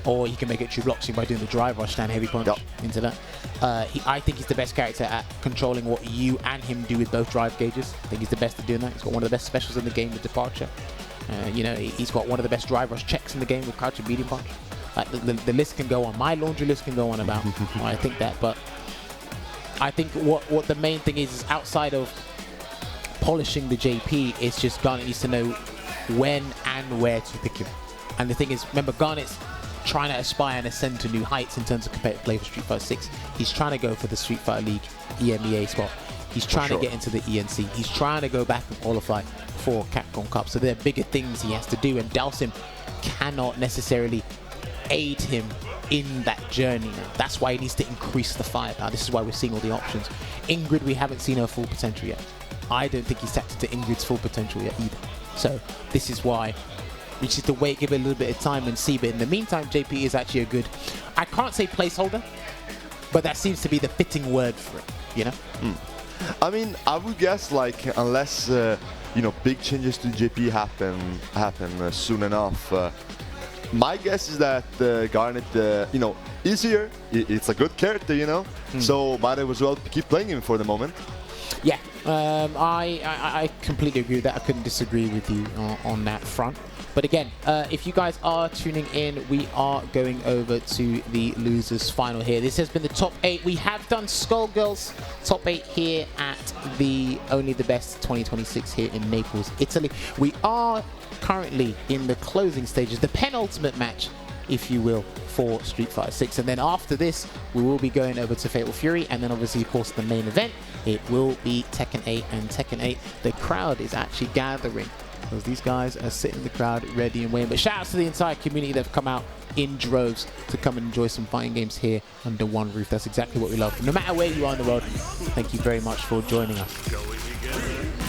Or he can make it true blocks by doing the drive rush, stand heavy punch into that. I think he's the best character at controlling what you and him do with both drive gauges. I think he's the best at doing that. He's got one of the best specials in the game with Departure. You know, he's got one of the best drive rush checks in the game with crouch and medium punch. Like the list can go on. My laundry list can go on about. I think that, but I think what the main thing is outside of polishing the JP, is just Garnet needs to know when and where to pick him. And the thing is, remember, Garnet's trying to aspire and ascend to new heights in terms of competitive play for Street Fighter 6. He's trying to go for the Street Fighter League EMEA spot. He's trying to get into the ENC. He's trying to go back and qualify for Capcom Cup. So there are bigger things he has to do, and Dhalsim cannot necessarily aid him in that journey now. That's why he needs to increase the firepower. This is why we're seeing all the options. Ingrid, we haven't seen her full potential yet. I don't think he's tapped into Ingrid's full potential yet either. So this is why We just need to wait, give it a little bit of time and see. But in the meantime, JP is actually a good, I can't say placeholder, but that seems to be the fitting word for it, you know? I mean, I would guess, like, unless, you know, big changes to JP happen soon enough, my guess is that Garnet, you know, is here. It's a good character, you know, so might as well keep playing him for the moment. Yeah, I completely agree with that. I couldn't disagree with you on that front. But again, if you guys are tuning in, we are going over to the losers final here. This has been the top 8. We have done Skullgirls top 8 here at the Only the Best 2026 here in Naples, Italy. We are currently in the closing stages, the penultimate match, if you will, for Street Fighter 6. And then after this, we will be going over to Fatal Fury, and then obviously, of course, the main event. It will be Tekken 8 and Tekken 8. The crowd is actually gathering, because these guys are sitting in the crowd ready and waiting. But shout out to the entire community that have come out in droves to come and enjoy some fighting games here under one roof. That's exactly what we love. No matter where you are in the world, thank you very much for joining us.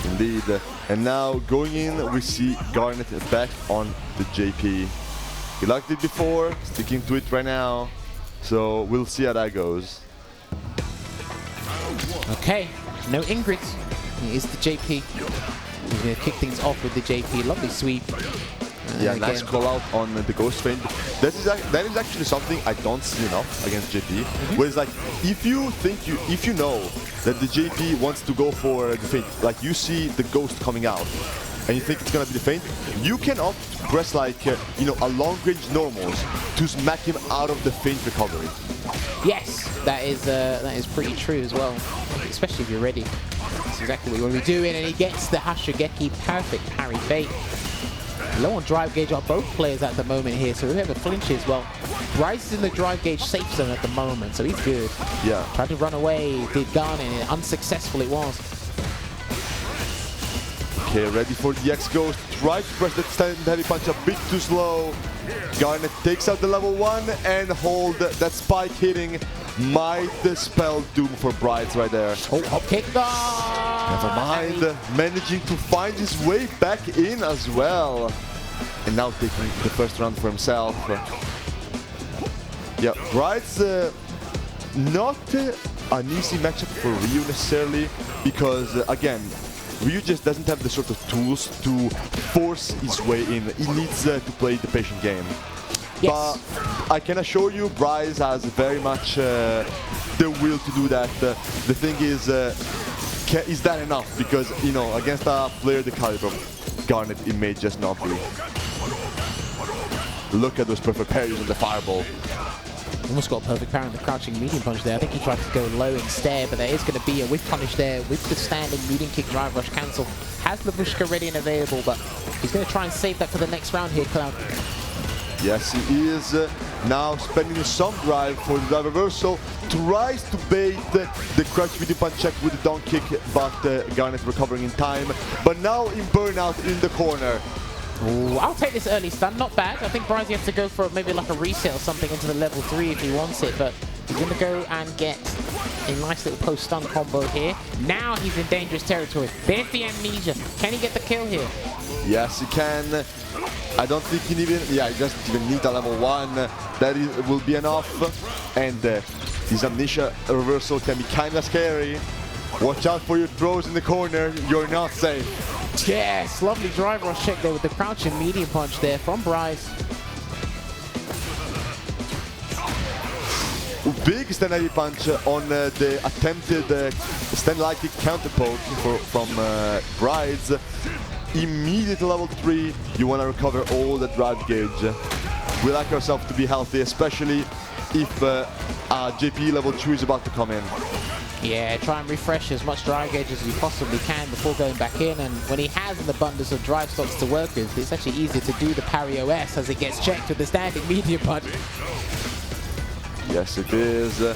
Indeed. And now going in, we see Garnet back on the JP. He liked it before, sticking to it right now. So we'll see how that goes. Okay, no Ingrid. It is the JP. He's going to kick things off with the JP. Lovely sweep. Yeah, nice call out on the Ghost Feint. That is actually something I don't see enough against JP. Where it's like, if you know that the JP wants to go for the feint, like you see the Ghost coming out, and you think it's gonna be the feint, you can opt to press like you know, a long range normals to smack him out of the feint recovery. Yes, that is pretty true as well, especially if you're ready. That's exactly what you want to be doing, and he gets the Hashigeki, perfect parry bait. Low on drive gauge are both players at the moment here, so whoever flinches, well, Bryzee is in the drive gauge safe zone at the moment, so he's good. Yeah. Tried to run away, did Garnet, and unsuccessful it was. Okay, ready for the X-Ghost. Try to press that stand heavy punch a bit too slow. Garnet takes out the level 1 and hold that spike hitting. Might spell doom for Bryzee right there. Oh, hop kick. Never mind. Managing to find his way back in as well. And now taking the first round for himself. Yeah, Bryzee not an easy matchup for Ryu necessarily, because again, Ryu just doesn't have the sort of tools to force his way in. He needs to play the patient game. Yes. But I can assure you, Bryzee has very much the will to do that. The thing is that enough? Because, you know, against a player the caliber of Garnet, it may just not be. Look at those perfect parries on the fireball. Almost got a perfect parry on the crouching medium punch there. I think he tried to go low instead, but there is going to be a whiff punish there with the standing medium kick drive rush cancel. Has Lavushka ready and available, but he's going to try and save that for the next round here, Cloud. Yes, he is now spending some drive for the drive reversal. Tries to bait the crouch medium punch check with the down kick, but Garnet recovering in time. But now in burnout in the corner. Ooh, I'll take this early stun, not bad. I think Bryzee has to go for maybe like a reset or something into the level 3 if he wants it, but he's going to go and get a nice little post stun combo here. Now he's in dangerous territory. There's the amnesia. Can he get the kill here? Yes, he can. I don't think he doesn't even need a level 1. That will be enough. And this amnesia reversal can be kind of scary. Watch out for your throws in the corner. You're not safe. Yes, lovely drive rush check there with the crouching medium punch there from Bryzee. Big stand heavy punch on the attempted stand light kick counter poke from Bryzee. Immediate level 3, you want to recover all the drive gauge. We like ourselves to be healthy, especially if JP level 2 is about to come in. Yeah, try and refresh as much drive gauge as you possibly can before going back in, and when he has an abundance of drive stocks to work with, it's actually easier to do the parry OS as it gets checked with the standing medium punch. Yes, it is. I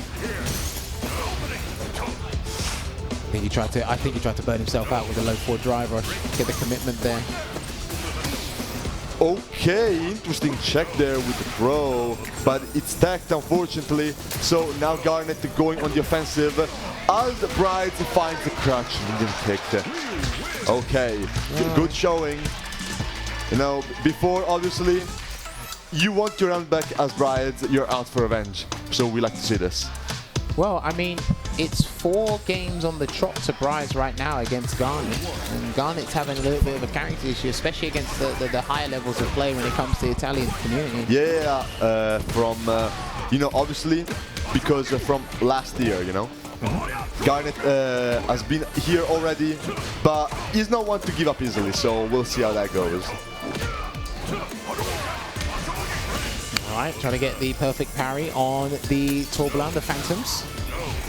think he tried to burn himself out with a low 4 drive rush. Get the commitment there. Okay, interesting check there with the throw, but it's stacked unfortunately. So now Garnet going on the offensive as Bryzee finds the crouch medium kick. Okay, good showing. You know, before, obviously, you want your round back as Bryzee, you're out for revenge. So we like to see this. Well, I mean, it's 4 games on the trot to Bryzee right now against Garnet. And Garnet's having a little bit of a character issue, especially against the higher levels of play when it comes to the Italian community. Yeah, you know, obviously, because from last year, you know. Garnet has been here already, but he's not one to give up easily, so we'll see how that goes. Alright, trying to get the perfect parry on the Torblan, the Phantoms.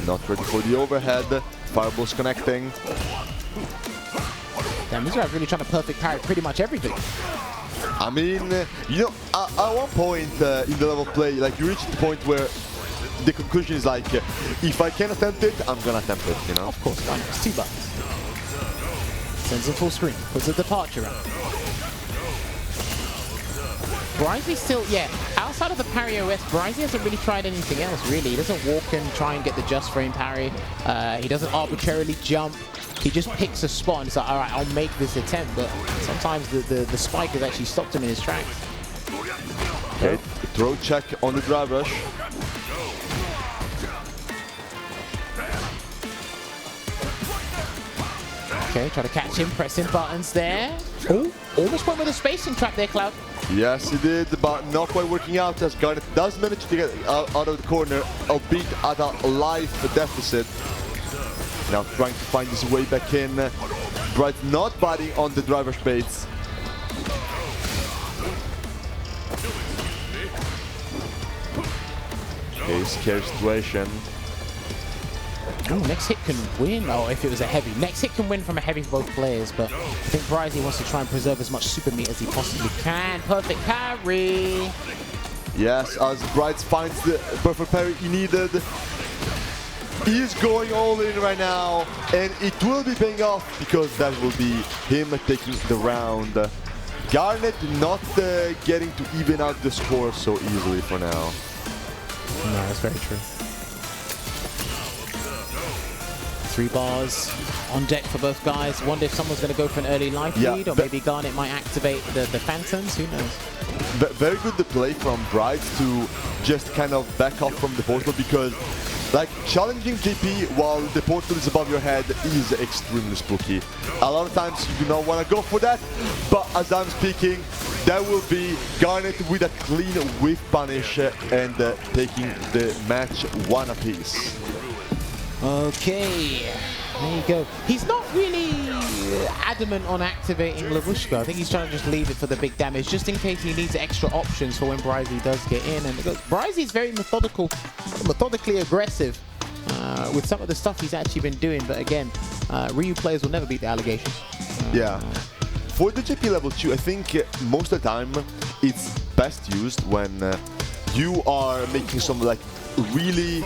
Not ready for the overhead, fireballs connecting. Damn, these guys are really trying to perfect parry pretty much everything. I mean, you know, at one point in the level of play, like you reach the point where the conclusion is like, if I can attempt it, I'm gonna attempt it, you know? Of course, why not? It's 2 buttons. Sends in full screen, puts a departure out. Bryzee still, yeah, outside of the parry OS, Bryzee hasn't really tried anything else, really. He doesn't walk and try and get the just frame parry. He doesn't arbitrarily jump. He just picks a spot and it's like, all right, I'll make this attempt. But sometimes the spike has actually stopped him in his tracks. Okay, throw check on the drive rush. Okay, try to catch him, pressing buttons there. Oh, almost went with a spacing trap there, Cloud. Yes, he did, but not quite working out as Garnet does manage to get out of the corner, albeit at a life deficit. Now trying to find his way back in. Bryzee not biting on the driver space. Okay, scary situation. Oh, next hit can win. Oh, if it was a heavy. Next hit can win from a heavy for both players, but I think Bryzee wants to try and preserve as much super meat as he possibly can. Perfect parry. Yes, as Bryzee finds the perfect parry he needed. He is going all in right now, and it will be paying off because that will be him taking the round. Garnet not getting to even out the score so easily for now. No, that's very true. 3 bars on deck for both guys. Wonder if someone's going to go for an early life lead, or maybe Garnet might activate the Phantoms. Who knows? Very good the play from Bryzee to just kind of back off from the portal, because like challenging JP while the portal is above your head is extremely spooky. A lot of times you do not want to go for that, but as I'm speaking, that will be Garnet with a clean whiff punish and taking the match 1 apiece. Okay, there you go. He's not really adamant on activating Lavushka. I think he's trying to just leave it for the big damage, just in case he needs extra options for when Bryzee does get in. And Bryzee's very methodically aggressive with some of the stuff he's actually been doing. But again, Ryu players will never beat the allegations. Yeah. For the JP level 2, I think most of the time it's best used when you are making some like really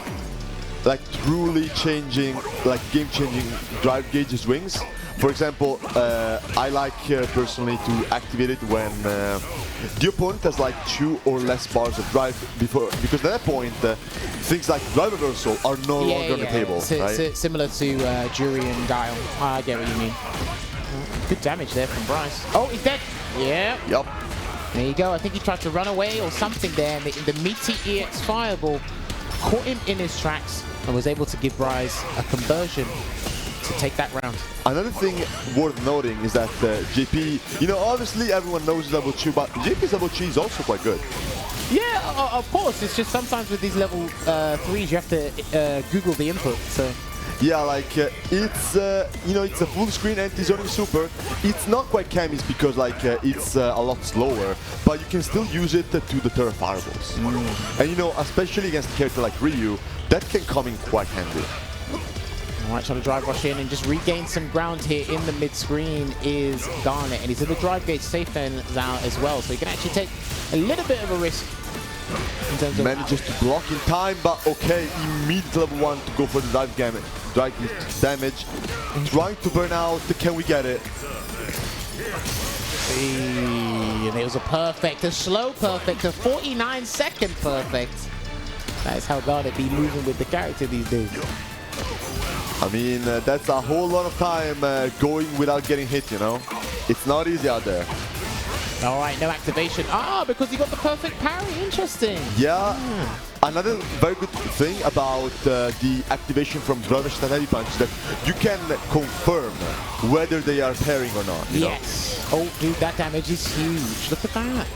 truly changing, like game-changing drive gauge swings. For example, I like personally to activate it when the opponent has like 2 or less bars of drive before, because at that point things like drive reversal are no longer on the table. Right? Similar to Jury and Guile. I get what you mean. Good damage there from Bryzee. Oh, he's dead. Yeah. Yep. There you go. I think he tried to run away or something there, and the meaty EX fireball caught him in his tracks and was able to give Bryzee a conversion to take that round. Another thing worth noting is that JP, you know, obviously everyone knows level 2, but JP's level 3 is also quite good. Yeah, of course. It's just sometimes with these level 3s, you have to Google the input. So yeah, like it's you know, it's a full screen anti-zoning super. It's not quite Cammy's because like it's a lot slower, but you can still use it to deter fireballs. And you know, especially against a character like Ryu, that can come in quite handy. Alright, trying to drive rush in and just regain some ground here in the mid-screen is Garnet, and he's in the drive gauge safe now as well, so he can actually take a little bit of a risk in terms of manages to block in time, but okay, immediate level 1 to go for the drive damage. Trying to burn out, can we get it? And it was a perfect, a slow perfect, a 49-second perfect. That is how Garnet be moving with the character these days. I mean, that's a whole lot of time going without getting hit, you know? It's not easy out there. All right, no activation. Ah, because he got the perfect parry. Interesting. Yeah. Another very good thing about the activation from Bryzee and Heavy Punch is that you can confirm whether they are pairing or not. You know? Oh, dude, that damage is huge. Look at that.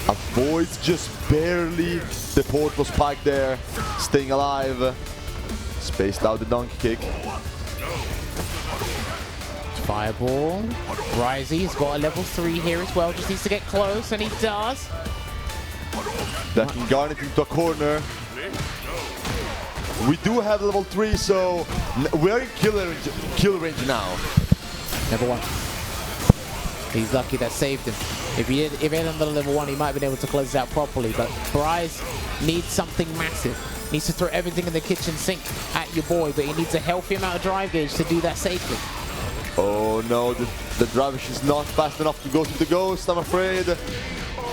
Avoids just barely the portal spike there, staying alive. Spaced out the donkey kick. Fireball. Bryzee's got a level 3 here as well. Just needs to get close, and he does. Backing Garnet into a corner. We do have level 3, so we're in kill range now. Level 1. He's lucky that saved him. If he had another level 1, he might have been able to close it out properly. But Bryze needs something massive. Needs to throw everything in the kitchen sink at your boy, but he needs a healthy amount of drive gauge to do that safely. Oh no, the Dravish is not fast enough to go through the ghost, I'm afraid.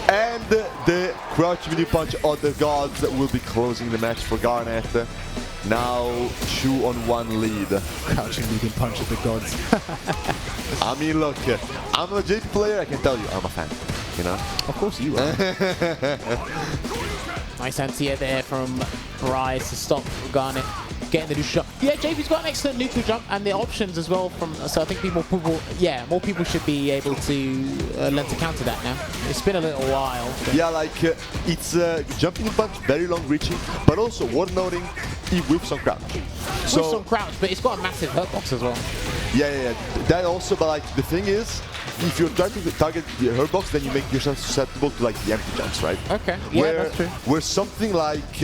And the crouch medium punch of the gods will be closing the match for Garnet. Now Chuu on 1 lead. Crouching medium punch of the gods. I mean, look, I'm a JP player, I can tell you, I'm a fan, you know? Of course you are. Nice anti-air there from Bryze to stop Garnet getting the neutral jump. Yeah, JP's got an excellent neutral jump and the options as well from, so I think more people should be able to learn to counter that now. It's been a little while. Yeah, like it's jumping punch, very long reaching, but also worth noting, he whips on crouch. So, whips on crouch, but it's got a massive hurt box as well. Yeah, that also, but like the thing is, if you're trying to target the hurt box, then you make yourself susceptible to like the empty jumps, right? Okay, yeah, that's true. Where something like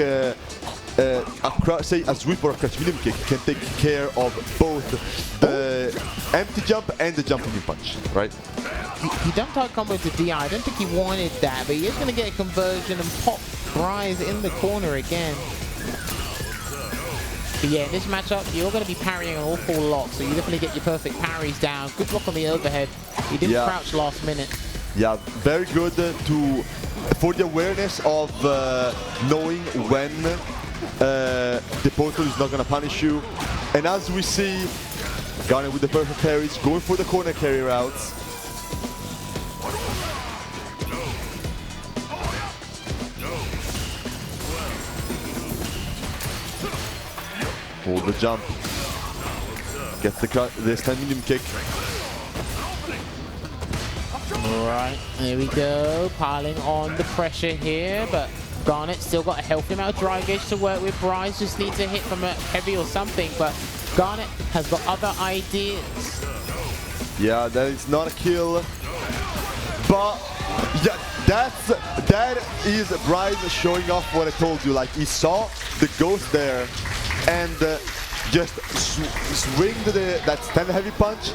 say a sweep or a crouch medium kick can take care of both the empty jump and the jumping punch, right? He dumped out combo to DI. I don't think he wanted that, but he is going to get a conversion and pop Bryze in the corner again. But yeah, in this matchup, you're going to be parrying an awful lot, so you definitely get your perfect parries down. Good block on the overhead. He didn't crouch last minute. Yeah, very good for the awareness of knowing when the portal is not going to punish you. And as we see, Garnet with the perfect parries, going for the corner carry routes. Hold the jump. Gets the stand medium kick. Alright, there we go. Piling on the pressure here, but Garnet still got a healthy amount of drive gauge to work with. Bryze just needs a hit from a heavy or something, but Garnet has got other ideas. Yeah, that is not a kill. But yeah, that is Bryze showing off what I told you. Like, he saw the ghost there and just swinged that stand heavy punch.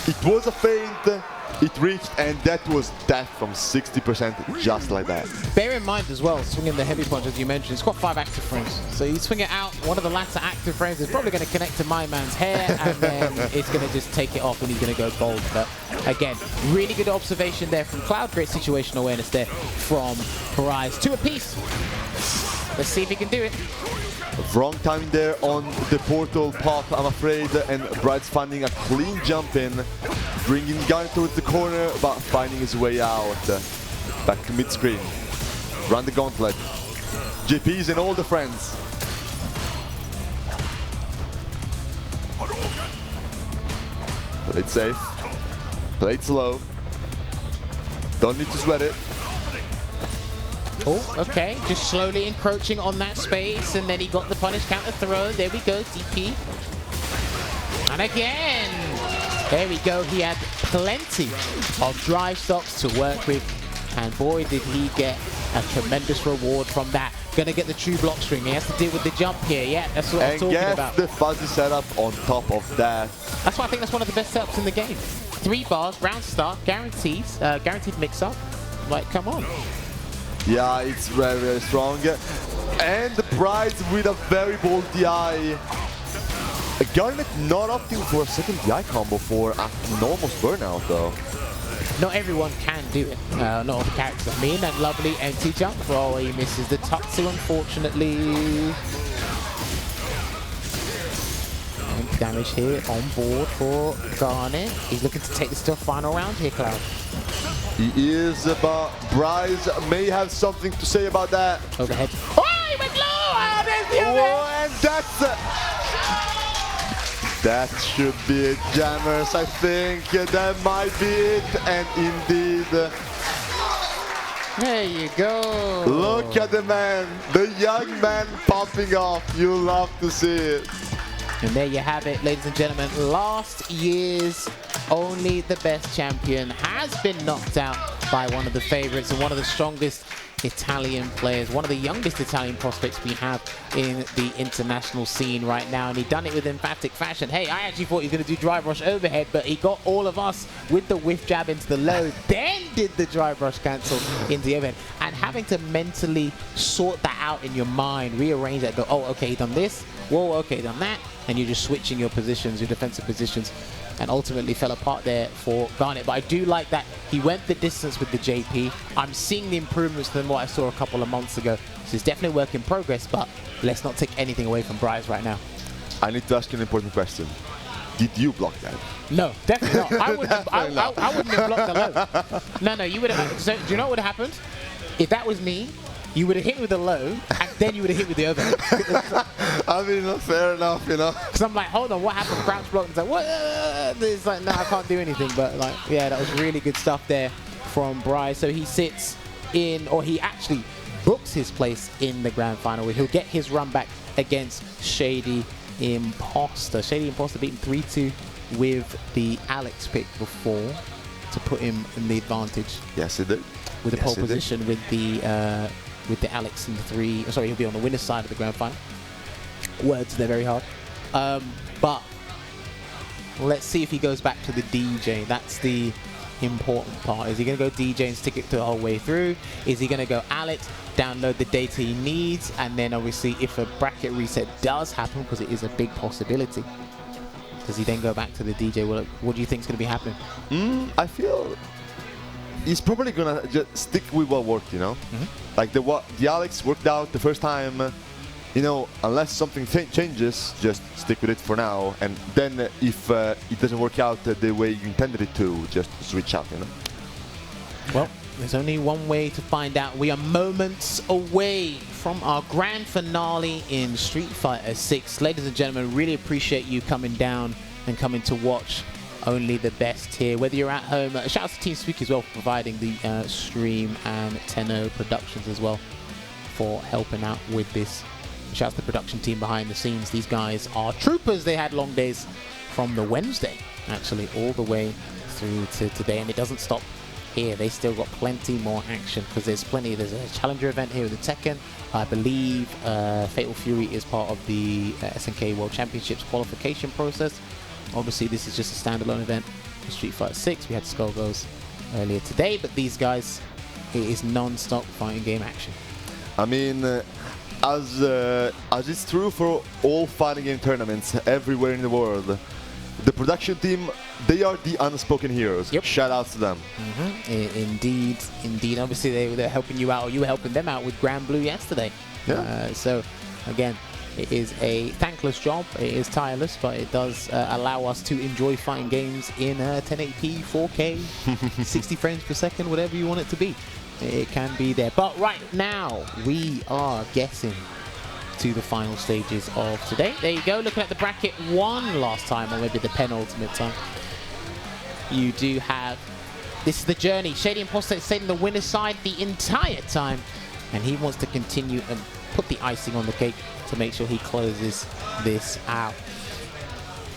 It was a feint. It reached, and that was death from 60% just like that. Bear in mind as well, swinging the heavy punch, as you mentioned, it's got 5 active frames. So you swing it out, one of the latter active frames is probably going to connect to my man's hair, and then it's going to just take it off and he's going to go bold. But again, really good observation there from Cloud. Great situational awareness there from Bryze. 2 apiece. Let's see if he can do it. Wrong timing there on the portal pop, I'm afraid, and Bryze finding a clean jump in, bringing Garnet towards the corner, but finding his way out. Back to mid-screen. Run the gauntlet. JP's and all the friends. Played safe. Played slow. Don't need to sweat it. Oh, okay, just slowly encroaching on that space, and then he got the punish counter throw. There we go, DP. And again, there we go. He had plenty of drive stocks to work with, and boy, did he get a tremendous reward from that. Gonna get the true block string. He has to deal with the jump here. Yeah, that's what I was talking about. And the fuzzy setup on top of that. That's why I think that's one of the best setups in the game. 3 bars, round start, guaranteed mix-up. Like, come on. Yeah, it's very, very strong. And the Bryze with a very bold DI. Garnet not opting for a second DI combo for an almost burnout though. Not everyone can do it. Not all the characters. I mean, that lovely empty jump roll. He misses the Tutsu, unfortunately. And damage here on board for Garnet. He's looking to take this to a final round here, Cloud. He is, but Bryzee may have something to say about that. Overhead. Oh, he went low! Oh, there's the overhead! Oh, and that's... that should be it, Jammerz. I think that might be it. And indeed... there you go. Look at the man, the young man popping off. You love to see it. And there you have it, ladies and gentlemen. Last year's Only the Best champion has been knocked out by one of the favorites and one of the strongest Italian players, one of the youngest Italian prospects we have in the international scene right now, and he done it with emphatic fashion. Hey, I actually thought he was going to do drive rush overhead, but he got all of us with the whiff jab into the low, then did the drive rush cancel into the overhead, and having to mentally sort that out in your mind, rearrange that, go, oh, okay, he done this, whoa, okay, done that, and you're just switching your positions, your defensive positions, and ultimately fell apart there for Garnet. But I do like that he went the distance with the JP. I'm seeing the improvements than what I saw a couple of months ago. So it's definitely work in progress, but let's not take anything away from Bryzee right now. I need to ask you an important question. Did you block that? No, definitely not. I wouldn't have blocked the low. No, you would have. So, do you know what would have happened? If that was me, you would have hit with the low, and then you would have hit with the overhead. I mean, fair enough, you know. Because I'm like, hold on, what happened? Crouch block. It's like, what? It's like, no, I can't do anything. But like, yeah, that was really good stuff there from Bryzee. So he sits in, or he actually books his place in the grand final, where he'll get his run back against ShadyImpostor. ShadyImpostor beaten 3-2 with the Alex pick before to put him in the advantage. Yes, he did. With the pole position with the Alex in the three. Sorry, he'll be on the winner's side of the grand final. Words, they're very hard. But let's see if he goes back to the DJ. That's the important part. Is he going to go DJ and stick it to the whole way through? Is he going to go Alex, download the data he needs, and then obviously if a bracket reset does happen, because it is a big possibility, does he then go back to the DJ? Well, what do you think is going to be happening? I feel he's probably gonna just stick with what worked, you know. Like the Alex worked out the first time, you know. Unless something changes, just stick with it for now. And then if it doesn't work out the way you intended it to, just switch out, you know. Well, there's only one way to find out. We are moments away from our grand finale in Street Fighter 6. Ladies and gentlemen, really appreciate you coming down and coming to watch Only the Best here. Whether you're at home, shout out to Team Spooky as well for providing the stream, and Tenno Productions as well for helping out with this. Shout out to the production team behind the scenes. These guys are troopers. They had long days from the Wednesday, actually, all the way through to today, and it doesn't stop here. They still got plenty more action, because there's a challenger event here with the Tekken. I believe Fatal Fury is part of the SNK World Championships qualification process. Obviously, this is just a standalone event for Street Fighter 6. We had Skull Goes earlier today, but these guys, it is non-stop fighting game action. I mean, as it's true for all fighting game tournaments everywhere in the world, the production team, they are the unspoken heroes. Yep. Shout out to them. Indeed. Obviously, they're helping you out, or you were helping them out with Grand Blue yesterday. Yeah. So, again, it is a thankless job. It is tireless, but it does allow us to enjoy fighting games in 1080p, 4K, 60 frames per second, whatever you want it to be. It can be there. But right now, we are getting to the final stages of today. There you go, looking at the bracket one last time, or maybe the penultimate time. You do have, this is the journey. ShadyImpostor stayed on the winner's side the entire time, and he wants to continue and put the icing on the cake to make sure he closes this out.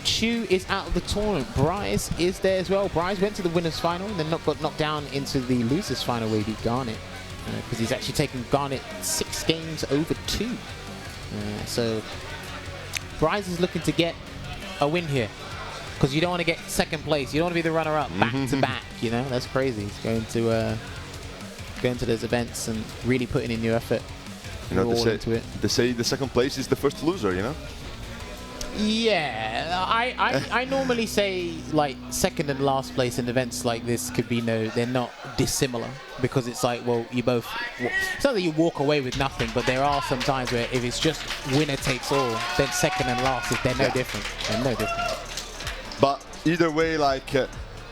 Chuu is out of the tournament. Bryzee is there as well. Bryzee went to the winner's final and then got knocked down into the loser's final where he beat Garnet, because he's actually taken Garnet 6 games over 2. So Bryzee is looking to get a win here, because you don't want to get second place. You don't want to be the runner-up back to back. You know, that's crazy. He's going to those events and really putting in your effort. You know, they say the second place is the first loser, you know? Yeah, I normally say like second and last place in events like this could be they're not dissimilar, because it's like, well, you both, it's not that you walk away with nothing, but there are some times where if it's just winner takes all, then second and last, they're no different. They're no different. But either way, like,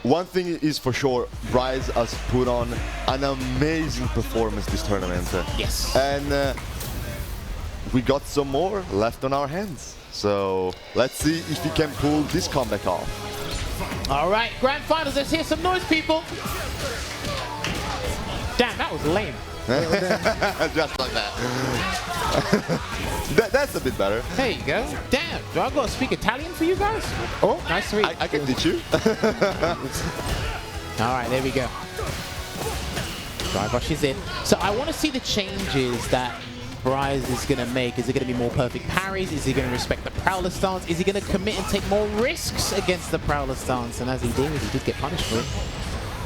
one thing is for sure, Bryzee has put on an amazing performance this tournament. Yes. And we got some more left on our hands. So let's see if he can pull this comeback off. All right, grand finals. Let's hear some noise, people. Damn, that was lame. Just like that. That's a bit better. There you go. Damn, do I got to speak Italian for you guys? Oh, nice sweet. I can teach you. All right, there we go. Drive rush is in. So I want to see the changes that Bryzee is going to make. Is it going to be more perfect parries? Is he going to respect the Prowler stance? Is he going to commit and take more risks against the Prowler stance? And as he did get punished for it.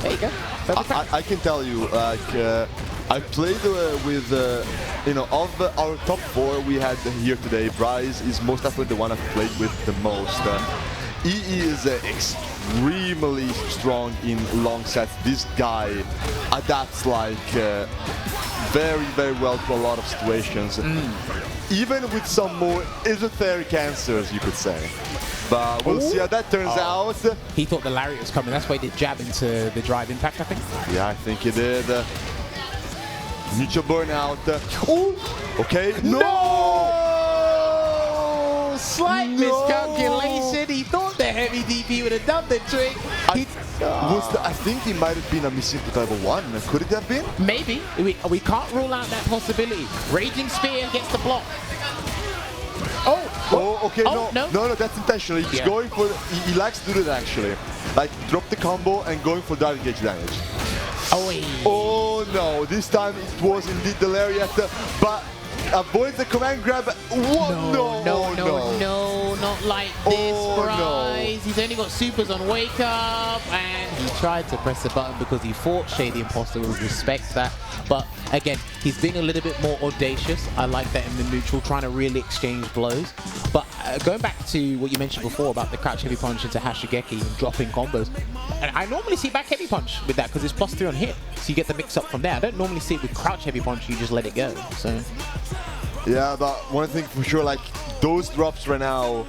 There you go. I can tell you, like, I played with, you know, of our top 4 we had here today, Bryzee is most definitely the one I've played with the most. He is extremely strong in long sets. This guy adapts like very, very well to a lot of situations. Even with some more esoteric answers, you could say. But we'll see how that turns out. He thought the lariat was coming. That's why he did jab into the drive impact, I think. Yeah, I think he did. Mutual burnout. Okay. No! Slight miscalculation. He thought the heavy DP would have done the trick. I think he might have been a misinput level 1. Could it have been? Maybe. We can't rule out that possibility. Raging Spear gets the block. Okay, no, that's intentional. He's going for, he likes to do that actually. Like, drop the combo and going for direct engage damage. Oh no, this time it was indeed the lariat, but avoids the command grab. No, not like this, Bryzee. He's only got supers on wake up, and he tried to press the button because he thought ShadyImpostor would respect that. But again, he's being a little bit more audacious. I like that in the neutral, trying to really exchange blows. But going back to what you mentioned before about the crouch heavy punch into Hashigeki and dropping combos, and I normally see back heavy punch with that because it's +3 on hit, so you get the mix up from there. I don't normally see it with crouch heavy punch, you just let it go. So yeah, but one thing for sure, like those drops right now,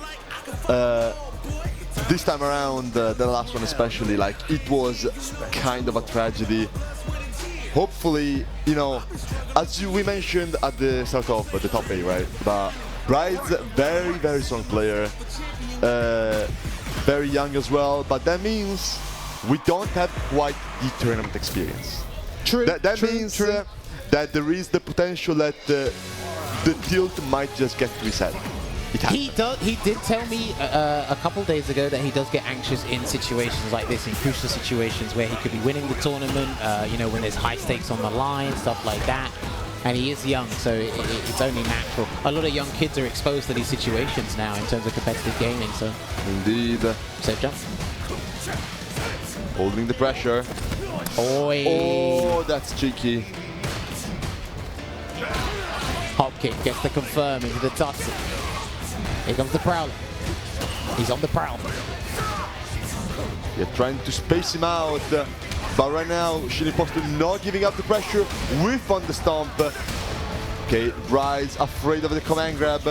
this time around, the last one especially, like it was kind of a tragedy. Hopefully, you know, as we mentioned at the start of the top 8, right? But Bryzee, very, very strong player, very young as well. But that means we don't have quite the tournament experience. True. That means that there is the potential that the tilt might just get reset. He did tell me a couple days ago that he does get anxious in situations like this, in crucial situations where he could be winning the tournament, you know, when there's high stakes on the line, stuff like that. And he is young, so it's only natural. A lot of young kids are exposed to these situations now in terms of competitive gaming, so. Indeed. Safe jump. Holding the pressure. Oi. Oh, that's cheeky. Hop kick gets the confirm into the Dhalsim. Here comes the Prowler. He's on the prowl. You're trying to space him out, but right now ShadyImpostor not giving up the pressure with on the stomp. Okay, Bryzee afraid of the command grab.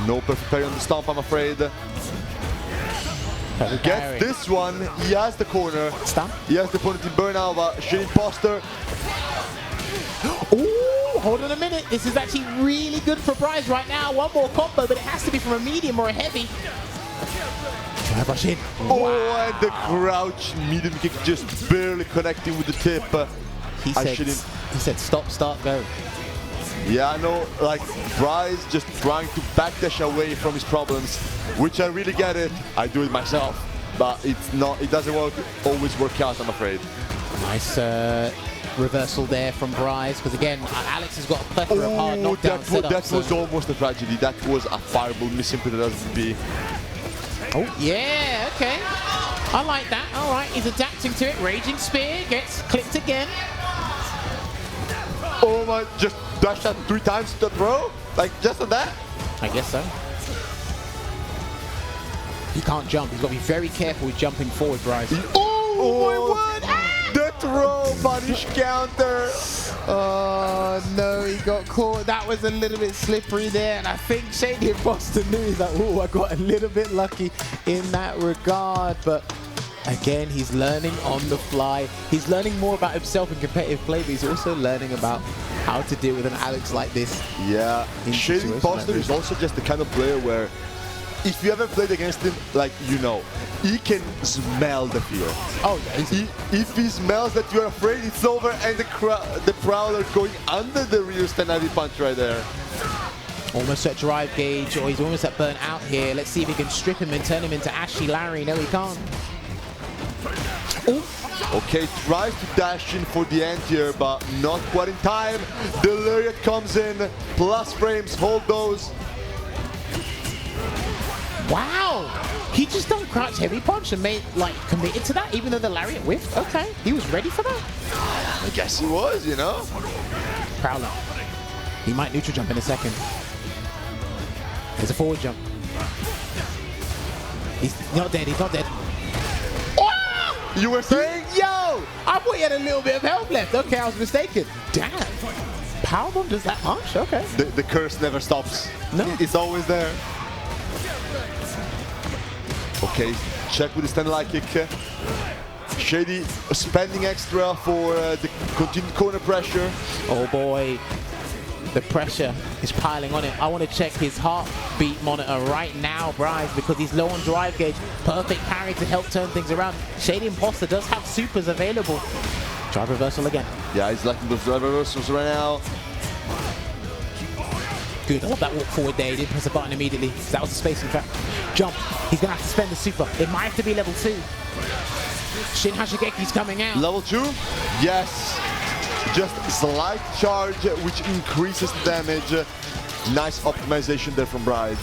No perfect parry on the stomp, I'm afraid. Gets this one. He has the corner. Stomp. He has the opponent in burnout, but ShadyImpostor. Ooh, hold on a minute. This is actually really good for Bryzee right now. One more combo, but it has to be from a medium or a heavy. Drive rush in. Oh, wow. And the crouch medium kick just barely connecting with the tip. He said stop, start, go. Yeah, I know, like Bryzee just trying to backdash away from his problems, which I really get it. I do it myself, but it doesn't always work out, I'm afraid. Nice reversal there from Bryzee, because again, Alex has got a plethora of hard knockdown setups. That was almost a tragedy. That was a fireball missing to the SB. Oh, yeah, okay. I like that. All right, he's adapting to it. Raging Spear gets clipped again. Oh my, just dashed that 3 times to throw. Like, just on that? I guess so. He can't jump. He's got to be very careful with jumping forward, Bryzee. Oh, my word! The throw punish counter. Oh no, he got caught. That was a little bit slippery there, and I think ShadyImpostor knew. He's like, oh, I got a little bit lucky in that regard. But again, he's learning on the fly. He's learning more about himself in competitive play, but he's also learning about how to deal with an Alex like this. Yeah, ShadyImpostor is also just the kind of player where if you ever played against him, like, you know, he can smell the fear. Oh, yeah. If he smells that you're afraid, it's over, and the Prowler going under the rear stand heavy punch right there. Almost at drive gauge, or he's almost at burn out here. Let's see if he can strip him and turn him into Ashy Larry. No, he can't. Ooh. Okay, tries to dash in for the end here, but not quite in time. The Lariat comes in, plus frames, hold those. Wow! He just done crouch heavy punch and made, like, committed to that, even though the Lariat whiffed. Okay, he was ready for that. I guess he was, you know? Prowler. He might neutral jump in a second. There's a forward jump. He's not dead, he's not dead. Oh! You were saying? Yo! I thought he had a little bit of health left. Okay, I was mistaken. Damn. Powerbomb does that much? Okay. The curse never stops. No. It's always there. Okay, check with the stand light kick. Shady spending extra for the continued corner pressure. Oh boy, the pressure is piling on him. I want to check his heartbeat monitor right now, Bryzee, because he's low on drive gauge. Perfect parry to help turn things around. ShadyImpostor does have supers available. Drive reversal again. Yeah, he's liking those drive reversals right now. Good, I love that walk forward there. He didn't press a button immediately. That was a spacing trap. Jump. He's going to have to spend the super. It might have to be level 2. Shin Hashigeki's coming out. Level 2? Yes. Just slight charge, which increases the damage. Nice optimization there from Bryzee.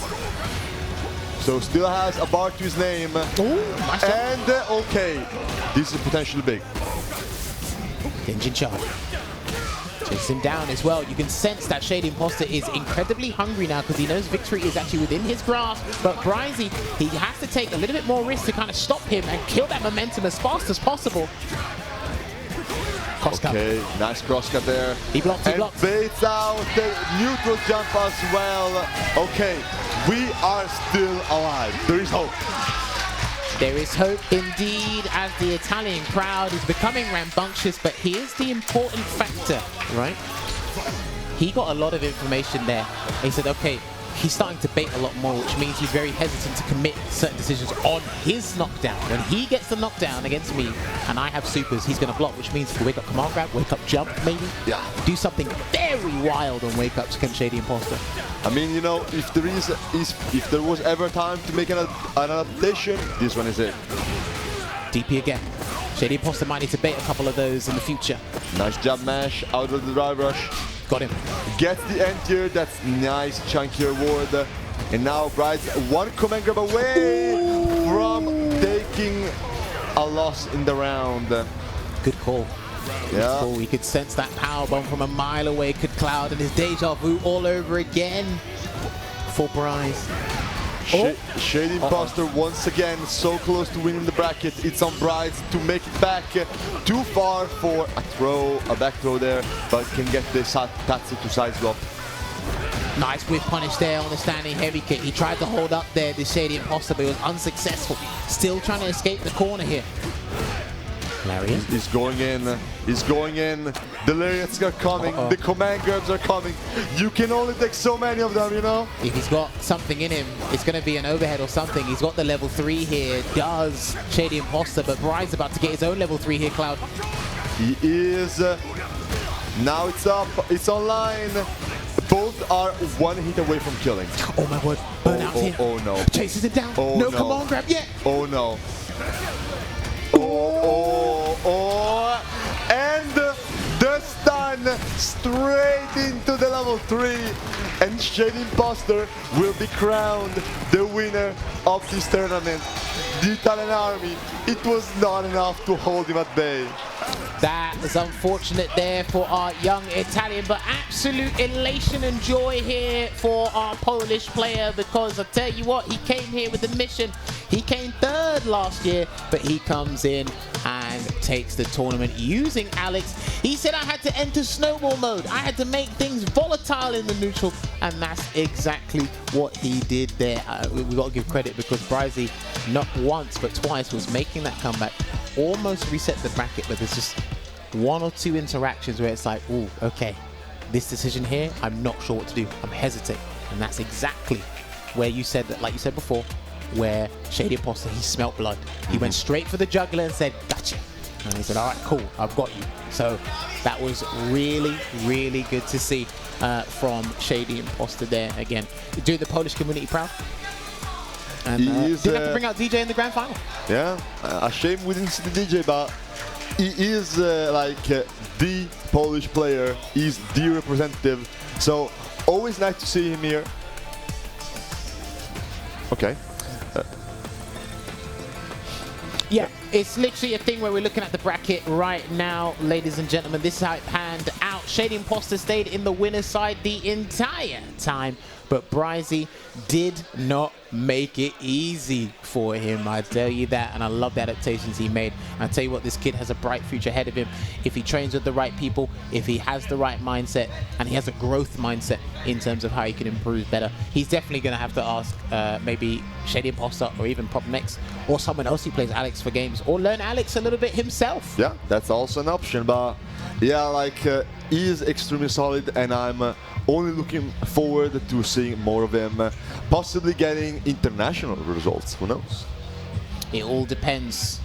So still has a bar to his name. Ooh, nice and okay, this is potentially big. Engine charge. Chase him down as well. You can sense that ShadyImpostor is incredibly hungry now because he knows victory is actually within his grasp. But Bryzee, he has to take a little bit more risk to kind of stop him and kill that momentum as fast as possible. Cross okay, nice cross cut there. He blocked, he blocked. Baits out the neutral jump as well. Okay, we are still alive. There is hope. There is hope indeed, as the Italian crowd is becoming rambunctious, but here's the important factor, right? He got a lot of information there. He said, okay, he's starting to bait a lot more, which means he's very hesitant to commit certain decisions on his knockdown. When he gets the knockdown against me, and I have supers, he's going to block, which means he can wake up command grab, wake up jump, maybe. Yeah. Do something very wild on wake ups against ShadyImpostor. I mean, you know, if there was ever time to make an adaptation, this one is it. DP again. ShadyImpostor might need to bait a couple of those in the future. Nice jab mash out of the drive rush. Got him. Gets the end tier, that's nice chunky reward. And now Bryzee one command grab away from taking a loss in the round. Good call. Yeah. Cool. We could sense that power bomb from a mile away. Could Cloud and his deja vu all over again for Bryzee. ShadyImpostor once again so close to winning the bracket. It's on Bryzee to make it back. Too far for a throw, a back throw there, but can get the Tatsu to side swap. Nice whip punish there on the standing heavy kick. He tried to hold up there, the ShadyImpostor, but it was unsuccessful. Still trying to escape the corner here. Lariat. He's going in. He's going in. The Lariats are coming. The command grabs are coming. You can only take so many of them, you know? If he's got something in him, it's going to be an overhead or something. He's got the level 3 here. Does ShadyImpostor, but Bryzee's about to get his own level 3 here, Cloud. He is. Now it's up. It's online. Both are one hit away from killing. Oh my word. Burnout here. Oh no. Chases him down. Oh, no no command grab yet. Oh no. And the stun straight into the level 3, and ShadyImpostor will be crowned the winner of this tournament. The Italian army, it was not enough to hold him at bay. That is unfortunate there for our young Italian, but absolute elation and joy here for our Polish player, because I tell you what, he came here with a mission. He came third last year, but he comes in and takes the tournament using Alex. He said, I had to enter snowball mode. I had to make things volatile in the neutral, and that's exactly what he did there. We got to give credit, because Bryzee not once but twice was making that comeback, almost reset the bracket, but there's just one or two interactions where it's like, ooh, okay, this decision here, I'm not sure what to do. I'm hesitating. And that's exactly where you said that, like you said before, where ShadyImpostor, he smelt blood. He went straight for the juggler and said, gotcha. And he said, all right, cool, I've got you. So that was really, really good to see from ShadyImpostor there again. Doing the Polish community proud. And didn't have to bring out DJ in the grand final. Yeah, a shame we didn't see the DJ, but he is like the Polish player. He's the representative. So always nice to see him here. Okay. Yeah, it's literally a thing where we're looking at the bracket right now, ladies and gentlemen. This is how it panned out. ShadyImpostor stayed in the winner's side the entire time, but Bryzee did not make it easy for him, I tell you that. And I love the adaptations he made. I tell you what, this kid has a bright future ahead of him if he trains with the right people, if he has the right mindset, and he has a growth mindset in terms of how he can improve better. He's definitely going to have to ask maybe ShadyImpostor or even Problem X or someone else who plays Alex for games, or learn Alex a little bit himself. Yeah, that's also an option, but yeah, like he is extremely solid, and I'm only looking forward to seeing more of him, possibly getting international results. Who knows? It all depends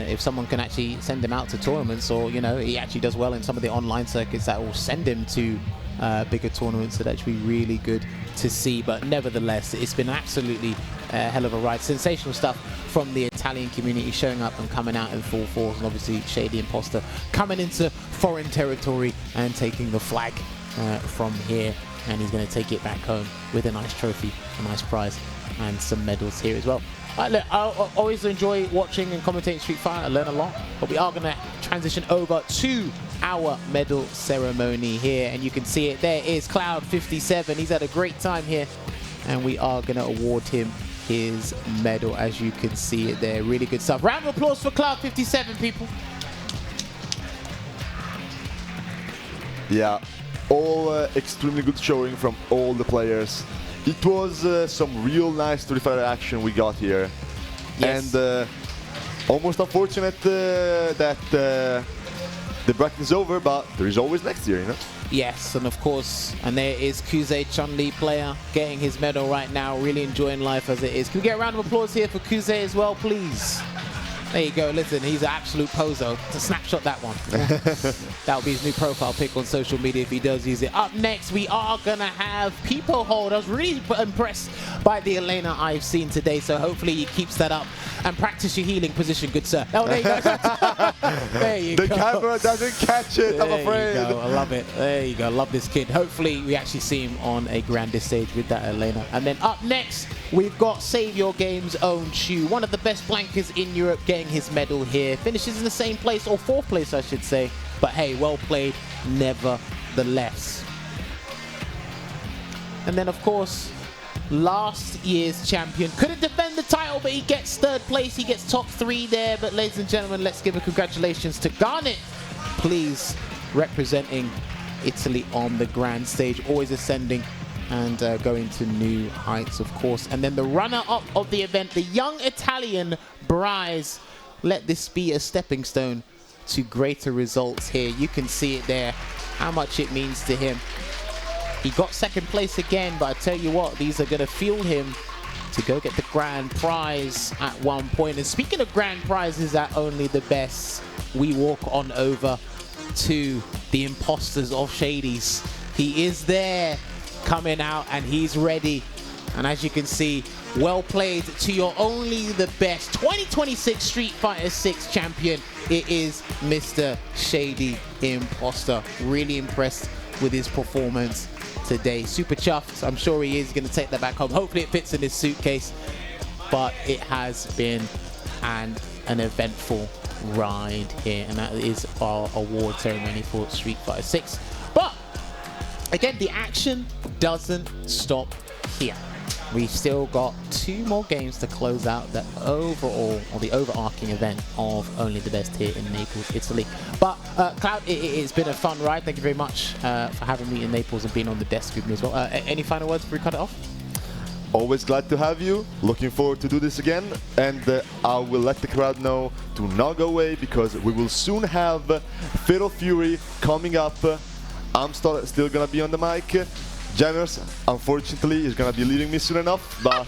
if someone can actually send him out to tournaments, or, you know, he actually does well in some of the online circuits that will send him to bigger tournaments. So that should be really good to see. But nevertheless, it's been absolutely a hell of a ride. Sensational stuff from the Italian community showing up and coming out in full force, and obviously ShadyImpostor coming into foreign territory and taking the flag from here, and he's going to take it back home with a nice trophy, a nice prize, and some medals here as well. Look, I always enjoy watching and commentating Street Fighter. I learn a lot, but we are going to transition over to our medal ceremony here, and you can see it. There is Cloud57. He's had a great time here, and we are going to award him his medal, as you can see it there. Really good stuff. Round of applause for Cloud57, people. Yeah, all extremely good showing from all the players. It was some real nice Street Fighter action we got here. Yes. And almost unfortunate that the bracket is over, but there is always next year, you know? Yes, and of course, and there is Kuze, Chun-Li player, getting his medal right now, really enjoying life as it is. Can we get a round of applause here for Kuze as well, please? There you go. Listen, he's an absolute poser. To snapshot that one. That'll be his new profile pic on social media if he does use it. Up next, we are going to have Peepohold. I was really impressed by the Elena I've seen today, so hopefully he keeps that up. And practice your healing position, good sir. Oh, there you go. There you go. The camera doesn't catch it, I'm afraid. There you go. I love it. There you go. Love this kid. Hopefully we actually see him on a grander stage with that Elena. And then up next, we've got Save Your Game's own Chuu, one of the best Blankas in Europe, getting his medal here. Finishes in the same place, or fourth place, I should say. But hey, well played nevertheless. And then, of course, last year's champion couldn't defend the title, but he gets third place. He gets top 3 there. But ladies and gentlemen, let's give a congratulations to Garnet, please, representing Italy on the grand stage, always ascending and going to new heights, of course. And then the runner-up of the event, the young Italian Bryzee. Let this be a stepping stone to greater results here. You can see it there, how much it means to him. He got second place again, but I tell you what, these are going to fuel him to go get the grand prize at one point. And speaking of grand prizes at Only the Best, we walk on over to the imposters of Shady's. He is there, coming out, and he's ready. And as you can see, well played to your Only the Best 2026 Street Fighter 6 champion. It is Mr. ShadyImpostor. Really impressed with his performance today. Super chuffed. I'm sure he is going to take that back home. Hopefully it fits in his suitcase. But it has been an an eventful ride here, and that is our award ceremony for Street Fighter 6. But again, the action doesn't stop here. We've still got 2 more games to close out the overall, or the overarching event of Only the Best here in Naples, Italy. But Cloud, it's been a fun ride. Thank you very much for having me in Naples and being on the desk with me as well. Any final words before we cut it off? Always glad to have you. Looking forward to do this again. And I will let the crowd know to not go away, because we will soon have Fatal Fury coming up. I'm still gonna be on the mic. Jammerz, unfortunately, is gonna be leaving me soon enough, but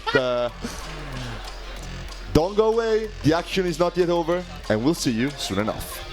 don't go away. The action is not yet over, and we'll see you soon enough.